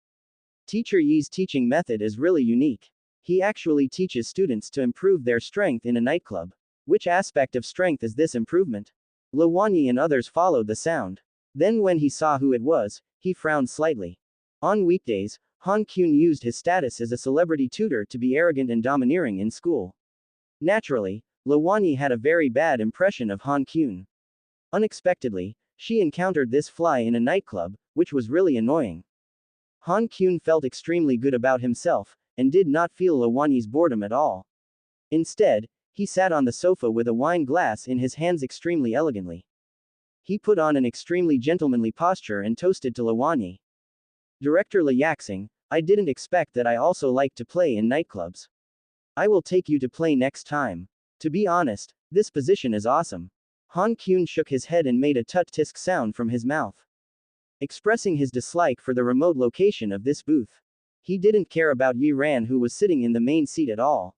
Teacher Yi's teaching method is really unique. He actually teaches students to improve their strength in a nightclub. Which aspect of strength is this improvement? Le Wanyi and others followed the sound. Then when he saw who it was, he frowned slightly. On weekdays, Han Kyun used his status as a celebrity tutor to be arrogant and domineering in school. Naturally, Le Wanyi had a very bad impression of Han Kyun. Unexpectedly, she encountered this fly in a nightclub, which was really annoying. Han Kyun felt extremely good about himself, and did not feel Le Wanyi's boredom at all. Instead, he sat on the sofa with a wine glass in his hands extremely elegantly. He put on an extremely gentlemanly posture and toasted to Le Wanyi. "Director Le Yaxing, I didn't expect that I also like to play in nightclubs. I will take you to play next time. To be honest, this position is awesome." Han Kyun shook his head and made a tut-tisk sound from his mouth, expressing his dislike for the remote location of this booth. He didn't care about Yi Ran, who was sitting in the main seat, at all.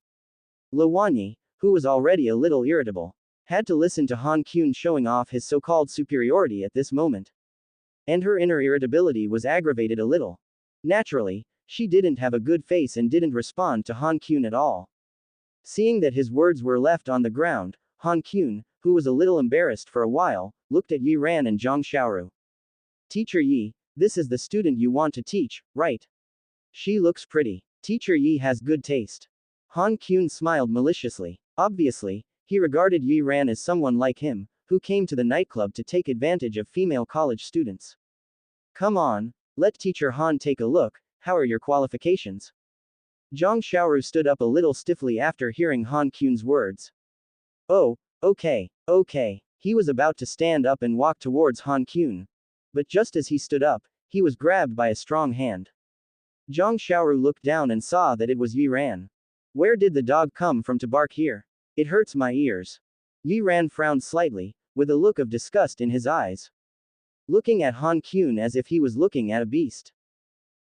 Le Wanyi, who was already a little irritable, had to listen to Han Kyun showing off his so-called superiority at this moment. And her inner irritability was aggravated a little. Naturally, she didn't have a good face and didn't respond to Han Kyun at all. Seeing that his words were left on the ground, Han Kyun, who was a little embarrassed for a while, looked at Yi Ran and Zhang Xiaoru. "Teacher Yi, this is the student you want to teach, right? She looks pretty. Teacher Yi has good taste." Han Kyun smiled maliciously. Obviously, he regarded Yi Ran as someone like him, who came to the nightclub to take advantage of female college students. "Come on, let Teacher Han take a look, how are your qualifications?" Zhang Xiaoru stood up a little stiffly after hearing Han Kyun's words. "Oh, okay. He was about to stand up and walk towards Han Kyun. But just as he stood up, he was grabbed by a strong hand. Zhang Xiaoru looked down and saw that it was Yi Ran. "Where did the dog come from to bark here? It hurts my ears." Yi Ran frowned slightly, with a look of disgust in his eyes, looking at Han Kyun as if he was looking at a beast.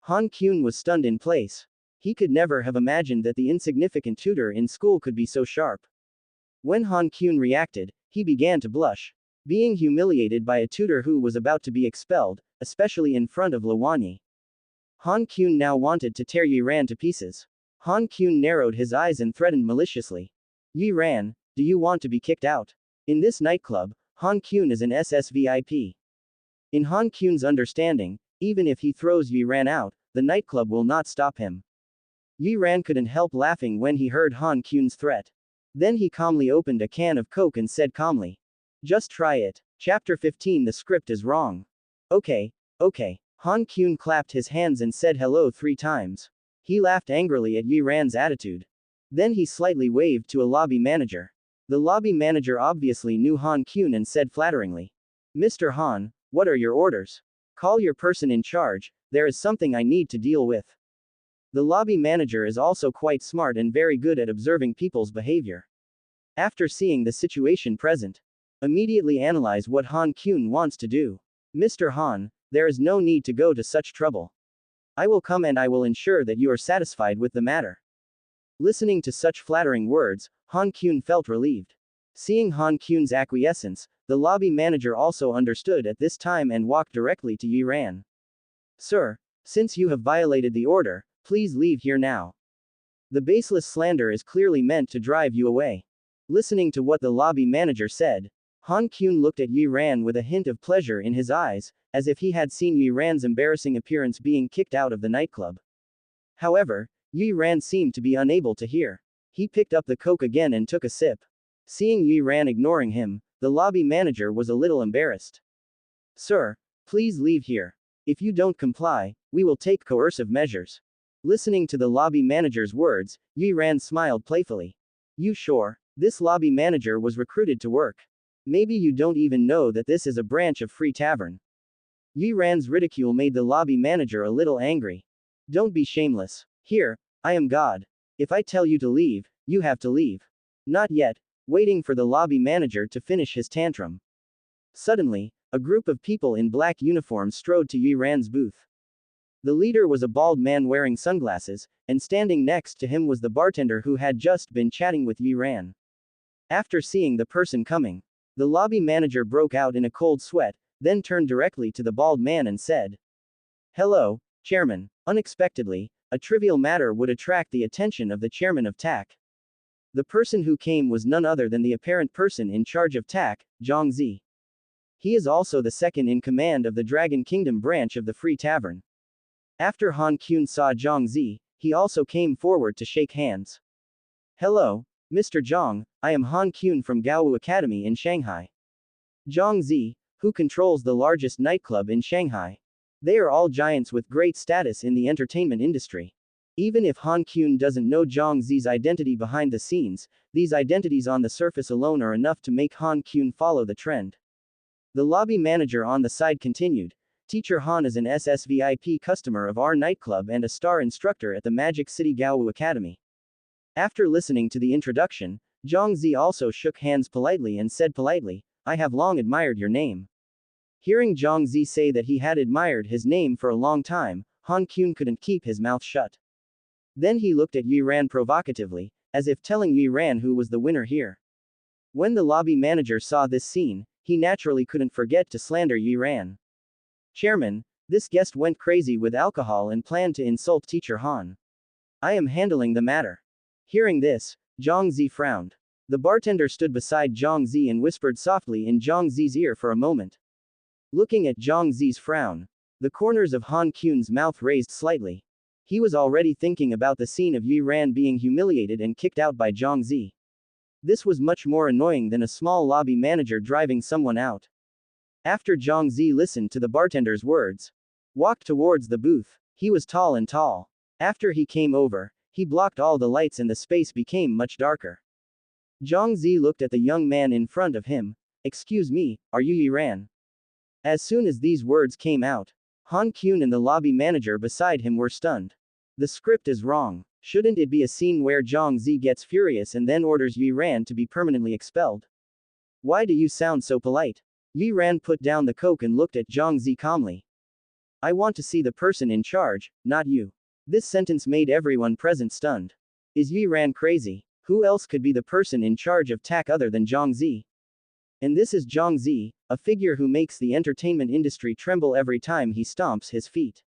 Han Kyun was stunned in place. He could never have imagined that the insignificant tutor in school could be so sharp. When Han Kyun reacted, he began to blush. Being humiliated by a tutor who was about to be expelled, especially in front of Lawanyi. Han Kyun now wanted to tear Yi Ran to pieces. Han Kyun narrowed his eyes and threatened maliciously. Yi Ran, do you want to be kicked out? In this nightclub, Han Kyun is an SSVIP. In Han Kyun's understanding, even if he throws Yi Ran out, the nightclub will not stop him. Yi Ran couldn't help laughing when he heard Han Kyun's threat. Then he calmly opened a can of Coke and said calmly. Just try it. Chapter 15. The script is wrong. Okay. Han Kyun clapped his hands and said hello 3 times. He laughed angrily at Yi Ran's attitude. Then he slightly waved to a lobby manager. The lobby manager obviously knew Han Kyun and said flatteringly. Mr. Han, what are your orders? Call your person in charge, there is something I need to deal with. The lobby manager is also quite smart and very good at observing people's behavior. After seeing the situation present, immediately analyze what Han Kyun wants to do. Mr. Han, there is no need to go to such trouble. I will come and I will ensure that you are satisfied with the matter. Listening to such flattering words, Han Kyun felt relieved. Seeing Han Kyun's acquiescence, the lobby manager also understood at this time and walked directly to Yi Ran. Sir, since you have violated the order, please leave here now. The baseless slander is clearly meant to drive you away. Listening to what the lobby manager said, Han Kyun looked at Yi Ran with a hint of pleasure in his eyes, as if he had seen Yi Ran's embarrassing appearance being kicked out of the nightclub. However, Yi Ran seemed to be unable to hear. He picked up the Coke again and took a sip. Seeing Yi Ran ignoring him, the lobby manager was a little embarrassed. Sir, please leave here. If you don't comply, we will take coercive measures. Listening to the lobby manager's words, Yi Ran smiled playfully. You sure? This lobby manager was recruited to work. Maybe you don't even know that this is a branch of Free Tavern. Yi Ran's ridicule made the lobby manager a little angry. Don't be shameless. Here, I am God. If I tell you to leave, you have to leave. Not yet, waiting for the lobby manager to finish his tantrum. Suddenly, a group of people in black uniforms strode to Yi Ran's booth. The leader was a bald man wearing sunglasses, and standing next to him was the bartender who had just been chatting with Yi Ran. After seeing the person coming, the lobby manager broke out in a cold sweat, then turned directly to the bald man and said, Hello, Chairman. Unexpectedly, a trivial matter would attract the attention of the chairman of TAC. The person who came was none other than the apparent person in charge of TAC, Zhang Zi. He is also the second in command of the Dragon Kingdom branch of the Free Tavern. After Han Kyun saw Zhang Zi, he also came forward to shake hands. Hello, Mr. Zhang, I am Han Kyun from Gaowu Academy in Shanghai. Zhang Zi, who controls the largest nightclub in Shanghai. They are all giants with great status in the entertainment industry. Even if Han Kyun doesn't know Zhang Zi's identity behind the scenes, these identities on the surface alone are enough to make Han Kyun follow the trend. The lobby manager on the side continued. Teacher Han is an SSVIP customer of our nightclub and a star instructor at the Magic City Gaowu Academy. After listening to the introduction, Zhang Zi also shook hands politely and said politely, I have long admired your name. Hearing Zhang Zi say that he had admired his name for a long time, Han Kyun couldn't keep his mouth shut. Then he looked at Yi Ran provocatively, as if telling Yi Ran who was the winner here. When the lobby manager saw this scene, he naturally couldn't forget to slander Yi Ran. Chairman, this guest went crazy with alcohol and planned to insult Teacher Han. I am handling the matter. Hearing this, Zhang Zi frowned. The bartender stood beside Zhang Zi and whispered softly in Zhang Zi's ear for a moment. Looking at Zhang Zi's frown, the corners of Han Kyun's mouth raised slightly. He was already thinking about the scene of Yi Ran being humiliated and kicked out by Zhang Zi. This was much more annoying than a small lobby manager driving someone out. After Zhang Zi listened to the bartender's words, walked towards the booth. He was tall and tall. After he came over, he blocked all the lights and the space became much darker. Zhang Zi looked at the young man in front of him. Excuse me, are you Yi Ran? As soon as these words came out, Han Kyun and the lobby manager beside him were stunned. The script is wrong. Shouldn't it be a scene where Zhang Zi gets furious and then orders Yi Ran to be permanently expelled? Why do you sound so polite? Yi Ran put down the Coke and looked at Zhang Zi calmly. I want to see the person in charge, not you. This sentence made everyone present stunned. Is Yi Ran crazy? Who else could be the person in charge of TAC other than Zhang Zi? And this is Zhang Zi, a figure who makes the entertainment industry tremble every time he stomps his feet.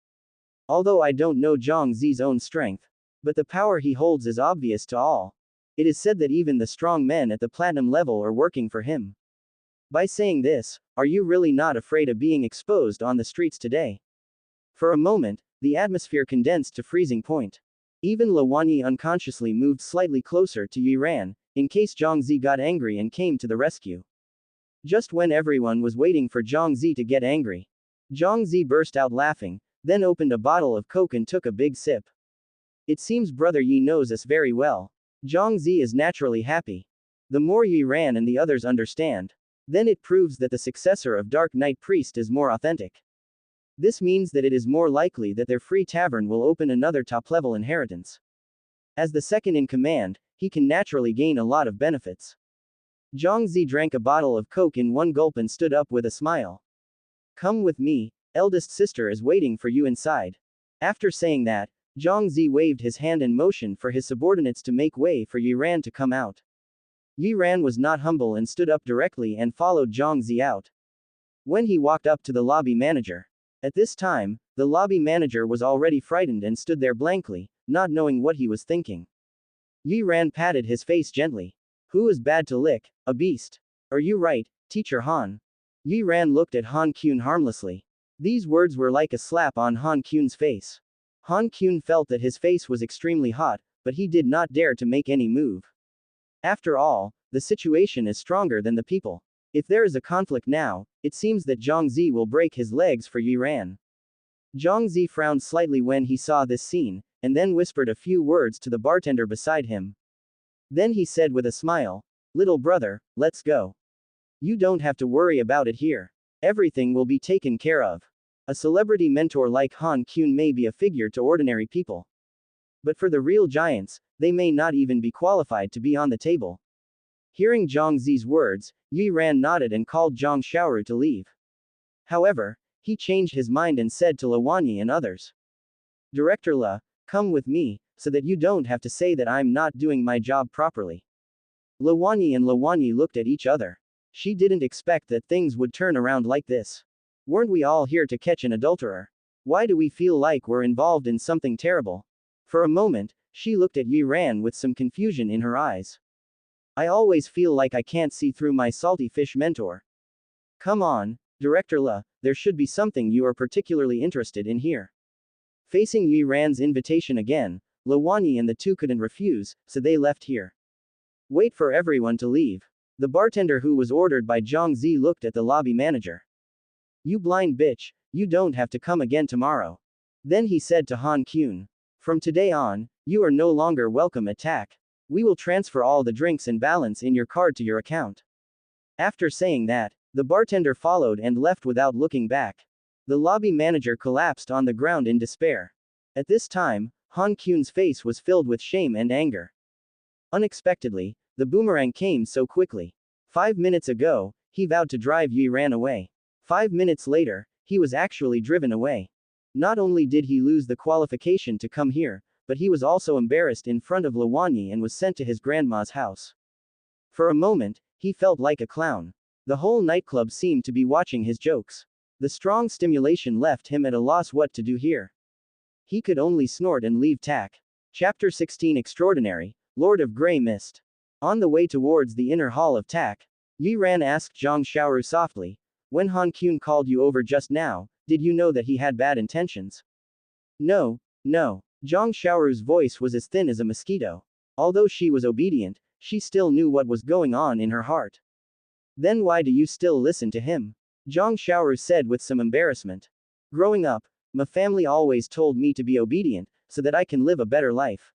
Although I don't know Zhang Zi's own strength, but the power he holds is obvious to all. It is said that even the strong men at the platinum level are working for him. By saying this, are you really not afraid of being exposed on the streets today? For a moment, the atmosphere condensed to freezing point. Even Luwanyi unconsciously moved slightly closer to Yiran, in case Zhang Zi got angry and came to the rescue. Just when everyone was waiting for Zhang Zi to get angry, Zhang Zi burst out laughing, then opened a bottle of Coke and took a big sip. It seems Brother Yi knows us very well. Zhang Zi is naturally happy. The more Yiran and the others understand, then it proves that the successor of Dark Knight Priest is more authentic. This means that it is more likely that their free tavern will open another top-level inheritance. As the second in command, he can naturally gain a lot of benefits. Zhang Zi drank a bottle of Coke in one gulp and stood up with a smile. Come with me, eldest sister is waiting for you inside. After saying that, Zhang Zi waved his hand and motioned for his subordinates to make way for Yiran to come out. Yiran was not humble and stood up directly and followed Zhang Zi out. When he walked up to the lobby manager. At this time, the lobby manager was already frightened and stood there blankly, not knowing what he was thinking. Yiran patted his face gently. Who is bad to lick, a beast? Are you right, Teacher Han? Yiran looked at Han Kun harmlessly. These words were like a slap on Han Kun's face. Han Kun felt that his face was extremely hot, but he did not dare to make any move. After all, the situation is stronger than the people. If there is a conflict now, it seems that Zhang Zi will break his legs for Yiran. Zhang Zi frowned slightly when he saw this scene, and then whispered a few words to the bartender beside him. Then he said with a smile, "Little brother, let's go. You don't have to worry about it here. Everything will be taken care of." A celebrity mentor like Han Kun may be a figure to ordinary people. But for the real giants, they may not even be qualified to be on the table. Hearing Zhang Zi's words, Yiran nodded and called Zhang Xiaoru to leave. However, he changed his mind and said to Luwanyi and others. Director Le, come with me, so that you don't have to say that I'm not doing my job properly. Luwanyi and Luwanyi looked at each other. She didn't expect that things would turn around like this. Weren't we all here to catch an adulterer? Why do we feel like we're involved in something terrible? For a moment, she looked at Yiran with some confusion in her eyes. I always feel like I can't see through my salty fish mentor. Come on, Director Le, there should be something you are particularly interested in here. Facing Yiran's invitation again, Luwanyi and the two couldn't refuse, so they left here. Wait for everyone to leave. The bartender who was ordered by Zhang Zi looked at the lobby manager. You blind bitch, you don't have to come again tomorrow. Then he said to Han Kun. From today on, you are no longer welcome at TAC. We will transfer all the drinks and balance in your card to your account. After saying that, the bartender followed and left without looking back. The lobby manager collapsed on the ground in despair. At this time, Han Kun's face was filled with shame and anger. Unexpectedly, the boomerang came so quickly. 5 minutes ago, he vowed to drive Yiran away. 5 minutes later, he was actually driven away. Not only did he lose the qualification to come here, but he was also embarrassed in front of Luwanyi and was sent to his grandma's house. For a moment, he felt like a clown. The whole nightclub seemed to be watching his jokes. The strong stimulation left him at a loss what to do here. He could only snort and leave TAC. Chapter 16 Extraordinary, Lord of Grey Mist. On the way towards the inner hall of TAC, Yiran asked Zhang Xiaoru softly, when Han Kun called you over just now, did you know that he had bad intentions? No. Zhang Xiaoru's voice was as thin as a mosquito. Although she was obedient, she still knew what was going on in her heart. Then why do you still listen to him? Zhang Xiaoru said with some embarrassment. Growing up, my family always told me to be obedient, so that I can live a better life.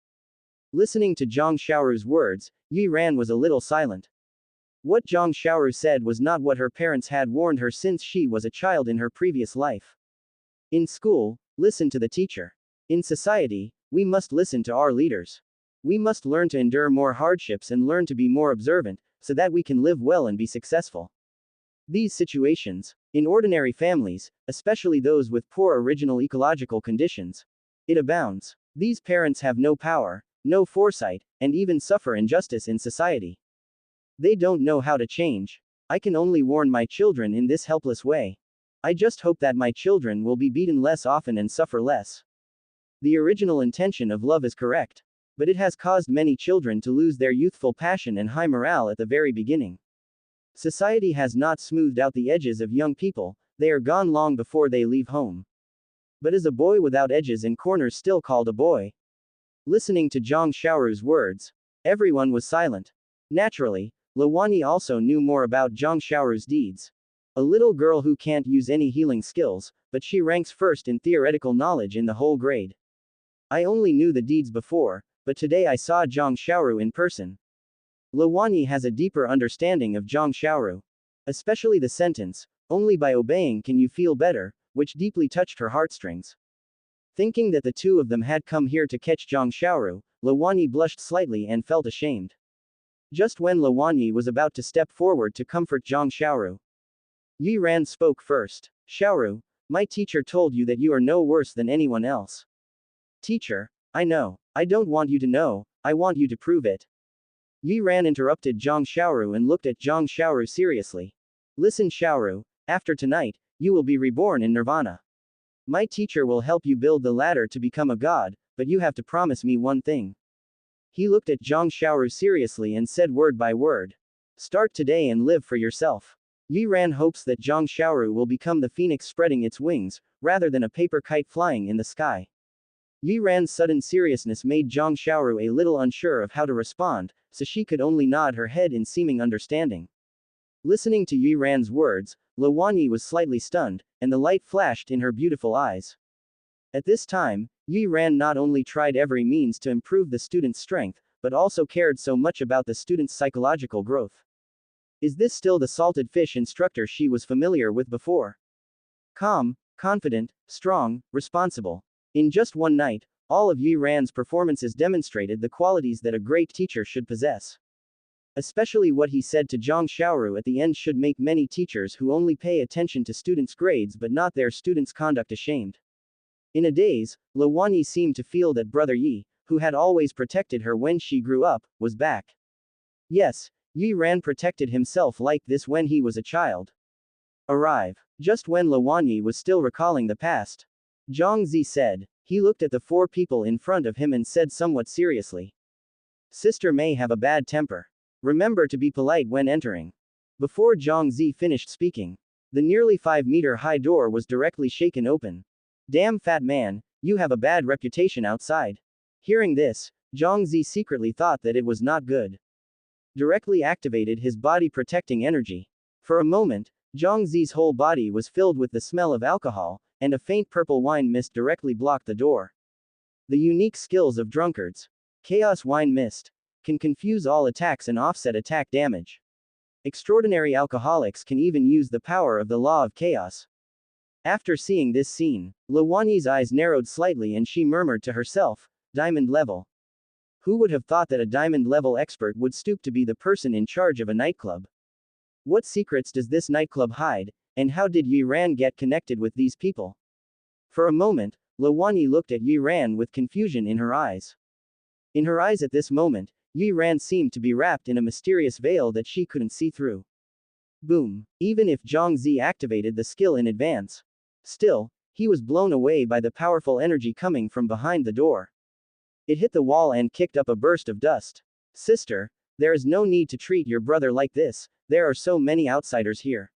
Listening to Zhang Xiaoru's words, Yiran was a little silent. What Zhang Xiaoru said was not what her parents had warned her since she was a child in her previous life. In school, listen to the teacher. In society, we must listen to our leaders. We must learn to endure more hardships and learn to be more observant, so that we can live well and be successful. These situations, in ordinary families, especially those with poor original ecological conditions, it abounds. These parents have no power, no foresight, and even suffer injustice in society. They don't know how to change. I can only warn my children in this helpless way. I just hope that my children will be beaten less often and suffer less. The original intention of love is correct, but it has caused many children to lose their youthful passion and high morale at the very beginning. Society has not smoothed out the edges of young people, they are gone long before they leave home. But is a boy without edges and corners still called a boy? Listening to Zhang Xiaoru's words, everyone was silent. Naturally, Luwani also knew more about Zhang Xiaoru's deeds. A little girl who can't use any healing skills, but she ranks first in theoretical knowledge in the whole grade. I only knew the deeds before, but today I saw Zhang Xiaoru in person. Luwani has a deeper understanding of Zhang Xiaoru. Especially the sentence, "Only by obeying can you feel better," which deeply touched her heartstrings. Thinking that the two of them had come here to catch Zhang Xiaoru, Luwani blushed slightly and felt ashamed. Just when Luwani was about to step forward to comfort Zhang Xiaoru, Yi Ran spoke first. "Xiaoru, my teacher told you that you are no worse than anyone else." "Teacher, I know. I don't want you to know, I want you to prove it." Yi Ran interrupted Zhang Xiaoru and looked at Zhang Xiaoru seriously. "Listen, Xiaoru, after tonight, you will be reborn in Nirvana. My teacher will help you build the ladder to become a god, but you have to promise me one thing." He looked at Zhang Xiaoru seriously and said word by word, "Start today and live for yourself." Yi Ran hopes that Zhang Xiaoru will become the phoenix spreading its wings, rather than a paper kite flying in the sky. Yi Ran's sudden seriousness made Zhang Xiaoru a little unsure of how to respond, so she could only nod her head in seeming understanding. Listening to Yi Ran's words, Luwani was slightly stunned, and the light flashed in her beautiful eyes. At this time, Yi Ran not only tried every means to improve the student's strength, but also cared so much about the student's psychological growth. Is this still the salted fish instructor she was familiar with before? Calm, confident, strong, responsible. In just one night, all of Yi Ran's performances demonstrated the qualities that a great teacher should possess. Especially what he said to Zhang Xiaoru at the end should make many teachers who only pay attention to students' grades but not their students' conduct ashamed. In a daze, Luwani seemed to feel that Brother Yi, who had always protected her when she grew up, was back. Yes, Yi Ran protected himself like this when he was a child. Arrive. Just when Luwani was still recalling the past, Zhang Zi said. He looked at the four people in front of him and said somewhat seriously, "Sister may have a bad temper. Remember to be polite when entering." Before Zhang Zi finished speaking, the nearly 5-meter high door was directly shaken open. "Damn fat man, you have a bad reputation outside." Hearing this, Zhang Zi secretly thought that it was not good. Directly activated his body protecting energy. For a moment, Zhang Zi's whole body was filled with the smell of alcohol, and a faint purple wine mist directly blocked the door. The unique skills of drunkards. Chaos wine mist can confuse all attacks and offset attack damage. Extraordinary alcoholics can even use the power of the law of chaos. After seeing this scene, Luwani's eyes narrowed slightly and she murmured to herself, "Diamond level." Who would have thought that a diamond level expert would stoop to be the person in charge of a nightclub? What secrets does this nightclub hide, and how did Yi Ran get connected with these people? For a moment, Luwani looked at Yi Ran with confusion in her eyes. In her eyes at this moment, Yi Ran seemed to be wrapped in a mysterious veil that she couldn't see through. Boom. Even if Zhang Zi activated the skill in advance, still, he was blown away by the powerful energy coming from behind the door. It hit the wall and kicked up a burst of dust. "Sister, there is no need to treat your brother like this, there are so many outsiders here."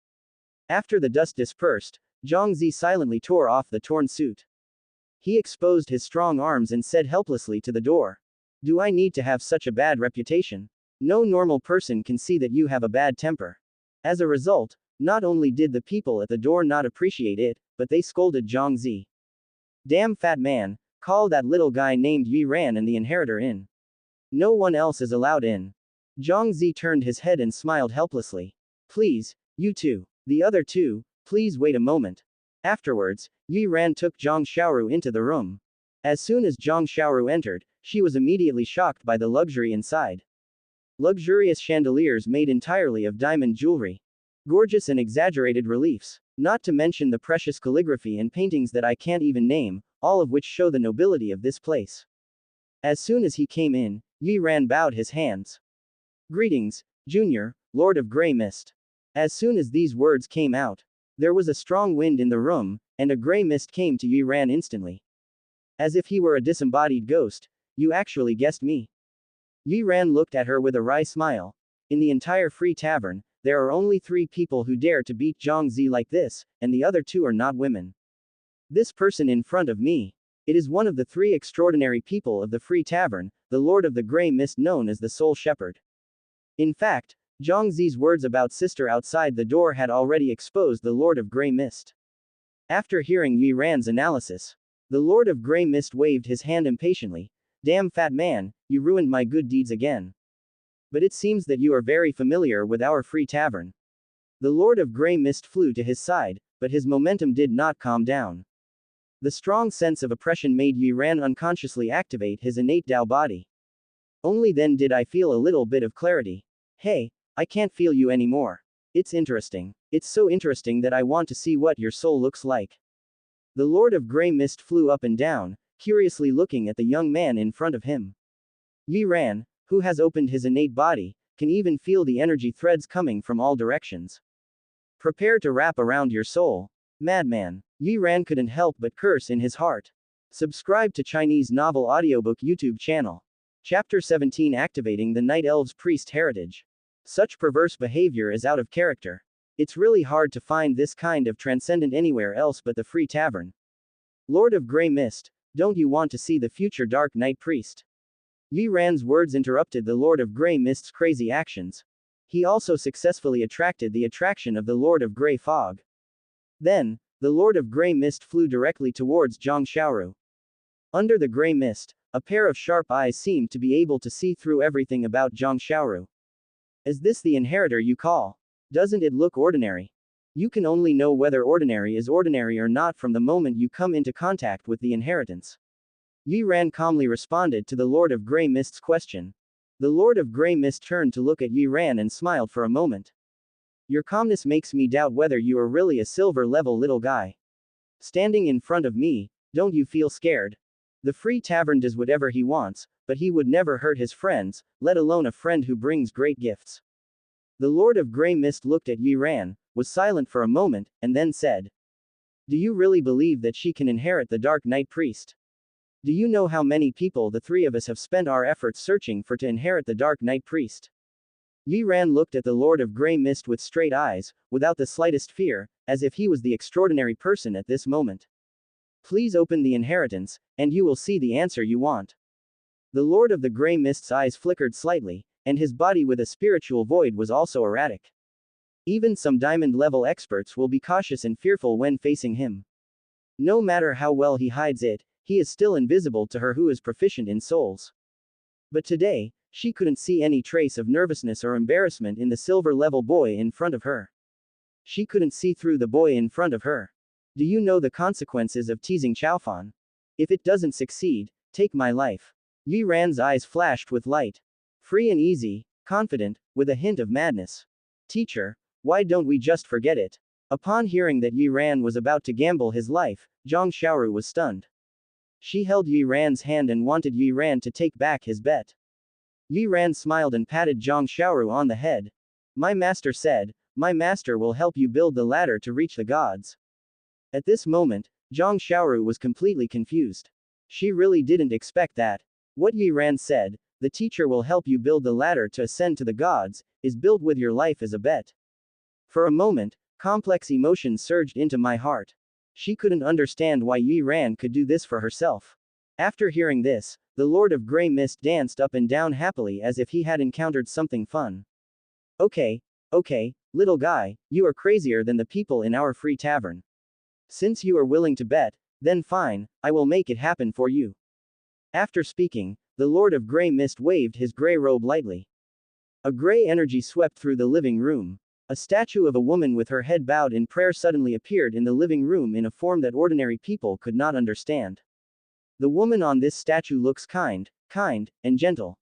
After the dust dispersed, Zhang Zi silently tore off the torn suit. He exposed his strong arms and said helplessly to the door, "Do I need to have such a bad reputation? No normal person can see that you have a bad temper." As a result, not only did the people at the door not appreciate it, but they scolded Zhang Zi. "Damn fat man, call that little guy named Yi Ran and the inheritor in. No one else is allowed in." Zhang Zi turned his head and smiled helplessly. "Please, you two. The other two, please wait a moment." Afterwards, Yi Ran took Zhang Xiaoru into the room. As soon as Zhang Xiaoru entered, she was immediately shocked by the luxury inside. Luxurious chandeliers made entirely of diamond jewelry. Gorgeous and exaggerated reliefs. Not to mention the precious calligraphy and paintings that I can't even name, all of which show the nobility of this place. As soon as he came in, Yi Ran bowed his hands. Greetings, Junior, Lord of Grey Mist. As soon as these words came out, there was a strong wind in the room, and a grey mist came to Yi Ran instantly. As if he were a disembodied ghost, you actually guessed me. Yi Ran looked at her with a wry smile. In the entire Free Tavern, there are only 3 people who dare to beat Zhang Zi like this, and the other 2 are not women. This person in front of me. It is one of the 3 extraordinary people of the Free Tavern, the Lord of the Grey Mist known as the Soul Shepherd. In fact, Zhang Zi's words about sister outside the door had already exposed the Lord of Grey Mist. After hearing Yi Ran's analysis, the Lord of Grey Mist waved his hand impatiently. Damn fat man, you ruined my good deeds again. But it seems that you are very familiar with our Free Tavern. The Lord of Grey Mist flew to his side, but his momentum did not calm down. The strong sense of oppression made Yi Ran unconsciously activate his innate Dao body. Only then did I feel a little bit of clarity. Hey, I can't feel you anymore. It's interesting. It's so interesting that I want to see what your soul looks like. The Lord of Grey Mist flew up and down, curiously looking at the young man in front of him. Yi Ran, who has opened his innate body, can even feel the energy threads coming from all directions. Prepare to wrap around your soul. Madman. Yi Ran couldn't help but curse in his heart. Subscribe to Chinese Novel Audiobook YouTube channel. Chapter 17 Activating the Night Elves' Priest Heritage. Such perverse behavior is out of character. It's really hard to find this kind of transcendent anywhere else but the Free Tavern. Lord of Grey Mist, don't you want to see the future Dark Knight Priest? Yi Ran's words interrupted the Lord of Grey Mist's crazy actions. He also successfully attracted the attraction of the Lord of Grey Fog. Then, the Lord of Grey Mist flew directly towards Zhang Xiaoru. Under the grey mist, a pair of sharp eyes seemed to be able to see through everything about Zhang Xiaoru. Is this the inheritor you call? Doesn't it look ordinary? You can only know whether ordinary is ordinary or not from the moment you come into contact with the inheritance. Yi Ran calmly responded to the Lord of Grey Mist's question. The Lord of Grey Mist turned to look at Yi Ran and smiled for a moment. Your calmness makes me doubt whether you are really a silver-level little guy. Standing in front of me, don't you feel scared? The Free Tavern does whatever he wants, but he would never hurt his friends, let alone a friend who brings great gifts. The Lord of Grey Mist looked at Yi Ran, was silent for a moment, and then said. Do you really believe that she can inherit the Dark Knight Priest? Do you know how many people the 3 of us have spent our efforts searching for to inherit the Dark Knight Priest? Yi Ran looked at the Lord of Grey Mist with straight eyes, without the slightest fear, as if he was the extraordinary person at this moment. Please open the inheritance, and you will see the answer you want. The Lord of the Grey Mist's eyes flickered slightly, and his body with a spiritual void was also erratic. Even some diamond-level experts will be cautious and fearful when facing him. No matter how well he hides it, he is still invisible to her who is proficient in souls. But today, she couldn't see any trace of nervousness or embarrassment in the silver-level boy in front of her. She couldn't see through the boy in front of her. Do you know the consequences of teasing Chaofan? If it doesn't succeed, take my life. Yi Ran's eyes flashed with light. Free and easy, confident, with a hint of madness. Teacher, why don't we just forget it? Upon hearing that Yi Ran was about to gamble his life, Zhang Xiaoru was stunned. She held Yi Ran's hand and wanted Yi Ran to take back his bet. Yi Ran smiled and patted Zhang Xiaoru on the head. My master said, my master will help you build the ladder to reach the gods. At this moment, Zhang Xiaoru was completely confused. She really didn't expect that. What Yi Ran said, the teacher will help you build the ladder to ascend to the gods, is built with your life as a bet. For a moment, complex emotions surged into my heart. She couldn't understand why Yi Ran could do this for herself. After hearing this, the Lord of Grey Mist danced up and down happily as if he had encountered something fun. Okay, little guy, you are crazier than the people in our Free Tavern. Since you are willing to bet, then fine, I will make it happen for you. After speaking, the Lord of Grey Mist waved his grey robe lightly. A grey energy swept through the living room. A statue of a woman with her head bowed in prayer suddenly appeared in the living room in a form that ordinary people could not understand. The woman on this statue looks kind, and gentle.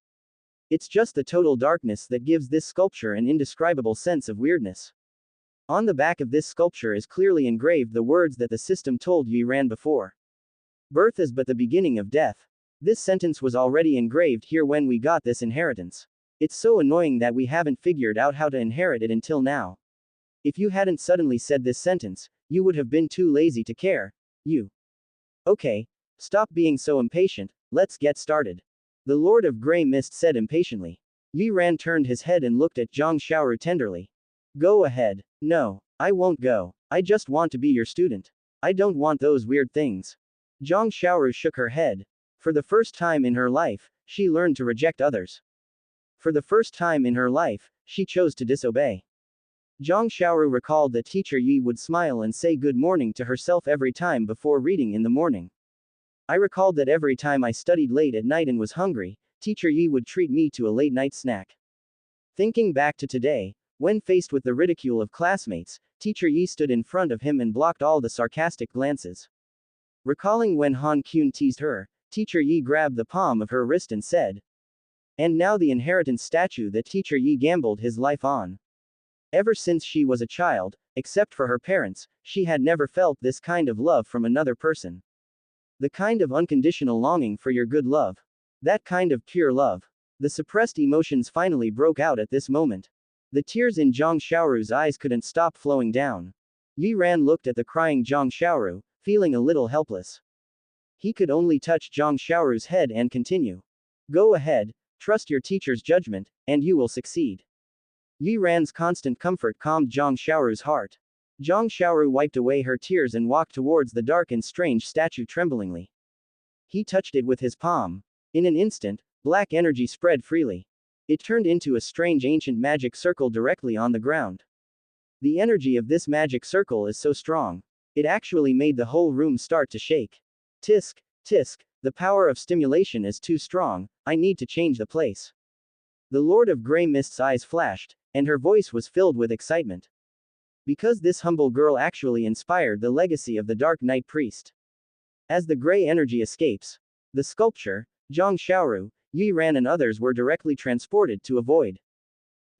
It's just the total darkness that gives this sculpture an indescribable sense of weirdness. On the back of this sculpture is clearly engraved the words that the system told Yi Ran before. Birth is but the beginning of death. This sentence was already engraved here when we got this inheritance. It's so annoying that we haven't figured out how to inherit it until now. If you hadn't suddenly said this sentence, you would have been too lazy to care. You. Okay. Stop being so impatient, let's get started. The Lord of Grey Mist said impatiently. Yue Ran turned his head and looked at Zhang Xiaoru tenderly. Go ahead. No, I won't go. I just want to be your student. I don't want those weird things. Zhang Xiaoru shook her head. For the first time in her life, she learned to reject others. For the first time in her life, she chose to disobey. Zhang Xiaoru recalled that teacher Yi would smile and say good morning to herself every time before reading in the morning. I recalled that every time I studied late at night and was hungry, teacher Yi would treat me to a late night snack. Thinking back to today, when faced with the ridicule of classmates, teacher Yi stood in front of him and blocked all the sarcastic glances. Recalling when Han Kyun teased her, teacher Yi grabbed the palm of her wrist and said, and now the inheritance statue that teacher Yi gambled his life on. Ever since she was a child, except for her parents, she had never felt this kind of love from another person. The kind of unconditional longing for your good love. That kind of pure love. The suppressed emotions finally broke out at this moment. The tears in Zhang Xiaoru's eyes couldn't stop flowing down. Yi Ran looked at the crying Zhang Xiaoru, feeling a little helpless. He could only touch Zhang Xiaoru's head and continue. Go ahead, trust your teacher's judgment, and you will succeed. Yi Ran's constant comfort calmed Zhang Xiaoru's heart. Zhang Xiaoru wiped away her tears and walked towards the dark and strange statue tremblingly. He touched it with his palm. In an instant, black energy spread freely. It turned into a strange ancient magic circle directly on the ground. The energy of this magic circle is so strong. It actually made the whole room start to shake. Tisk, tisk, the power of stimulation is too strong, I need to change the place. The Lord of Grey Mist's eyes flashed, and her voice was filled with excitement. Because this humble girl actually inspired the legacy of the Dark Knight Priest. As the gray energy escapes, the sculpture, Zhang Xiaoru, Yi Ran and others were directly transported to a void.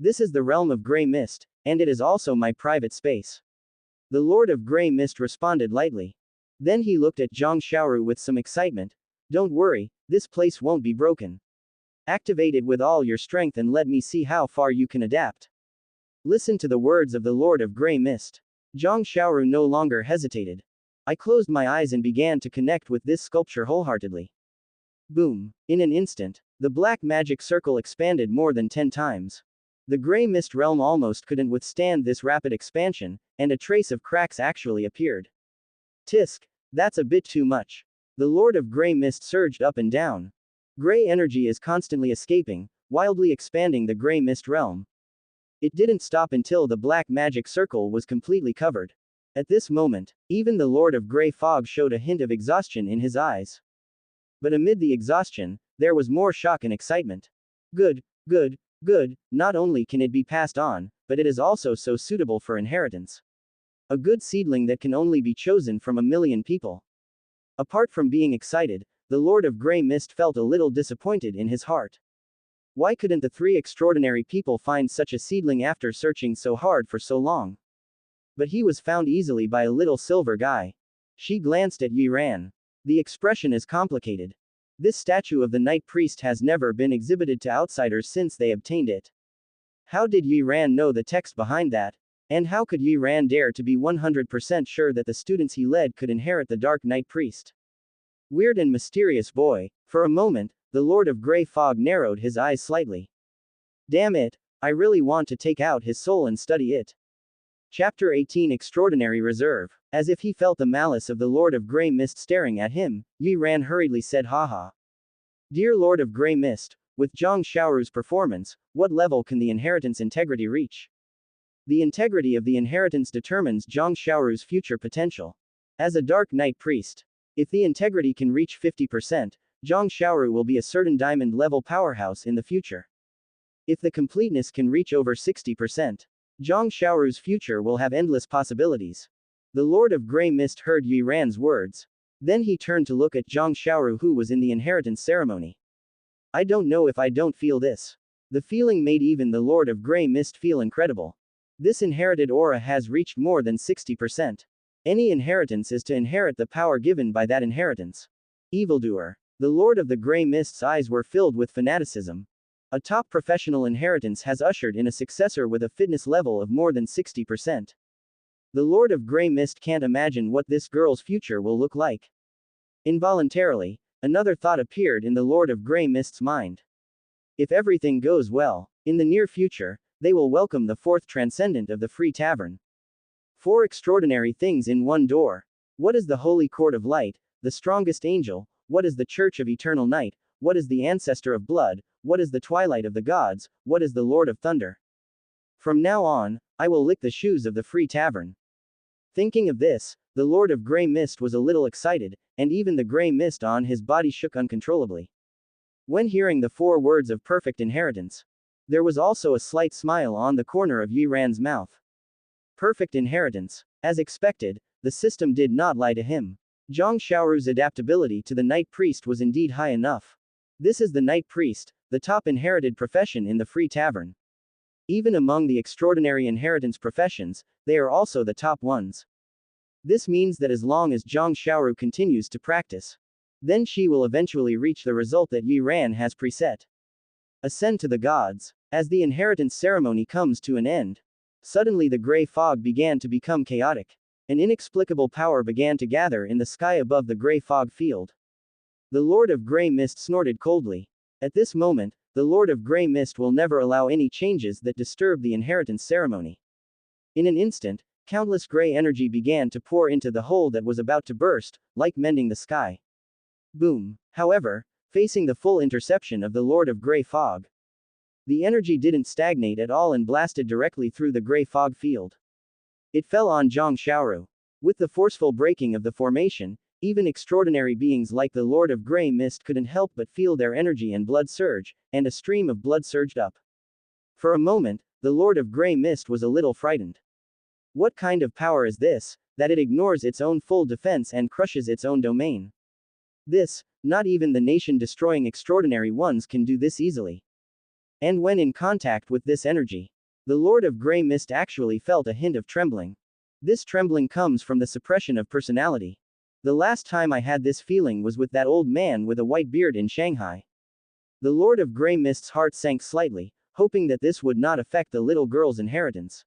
This is the realm of Grey Mist, and it is also my private space. The Lord of Grey Mist responded lightly. Then he looked at Zhang Xiaoru with some excitement. Don't worry, this place won't be broken. Activate it with all your strength and let me see how far you can adapt. Listen to the words of the Lord of Grey Mist. Zhang Xiaoru no longer hesitated. I closed my eyes and began to connect with this sculpture wholeheartedly. Boom. In an instant, the black magic circle expanded more than 10 times. The Grey Mist realm almost couldn't withstand this rapid expansion, and a trace of cracks actually appeared. Tisk, that's a bit too much. The Lord of Grey Mist surged up and down. Grey energy is constantly escaping, wildly expanding the Grey Mist realm. It didn't stop until the black magic circle was completely covered. At this moment, even the Lord of Grey Fog showed a hint of exhaustion in his eyes. But amid the exhaustion, there was more shock and excitement. Good, good, good, not only can it be passed on, but it is also so suitable for inheritance. A good seedling that can only be chosen from a million people. Apart from being excited, the Lord of Grey Mist felt a little disappointed in his heart. Why couldn't the three extraordinary people find such a seedling after searching so hard for so long? But he was found easily by a little silver guy. She glanced at Yi Ran. The expression is complicated. This statue of the Night Priest has never been exhibited to outsiders since they obtained it. How did Yi Ran know the text behind that? And how could Yi Ran dare to be 100% sure that the students he led could inherit the Dark Knight Priest? Weird and mysterious boy. For a moment, the Lord of Grey Fog narrowed his eyes slightly. Damn it, I really want to take out his soul and study it. Chapter 18 Extraordinary Reserve. As if he felt the malice of the Lord of Grey Mist staring at him, Yi Ran hurriedly said haha. Dear Lord of Grey Mist, with Zhang Xiaoru's performance, what level can the inheritance integrity reach? The integrity of the inheritance determines Zhang Xiaoru's future potential. As a Dark Knight Priest, if the integrity can reach 50%, Zhang Xiaoru will be a certain diamond level powerhouse in the future. If the completeness can reach over 60%, Zhang Xiaoru's future will have endless possibilities. The Lord of Grey Mist heard Yi Ran's words. Then he turned to look at Zhang Xiaoru who was in the inheritance ceremony. I don't know if I don't feel this. The feeling made even the Lord of Grey Mist feel incredible. This inherited aura has reached more than 60%. Any inheritance is to inherit the power given by that inheritance. Evildoer. The Lord of the Grey Mist's eyes were filled with fanaticism. A top professional inheritance has ushered in a successor with a fitness level of more than 60%. The Lord of Grey Mist can't imagine what this girl's future will look like. Involuntarily, another thought appeared in the Lord of Grey Mist's mind. If everything goes well, in the near future, they will welcome the fourth transcendent of the Free Tavern. 4 extraordinary things in one door. What is the Holy Court of Light, the strongest angel? What is the Church of Eternal Night? What is the Ancestor of Blood? What is the Twilight of the Gods? What is the Lord of Thunder? From now on, I will lick the shoes of the Free Tavern. Thinking of this, the Lord of Grey Mist was a little excited, and even the grey mist on his body shook uncontrollably. When hearing the 4 words of perfect inheritance, there was also a slight smile on the corner of Yi Ran's mouth. Perfect inheritance. As expected, the system did not lie to him. Zhang Xiaoru's adaptability to the Night Priest was indeed high enough. This is the Night Priest, the top inherited profession in the Free Tavern. Even among the extraordinary inheritance professions, they are also the top ones. This means that as long as Zhang Xiaoru continues to practice, then she will eventually reach the result that Yi Ran has preset. Ascend to the gods. As the inheritance ceremony comes to an end, suddenly the grey fog began to become chaotic. An inexplicable power began to gather in the sky above the grey fog field. The Lord of Grey Mist snorted coldly. At this moment, the Lord of Grey Mist will never allow any changes that disturb the inheritance ceremony. In an instant, countless grey energy began to pour into the hole that was about to burst, like mending the sky. Boom. However, facing the full interception of the Lord of Grey Fog, the energy didn't stagnate at all and blasted directly through the grey fog field. It fell on Zhang Xiaoru. With the forceful breaking of the formation, even extraordinary beings like the Lord of Grey Mist couldn't help but feel their energy and blood surge, and a stream of blood surged up. For a moment, the Lord of Grey Mist was a little frightened. What kind of power is this, that it ignores its own full defense and crushes its own domain? This, not even the nation-destroying extraordinary ones can do this easily. And when in contact with this energy, the Lord of Grey Mist actually felt a hint of trembling. This trembling comes from the suppression of personality. The last time I had this feeling was with that old man with a white beard in Shanghai. The Lord of Grey Mist's heart sank slightly, hoping that this would not affect the little girl's inheritance.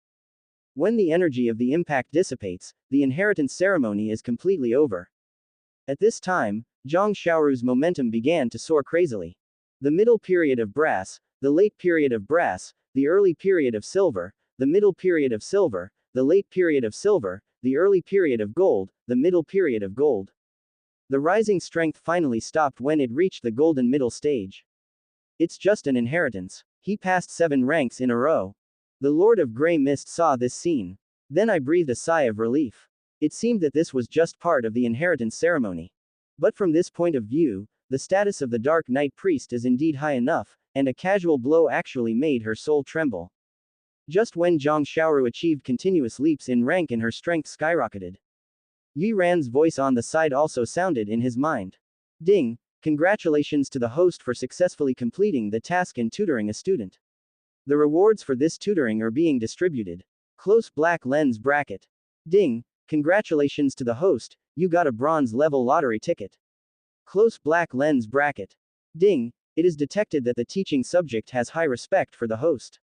When the energy of the impact dissipates, the inheritance ceremony is completely over. At this time, Zhang Xiaoru's momentum began to soar crazily. The middle period of brass, the late period of brass, the early period of silver, the middle period of silver, the late period of silver, the early period of gold, the middle period of gold. The rising strength finally stopped when it reached the golden middle stage. It's just an inheritance. He passed 7 ranks in a row. The Lord of Grey Mist saw this scene. Then I breathed a sigh of relief. It seemed that this was just part of the inheritance ceremony. But from this point of view, the status of the Dark Knight Priest is indeed high enough, and a casual blow actually made her soul tremble. Just when Zhang Xiaoru achieved continuous leaps in rank and her strength skyrocketed, Yi Ran's voice on the side also sounded in his mind. Ding! Congratulations to the host for successfully completing the task and tutoring a student. The rewards for this tutoring are being distributed. Close black lens bracket. Ding! Congratulations to the host, you got a bronze level lottery ticket. Close black lens bracket. Ding! It is detected that the teaching subject has high respect for the host.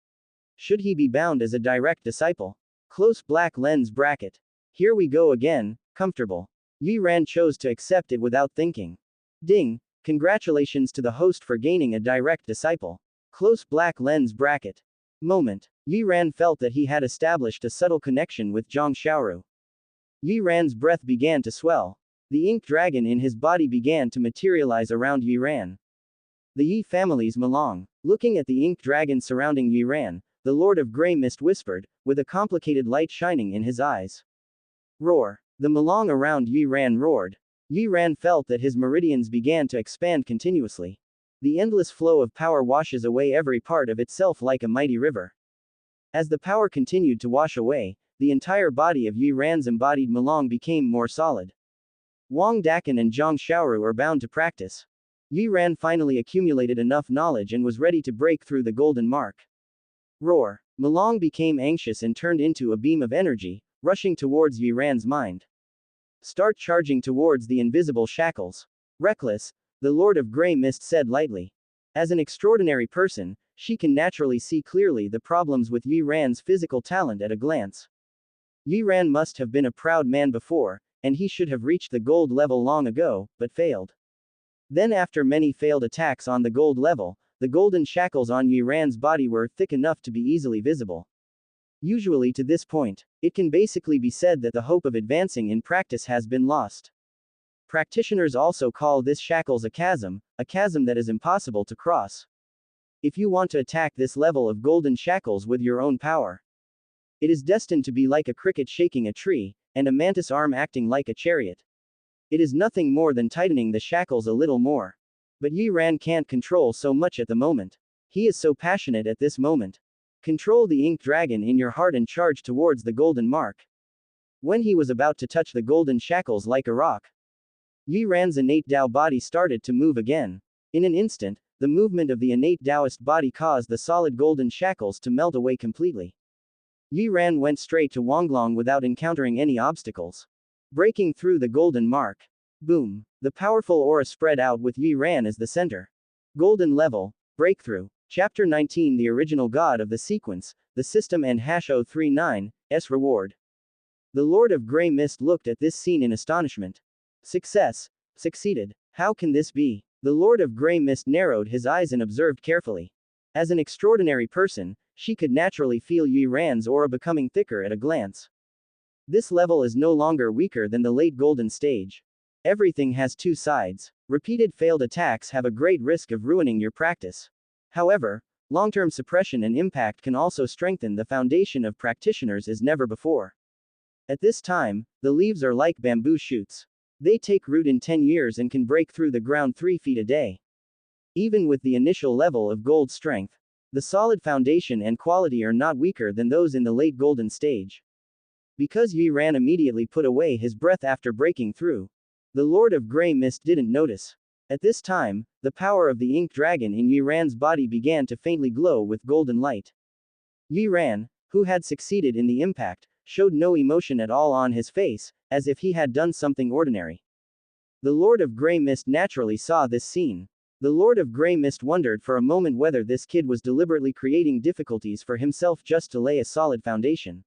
Should he be bound as a direct disciple? Close black lens bracket. Here we go again, comfortable. Yi Ran chose to accept it without thinking. Ding! Congratulations to the host for gaining a direct disciple. Close black lens bracket. Moment. Yi Ran felt that he had established a subtle connection with Zhang Xiaoru. Yi Ran's breath began to swell. The ink dragon in his body began to materialize around Yi Ran. The Yi family's Malong. Looking at the ink dragon surrounding Yi Ran, the Lord of Grey Mist whispered, with a complicated light shining in his eyes. Roar. The Malong around Yi Ran roared. Yi Ran felt that his meridians began to expand continuously. The endless flow of power washes away every part of itself like a mighty river. As the power continued to wash away, the entire body of Yi Ran's embodied Malong became more solid. Wang Dakan and Zhang Xiaoru are bound to practice. Yi Ran finally accumulated enough knowledge and was ready to break through the golden mark. Roar. Malong became anxious and turned into a beam of energy, rushing towards Yi Ran's mind. Start charging towards the invisible shackles. Reckless, the Lord of Grey Mist said lightly. As an extraordinary person, she can naturally see clearly the problems with Yi Ran's physical talent at a glance. Yi Ran must have been a proud man before, and he should have reached the gold level long ago, but failed. Then after many failed attacks on the gold level, the golden shackles on Yi Ran's body were thick enough to be easily visible. Usually to this point, it can basically be said that the hope of advancing in practice has been lost. Practitioners also call this shackles a chasm that is impossible to cross. If you want to attack this level of golden shackles with your own power, it is destined to be like a cricket shaking a tree, and a mantis arm acting like a chariot. It is nothing more than tightening the shackles a little more. But Yi Ran can't control so much at the moment. He is so passionate at this moment. Control the ink dragon in your heart and charge towards the golden mark. When he was about to touch the golden shackles like a rock, Yi Ran's innate Tao body started to move again. In an instant, the movement of the innate Taoist body caused the solid golden shackles to melt away completely. Yi Ran went straight to Wanglong without encountering any obstacles. Breaking through the golden mark. Boom. The powerful aura spread out with Yi Ran as the center. Golden level. Breakthrough. Chapter 19. The original god of the sequence, the system and #039's reward. The Lord of Grey Mist looked at this scene in astonishment. Success. Succeeded. How can this be? The Lord of Grey Mist narrowed his eyes and observed carefully. As an extraordinary person, she could naturally feel Yi Ran's aura becoming thicker at a glance. This level is no longer weaker than the late golden stage. Everything has two sides. Repeated failed attacks have a great risk of ruining your practice. However, long-term suppression and impact can also strengthen the foundation of practitioners as never before. At this time, the leaves are like bamboo shoots. They take root in 10 years and can break through the ground 3 feet a day. Even with the initial level of gold strength, the solid foundation and quality are not weaker than those in the late golden stage. Because Yi Ran immediately put away his breath after breaking through, the Lord of Grey Mist didn't notice. At this time, the power of the ink dragon in Yi Ran's body began to faintly glow with golden light. Yi Ran, who had succeeded in the impact, showed no emotion at all on his face, as if he had done something ordinary. The Lord of Grey Mist naturally saw this scene. The Lord of Grey Mist wondered for a moment whether this kid was deliberately creating difficulties for himself just to lay a solid foundation.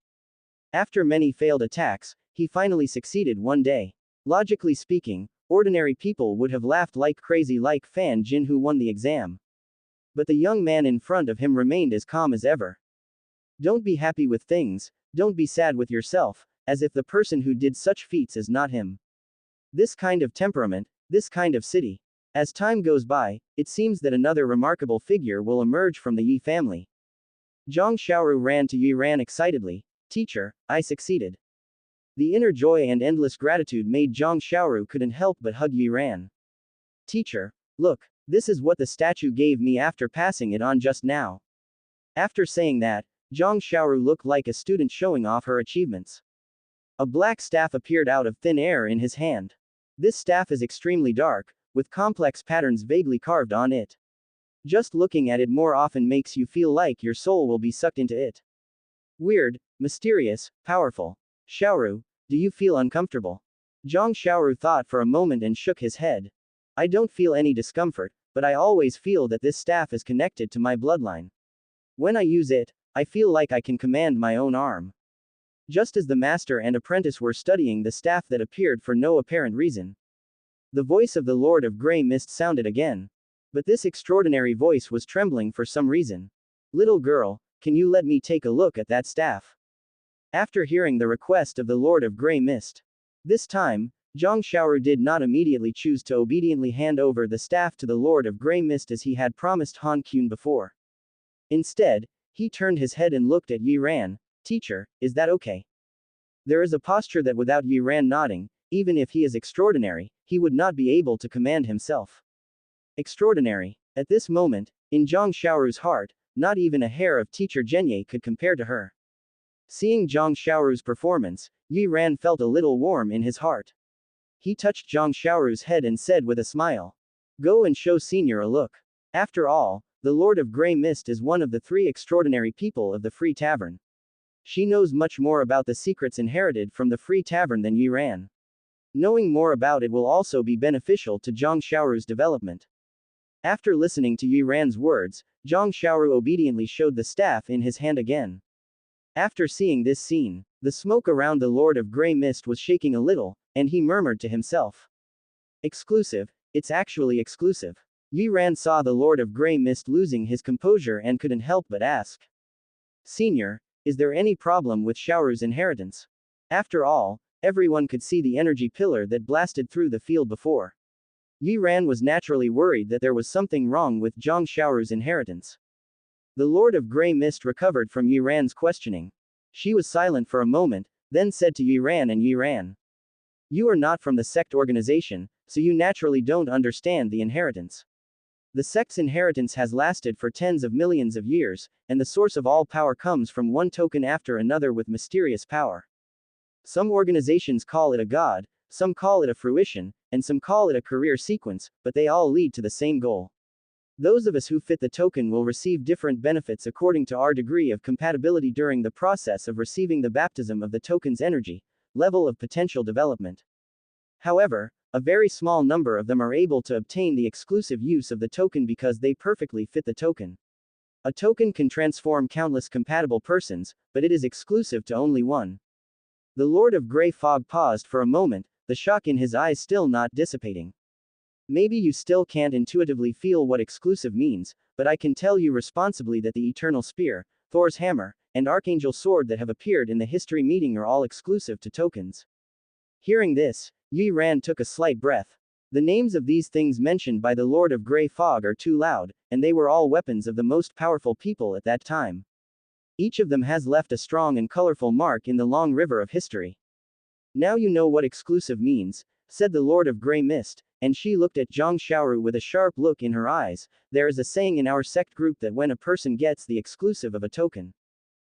After many failed attacks, he finally succeeded one day. Logically speaking, ordinary people would have laughed like crazy like Fan Jin who won the exam. But the young man in front of him remained as calm as ever. Don't be happy with things, don't be sad with yourself, as if the person who did such feats is not him. This kind of temperament, this kind of city. As time goes by, it seems that another remarkable figure will emerge from the Yi family. Zhang Xiaoru ran to Yi Ran excitedly. Teacher, I succeeded. The inner joy and endless gratitude made Zhang Xiaoru couldn't help but hug Yi Ran. Teacher, look, this is what the statue gave me after passing it on just now. After saying that, Zhang Xiaoru looked like a student showing off her achievements. A black staff appeared out of thin air in his hand. This staff is extremely dark, with complex patterns vaguely carved on it. Just looking at it more often makes you feel like your soul will be sucked into it. Weird, mysterious, powerful. Xiaoru, do you feel uncomfortable? Zhang Xiaoru thought for a moment and shook his head. I don't feel any discomfort, but I always feel that this staff is connected to my bloodline. When I use it, I feel like I can command my own arm. Just as the master and apprentice were studying the staff that appeared for no apparent reason. The voice of the Lord of Grey Mist sounded again. But this extraordinary voice was trembling for some reason. Little girl, can you let me take a look at that staff? After hearing the request of the Lord of Grey Mist. This time, Zhang Xiaoru did not immediately choose to obediently hand over the staff to the Lord of Grey Mist as he had promised Han Qun before. Instead, he turned his head and looked at Yi Ran. Teacher, is that okay? There is a posture that without Yi Ran nodding, even if he is extraordinary, he would not be able to command himself. Extraordinary. At this moment, in Zhang Xiaoru's heart, not even a hair of teacher Zhenye could compare to her. Seeing Zhang Xiaoru's performance, Yi Ran felt a little warm in his heart. He touched Zhang Xiaoru's head and said with a smile. Go and show Senior a look. After all, the Lord of Grey Mist is one of the 3 extraordinary people of the Free Tavern. She knows much more about the secrets inherited from the Free Tavern than Yi Ran. Knowing more about it will also be beneficial to Zhang Xiaoru's development. After listening to Yi Ran's words, Zhang Xiaoru obediently showed the staff in his hand again. After seeing this scene, the smoke around the Lord of Grey Mist was shaking a little, and he murmured to himself. Exclusive, it's actually exclusive. Yi Ran saw the Lord of Grey Mist losing his composure and couldn't help but ask. Senior, is there any problem with Xiaoru's inheritance? After all, everyone could see the energy pillar that blasted through the field before. Yi Ran was naturally worried that there was something wrong with Zhang Xiaoru's inheritance. The Lord of Grey Mist recovered from Yi Ran's questioning. She was silent for a moment, then said to Yi Ran and Yi Ran. You are not from the sect organization, so you naturally don't understand the inheritance. The sect's inheritance has lasted for tens of millions of years, and the source of all power comes from one token after another with mysterious power. Some organizations call it a god, some call it a fruition, and some call it a career sequence, but they all lead to the same goal. Those of us who fit the token will receive different benefits according to our degree of compatibility during the process of receiving the baptism of the token's energy, level of potential development. However, a very small number of them are able to obtain the exclusive use of the token because they perfectly fit the token. A token can transform countless compatible persons, but it is exclusive to only one. The Lord of Grey Fog paused for a moment, the shock in his eyes still not dissipating. Maybe you still can't intuitively feel what exclusive means, but I can tell you responsibly that the Eternal Spear, Thor's Hammer, and Archangel Sword that have appeared in the history meeting are all exclusive to tokens. Hearing this, Yi Ran took a slight breath. The names of these things mentioned by the Lord of Grey Fog are too loud, and they were all weapons of the most powerful people at that time. Each of them has left a strong and colorful mark in the long river of history. Now you know what exclusive means, said the Lord of Grey Mist, and she looked at Zhang Xiaoru with a sharp look in her eyes. There is a saying in our sect group that when a person gets the exclusive of a token,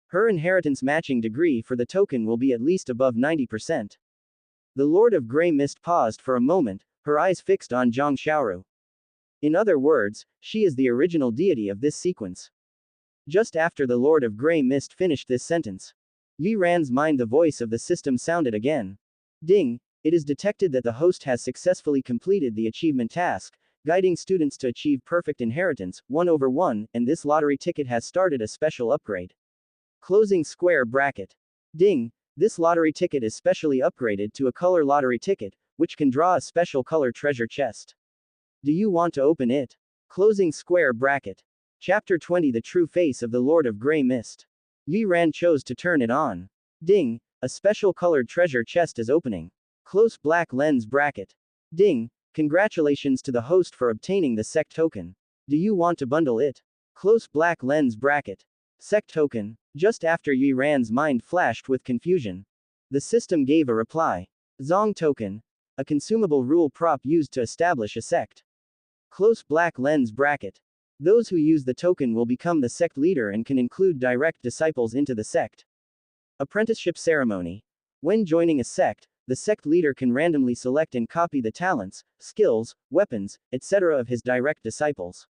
her inheritance matching degree for the token will be at least above 90%. The Lord of Grey Mist paused for a moment, her eyes fixed on Zhang Xiaoru. In other words, she is the original deity of this sequence. Just after the Lord of Grey Mist finished this sentence, Yi Ran's mind, the voice of the system sounded again. Ding! It is detected that the host has successfully completed the achievement task, guiding students to achieve perfect inheritance, 1/1, and this lottery ticket has started a special upgrade. Closing square bracket. Ding! This lottery ticket is specially upgraded to a color lottery ticket, which can draw a special color treasure chest. Do you want to open it? Closing square bracket. Chapter 20, The True Face of the Lord of Grey Mist. Yi Ran chose to turn it on. Ding! A special colored treasure chest is opening. Close black lens bracket. Ding! Congratulations to the host for obtaining the sect token. Do you want to bundle it? Close black lens bracket. Sect token. Just after Yi Ran's mind flashed with confusion, the system gave a reply. Zong token. A consumable rule prop used to establish a sect. Close black lens bracket. Those who use the token will become the sect leader and can include direct disciples into the sect. Apprenticeship ceremony. When joining a sect, the sect leader can randomly select and copy the talents, skills, weapons, etc. of his direct disciples.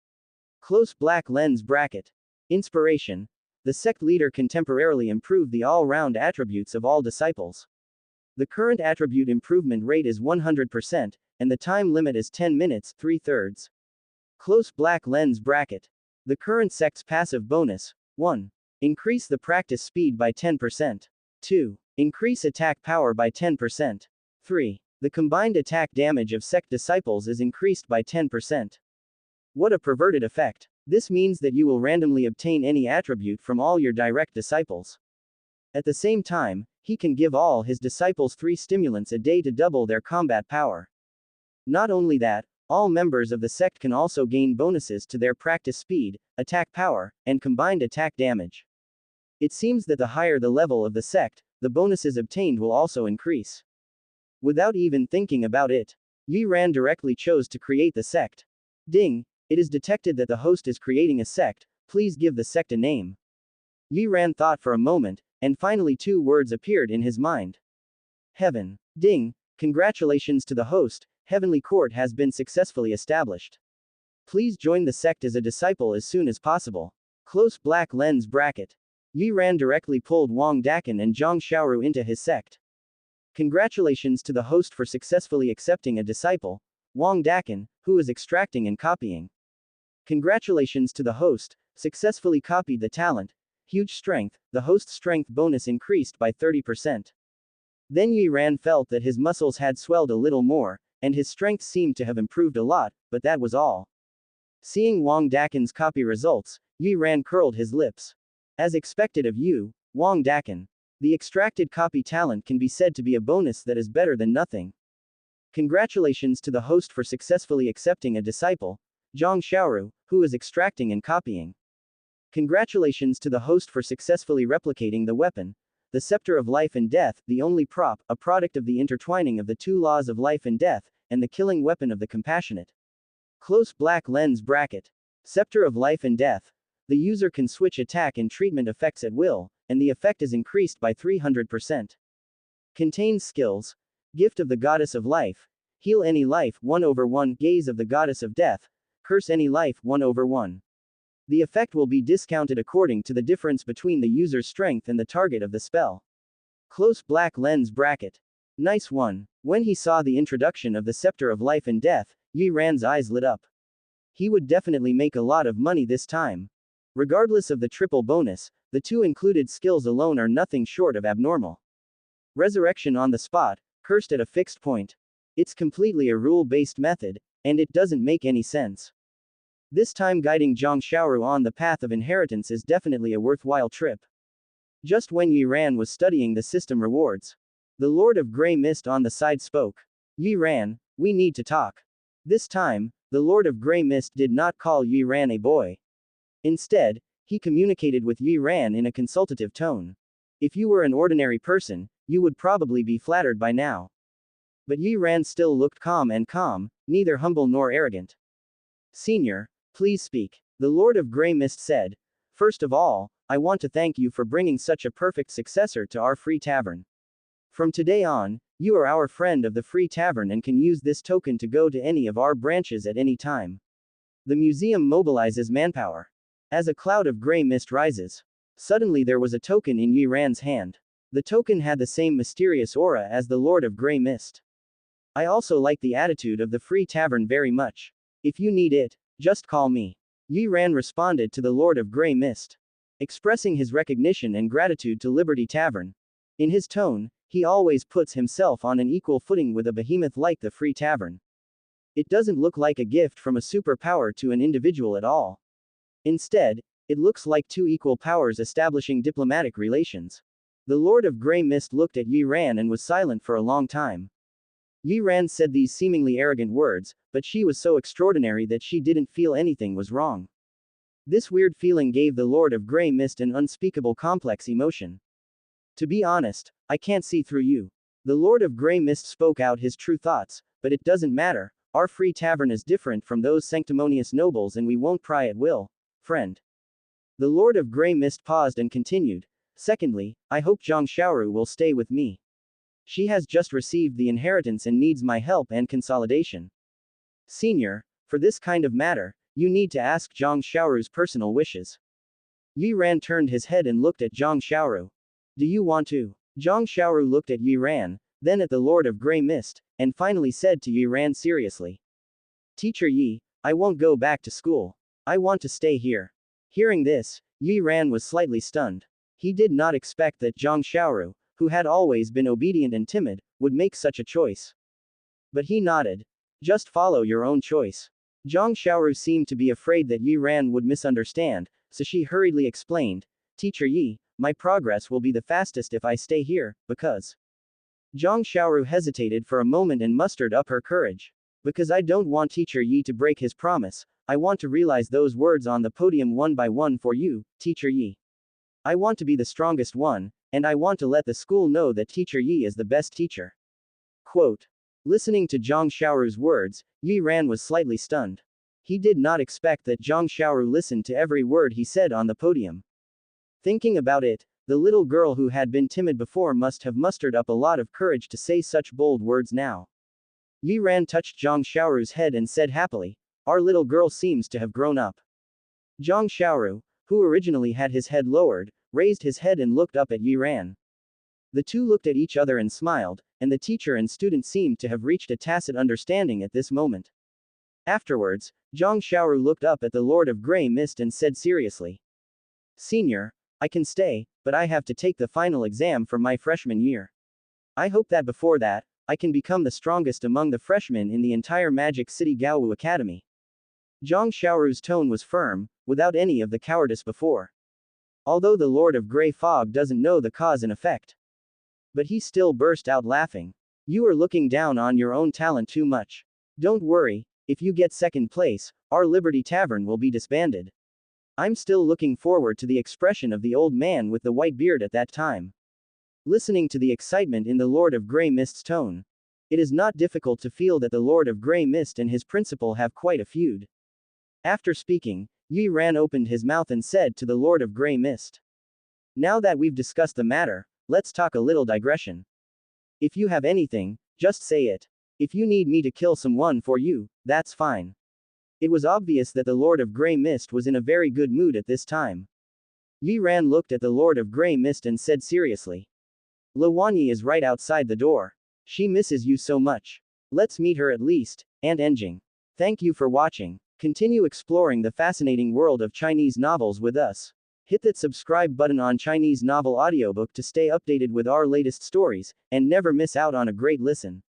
Close black lens bracket. Inspiration. The sect leader can temporarily improve the all-round attributes of all disciples. The current attribute improvement rate is 100%, and the time limit is 10 minutes, 3/3. Close black lens bracket. The current sect's passive bonus. 1. Increase the practice speed by 10%. 2. Increase attack power by 10%. 3. The combined attack damage of sect disciples is increased by 10%. What a perverted effect. This means that you will randomly obtain any attribute from all your direct disciples. At the same time, he can give all his disciples 3 stimulants a day to double their combat power. Not only that, all members of the sect can also gain bonuses to their practice speed, attack power, and combined attack damage. It seems that the higher the level of the sect, the bonuses obtained will also increase. Without even thinking about it, Yi Ran directly chose to create the sect. Ding! It is detected that the host is creating a sect, please give the sect a name. Yi Ran thought for a moment, and finally 2 words appeared in his mind. Heaven. Ding! Congratulations to the host, Heavenly Court has been successfully established. Please join the sect as a disciple as soon as possible. Close black lens bracket. Yi Ran directly pulled Wang Dakan and Zhang Xiaoru into his sect. Congratulations to the host for successfully accepting a disciple, Wang Dakan, who is extracting and copying. Congratulations to the host, successfully copied the talent, huge strength, the host's strength bonus increased by 30%. Then Yue Ran felt that his muscles had swelled a little more, and his strength seemed to have improved a lot, but that was all. Seeing Wang Dakan's copy results, Yue Ran curled his lips. As expected of you, Wang Dakan, the extracted copy talent can be said to be a bonus that is better than nothing. Congratulations to the host for successfully accepting a disciple, Zhang Xiaoru, who is extracting and copying. Congratulations to the host for successfully replicating the weapon, the scepter of life and death, the only prop, a product of the intertwining of the two laws of life and death, and the killing weapon of the compassionate. Close black lens bracket. Scepter of life and death. The user can switch attack and treatment effects at will, and the effect is increased by 300%. Contains skills. Gift of the Goddess of Life. Heal any life, 1/1. Gaze of the Goddess of Death. Curse any life, 1/1. The effect will be discounted according to the difference between the user's strength and the target of the spell. Close black lens bracket. Nice one. When he saw the introduction of the Scepter of Life and Death, Yue Ran's eyes lit up. He would definitely make a lot of money this time. Regardless of the triple bonus, the two included skills alone are nothing short of abnormal. Resurrection on the spot, cursed at a fixed point. It's completely a rule-based method, and it doesn't make any sense. This time guiding Zhang Xiaoru on the path of inheritance is definitely a worthwhile trip. Just when Yue Ran was studying the system rewards, the Lord of Grey Mist on the side spoke. Yue Ran, we need to talk. This time, the Lord of Grey Mist did not call Yue Ran a boy. Instead, he communicated with Yue Ran in a consultative tone. If you were an ordinary person, you would probably be flattered by now. But Yue Ran still looked calm, neither humble nor arrogant. Senior, please speak. The Lord of Grey Mist said. First of all, I want to thank you for bringing such a perfect successor to our free tavern. From today on, you are our friend of the free tavern and can use this token to go to any of our branches at any time. The museum mobilizes manpower. As a cloud of grey mist rises, suddenly there was a token in Yue Ran's hand. The token had the same mysterious aura as the Lord of Grey Mist. I also like the attitude of the free tavern very much. If you need it, just call me. Yue Ran responded to the Lord of Grey Mist, expressing his recognition and gratitude to Liberty Tavern. In his tone, he always puts himself on an equal footing with a behemoth like the free tavern. It doesn't look like a gift from a superpower to an individual at all. Instead, it looks like two equal powers establishing diplomatic relations. The Lord of Grey Mist looked at Yue Ran and was silent for a long time. Yue Ran said these seemingly arrogant words, but she was so extraordinary that she didn't feel anything was wrong. This weird feeling gave the Lord of Grey Mist an unspeakable complex emotion. To be honest, I can't see through you. The Lord of Grey Mist spoke out his true thoughts, but it doesn't matter, our free tavern is different from those sanctimonious nobles and we won't pry at will, friend. The Lord of Grey Mist paused and continued. Secondly, I hope Zhang Xiaoru will stay with me. She has just received the inheritance and needs my help and consolidation. Senior, for this kind of matter, you need to ask Zhang Xiaoru's personal wishes. Yue Ran turned his head and looked at Zhang Xiaoru. Do you want to? Zhang Xiaoru looked at Yue Ran, then at the Lord of Grey Mist, and finally said to Yue Ran seriously. Teacher Yi, I won't go back to school. I want to stay here. Hearing this, Yue Ran was slightly stunned. He did not expect that Zhang Xiaoru, who had always been obedient and timid, would make such a choice. But he nodded. Just follow your own choice. Zhang Xiaoru seemed to be afraid that Yue Ran would misunderstand, so she hurriedly explained, Teacher Yi, my progress will be the fastest if I stay here, because. Zhang Xiaoru hesitated for a moment and mustered up her courage. Because I don't want Teacher Yi to break his promise, I want to realize those words on the podium one by one for you, Teacher Yi. I want to be the strongest one, and I want to let the school know that Teacher Yi is the best teacher. Quote. Listening to Zhang Xiaoru's words, Yue Ran was slightly stunned. He did not expect that Zhang Xiaoru listened to every word he said on the podium. Thinking about it, the little girl who had been timid before must have mustered up a lot of courage to say such bold words now. Yue Ran touched Zhang Xiaoru's head and said happily, our little girl seems to have grown up. Zhang Xiaoru, who originally had his head lowered, raised his head and looked up at Yue Ran. The two looked at each other and smiled, and the teacher and student seemed to have reached a tacit understanding at this moment. Afterwards, Zhang Xiaoru looked up at the Lord of Grey Mist and said seriously, "Senior, I can stay, but I have to take the final exam for my freshman year. I hope that before that, I can become the strongest among the freshmen in the entire Magic City Gaowu Academy." Zhang Xiaoru's tone was firm, without any of the cowardice before. Although the Lord of Grey Fog doesn't know the cause and effect. But he still burst out laughing. "You are looking down on your own talent too much. Don't worry, if you get second place, our Liberty Tavern will be disbanded." I'm still looking forward to the expression of the old man with the white beard at that time. Listening to the excitement in the Lord of Grey Mist's tone, it is not difficult to feel that the Lord of Grey Mist and his principal have quite a feud. After speaking, Yi Ran opened his mouth and said to the Lord of Grey Mist, "Now that we've discussed the matter, let's talk a little digression. If you have anything, just say it. If you need me to kill someone for you, that's fine." It was obvious that the Lord of Grey Mist was in a very good mood at this time. Yi Ran looked at the Lord of Grey Mist and said seriously, "Luwanyi is right outside the door. She misses you so much. Let's meet her at least, and Enjing. Thank you for watching. Continue exploring the fascinating world of Chinese novels with us. Hit that subscribe button on Chinese Novel Audiobook to stay updated with our latest stories, and never miss out on a great listen.